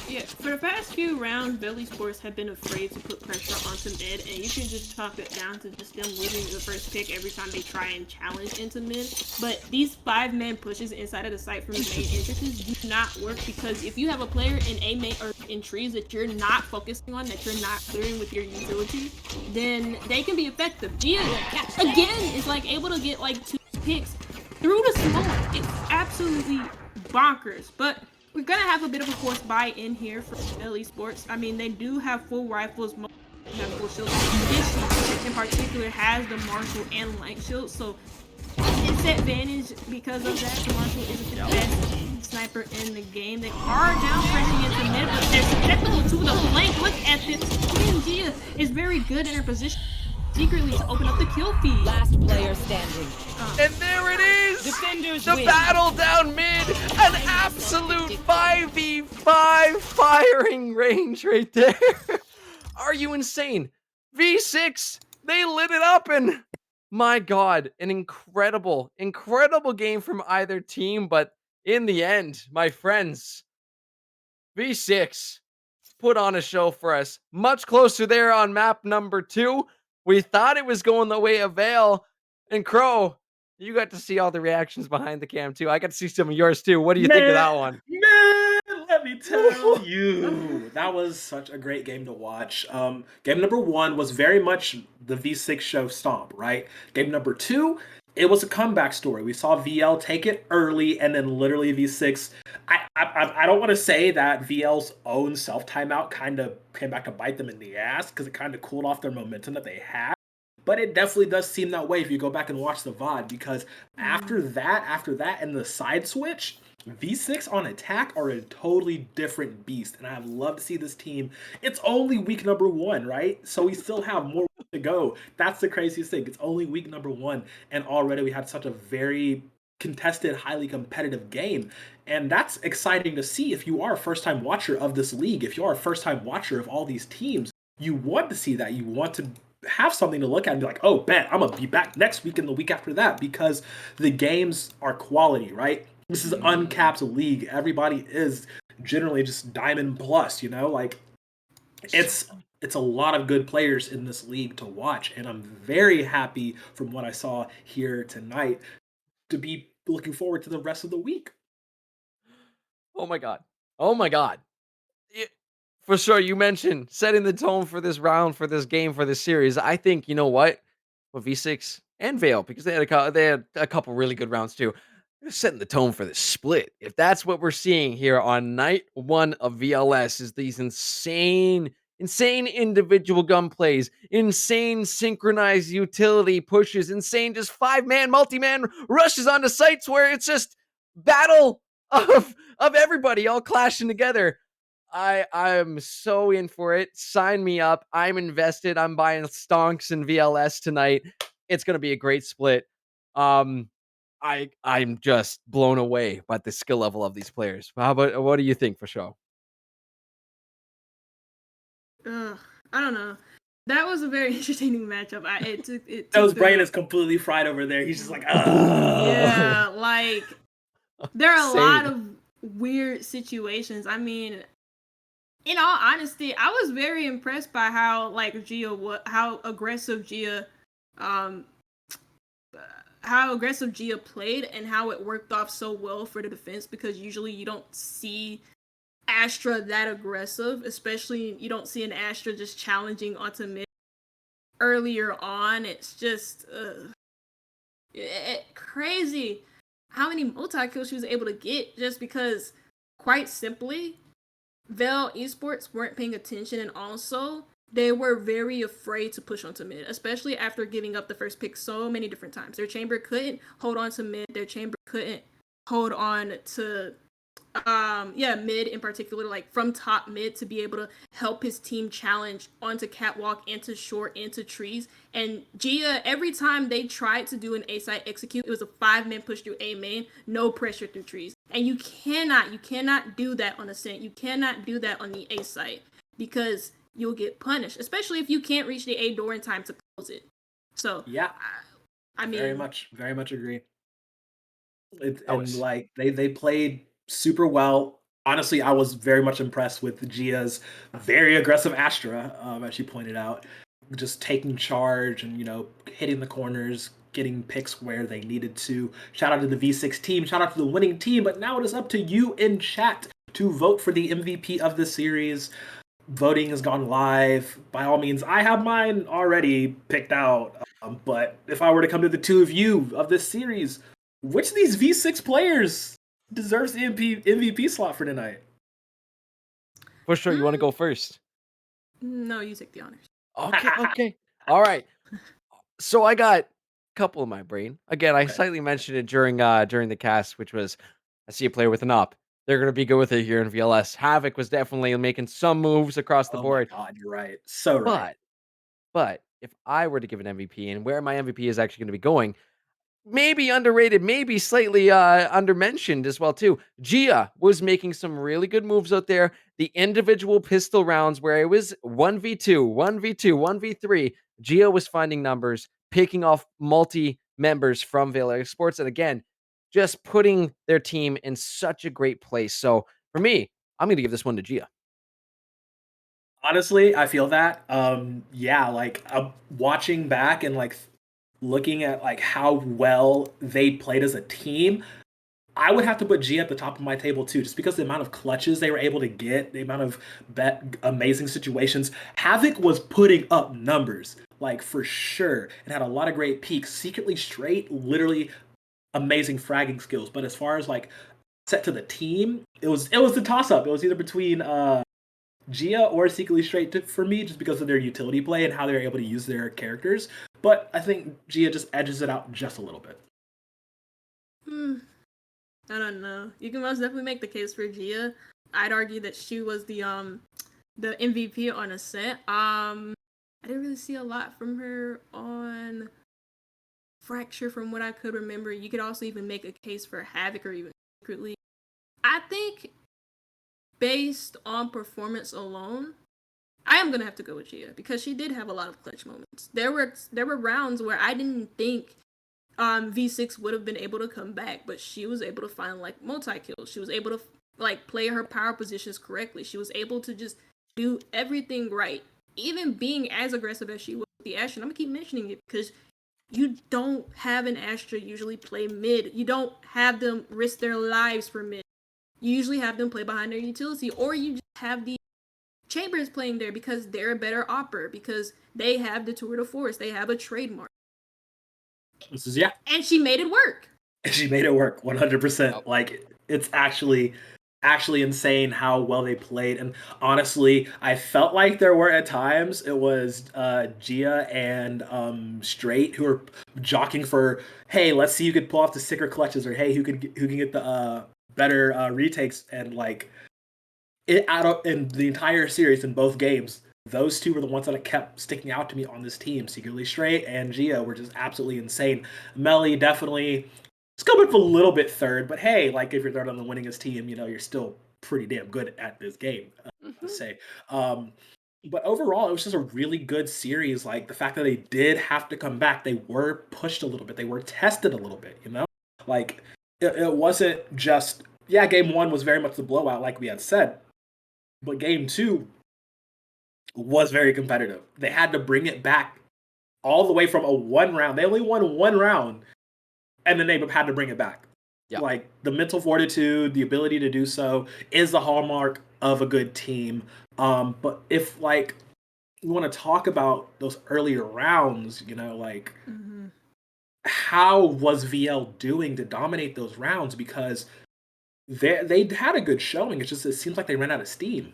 Yeah, for the past few rounds, Vale Esports have been afraid to put pressure onto mid, and you can just chalk it down to just them losing the first pick every time they try and challenge into mid. But these 5-man pushes inside of the site from the main entrances do not work, because if you have a player in A main or in trees that you're not focusing on, that you're not clearing with your utility, then they can be effective. Gia, again, is like able to get like 2 picks through the smoke. It's absolutely bonkers. But we're gonna have a bit of a force buy in here for Vale Esports. I mean, they do have full rifles, most have full shields. This in particular has the Marshall and Light shield, so it's advantage because of that. The Marshall isn't the best sniper in the game. They are down pressing into mid, but they're susceptible to the flank. Look at this. Gia is very good in her position secretly to open up the kill feed. Last player standing. And there it is! Defenders the win. Battle down mid! An absolute 5v5 firing range right there! Are you insane? V6, they lit it up, and my god, an incredible game from either team, but in the end, my friends, V6 put on a show for us. Much closer there on map number 2. We thought it was going the way of Vale, and Crow, You got to see all the reactions behind the cam too. I got to see some of yours too. What do you think of Man, that one? man, let me tell you, that was such a great game to watch. Game number one was very much the V6 show stomp, right? Game number two, it was a comeback story. We saw VL take it early, and then literally V6. I don't want to say that VL's own self timeout kind of came back to bite them in the ass because it kind of cooled off their momentum that they had. But it definitely does seem that way if you go back and watch the VOD because after that, and the side switch, V6 on attack are a totally different beast. And I'd love to see this team. It's only week number one, right? So we still have more to go. That's the craziest thing. It's only week number one. And already we had such a very contested, highly competitive game. And that's exciting to see if you are a first time watcher of this league, if you are a first time watcher of all these teams. You want to see that. You want to have something to look at and be like, oh, bet I'm gonna be back next week and the week after that because the games are quality, right? This is uncapped league. Everybody is generally just diamond plus, like it's a lot of good players in this league to watch, and I'm very happy from what I saw here tonight to be looking forward to the rest of the week. Oh my god. Oh my god. It- for sure, you mentioned setting the tone for this round, for this game, for this series. I think you know what, with V6 and Vale, because they had a couple really good rounds too. They're setting the tone for this split. If that's what we're seeing here on night one of VLS, is these insane individual gun plays, insane synchronized utility pushes, insane just 5-man, multi-man rushes onto sites where it's just battle of everybody all clashing together. I'm so in for it. Sign me up. I'm invested. I'm buying stonks in VLS tonight. It's gonna be a great split. Um, I'm just blown away by the skill level of these players. How about what do you think for sure? Ugh, I don't know. That was a very entertaining matchup. It Joe's took brain the is completely fried over there. He's just like, yeah, like there are a lot Same. of weird situations. I mean, in all honesty, I was very impressed by how aggressive um Gia played and how it worked off so well for the defense because usually you don't see Astra that aggressive, especially you don't see an Astra just challenging onto mid earlier on. It's just crazy how many multi kills she was able to get just because, quite simply, Vel Esports weren't paying attention, and also they were very afraid to push onto mid, especially after giving up the first pick so many different times. Their chamber couldn't hold on to mid. Their chamber couldn't hold on to mid in particular, like from top mid to be able to help his team challenge onto catwalk, into short, into trees. And Gia, every time they tried to do an A side execute, it was a 5-man push through A main, no pressure through trees. And you cannot do that on Ascent. You cannot do that on the A site because you'll get punished, especially if you can't reach the A door in time to close it. So yeah, I mean, very much agree. That And was like they played super well. Honestly, I was very much impressed with Gia's very aggressive Astra, as she pointed out, just taking charge and hitting the corners, getting picks where they needed to. Shout out to the V6 team, shout out to the winning team. But now it is up to you in chat to vote for the MVP of the series. Voting has gone live. By all means, I have mine already picked out. But if I were to come to the two of you of this series, which of these V6 players deserves the MVP slot for tonight? for sure. You want to go first? no, you take the honors. Okay. All right. So I got a couple in my brain. Again, I Okay. slightly mentioned it during the cast, which was I see a player with an up. They're gonna be good with it here in VLS. Havoc was definitely making some moves across the Oh my board, god, you're right. So right. but if I were to give an MVP and where my MVP is actually gonna be going, maybe underrated, maybe slightly undermentioned as well too. Gia was making some really good moves out there. The individual pistol rounds where it was 1v2, 1v2, 1v3. Gia was finding numbers, picking off multi members from Valor Sports, and again, just putting their team in such a great place. So for me, I'm going to give this one to Gia. Honestly, I feel that. Yeah, like I'm watching back and like looking at like how well they played as a team, I would have to put G at the top of my table too, just because the amount of clutches they were able to get, the amount of amazing situations. Havoc was putting up numbers, like for sure, and had a lot of great peaks. Secretly Straight, literally amazing fragging skills. But as far as like set to the team, it was the toss up. It was either between Gia or Secretly Straight for me, just because of their utility play and how they're able to use their characters. But I think Gia just edges it out just a little bit. I don't know. You can most definitely make the case for Gia. I'd argue that she was the MVP on Ascent. I didn't really see a lot from her on Fracture from what I could remember. You could also even make a case for Havoc or even Secretly. I think based on performance alone, I am gonna have to go with Gia because she did have a lot of clutch moments. There were rounds where I didn't think V6 would have been able to come back, but she was able to find like multi-kills. She was able to like play her power positions correctly. She was able to just do everything right. Even being as aggressive as she was with the Astra. I'm gonna keep mentioning it because you don't have an Astra usually play mid. You don't have them risk their lives for mid. You usually have them play behind their utility, or you just have the Chambers playing there because they're a better opper, because they have the tour de force, they have a trademark. This is, yeah. And she made it work. She made it work 100%. Like, it's actually insane how well they played. And honestly, I felt like there were at times it was Gia and Straight who were jockeying for, hey, let's see who could pull off the sicker clutches, or hey, who can get the better retakes. And like it out of in the entire series in both games, those two were the ones that kept sticking out to me on this team. Secretly Straight and Gia were just absolutely insane. Melly definitely coming up a little bit third, but hey, like if you're third on the winningest team, you're still pretty damn good at this game, I say. But overall, it was just a really good series. Like the fact that they did have to come back, they were pushed a little bit, they were tested a little bit, Like it wasn't just, yeah, game one was very much the blowout, like we had said, but game two was very competitive. They had to bring it back all the way from a one round. They only won one round, and then they had to bring it back. Yeah. Like the mental fortitude, the ability to do so is the hallmark of a good team. But if like you want to talk about those earlier rounds, how was VL doing to dominate those rounds? Because they had a good showing. It seems like they ran out of steam.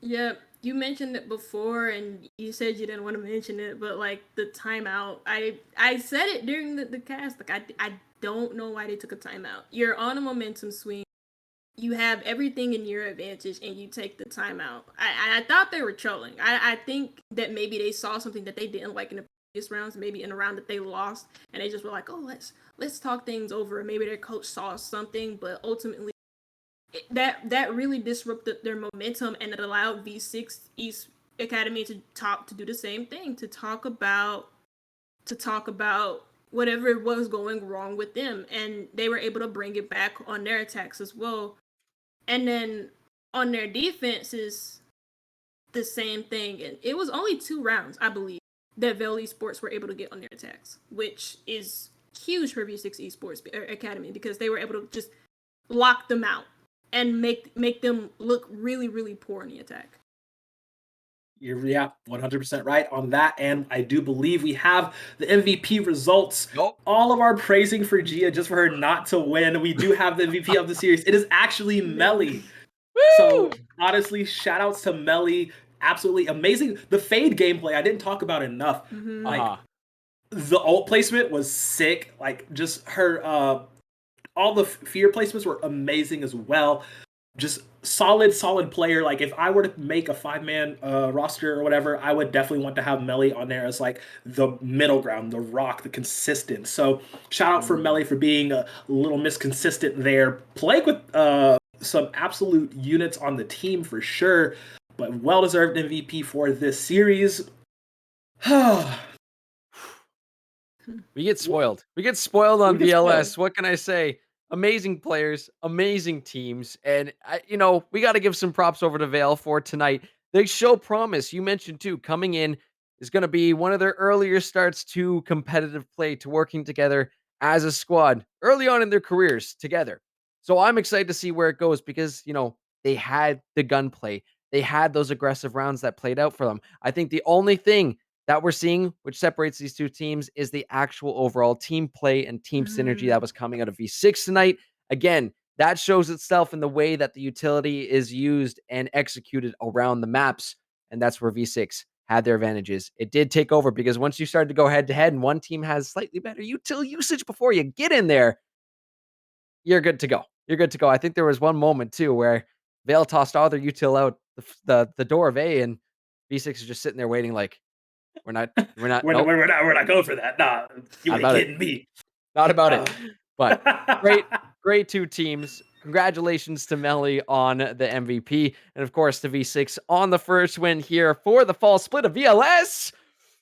Yeah, you mentioned it before, and you said you didn't want to mention it, but like the timeout, I said it during the cast. Like I don't know why they took a timeout. You're on a momentum swing. You have everything in your advantage, and you take the timeout. I thought they were trolling. I think that maybe they saw something that they didn't like in the previous rounds, maybe in a round that they lost, and they just were like, oh, let's talk things over. Maybe their coach saw something, but ultimately that really disrupted their momentum, and it allowed V6 East Academy to do the same thing, to talk about whatever was going wrong with them, and they were able to bring it back on their attacks as well. And then on their defenses, the same thing. And it was only 2 rounds, I believe, that Vel Esports were able to get on their attacks, which is huge for V6 Esports Academy, because they were able to just lock them out and make them look really, really poor in the attack. You're 100% right on that, and I do believe we have the MVP results. Nope. All of our praising for Gia just for her not to win. We do have the MVP of the series. It is actually Melly. So honestly, shout outs to Melly. Absolutely amazing. The fade gameplay I didn't talk about enough. Like the ult placement was sick. Like just her all the fear placements were amazing as well. Just solid player. Like if I were to make a 5-man roster or whatever, I would definitely want to have Melly on there as like the middle ground, the rock, the consistent. So shout out for Melly for being a little misconsistent there. Playing with some absolute units on the team for sure, but well-deserved MVP for this series. We get spoiled. We get spoiled on We get VLS. spoiled. What can I say? Amazing players, amazing teams, and we got to give some props over to Vale for tonight. They show promise. You mentioned too, coming in, is going to be one of their earlier starts to competitive play, to working together as a squad early on in their careers together. So I'm excited to see where it goes because, they had the gunplay. They had those aggressive rounds that played out for them. I think the only thing that we're seeing which separates these two teams is the actual overall team play and team synergy that was coming out of V6 tonight. Again, that shows itself in the way that the utility is used and executed around the maps. And that's where V6 had their advantages. It did take over because once you started to go head to head and one team has slightly better util usage before you get in there, you're good to go. You're good to go. I think there was one moment too where Vale tossed all their util out the door of A, and V6 is just sitting there waiting like, we're not, nope, we're not going for that. Nah, you not ain't about it. kidding me. Not about it. But great, Uh. great two teams. Congratulations to Melly on the MVP. And of course to V6 on the first win here for the fall split of VLS.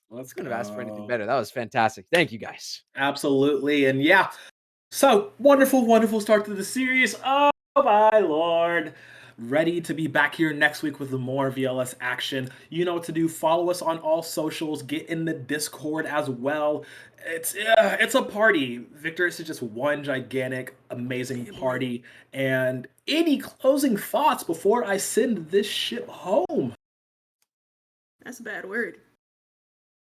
Let's Couldn't have asked for anything go. better. That was fantastic. Thank you guys. Absolutely. And yeah, so wonderful, wonderful start to the series. Oh my lord. Ready to be back here next week with more VLS action. You know what to do. Follow us on all socials. Get in the Discord as well. It's a party. Victoris is just one gigantic, amazing party. And any closing thoughts before I send this ship home? That's a bad word.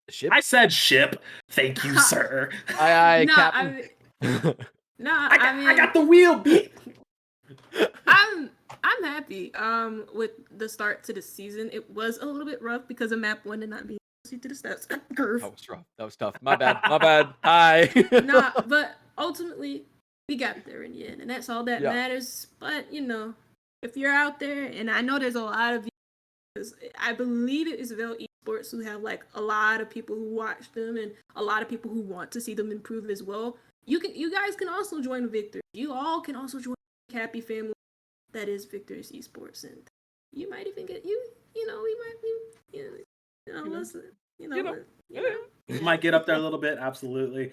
Ship. I said ship. Thank you, sir. Aye, No, Captain. I got the wheel beat. I'm happy with the start to the season. It was a little bit rough because of map 1 and not being able to see to the stats curve. That was rough. That was tough. My bad. My bad. Hi. Nah, but ultimately we got there in the end, and that's all that Yeah. matters. But if you're out there, and I know there's a lot of because I believe it is Vale Esports who have like a lot of people who watch them and a lot of people who want to see them improve as well. You guys can also join Victor. You all can also join the Happy family that is Victoris Esports, and you might even get we might be listen, Might get up there a little bit, absolutely.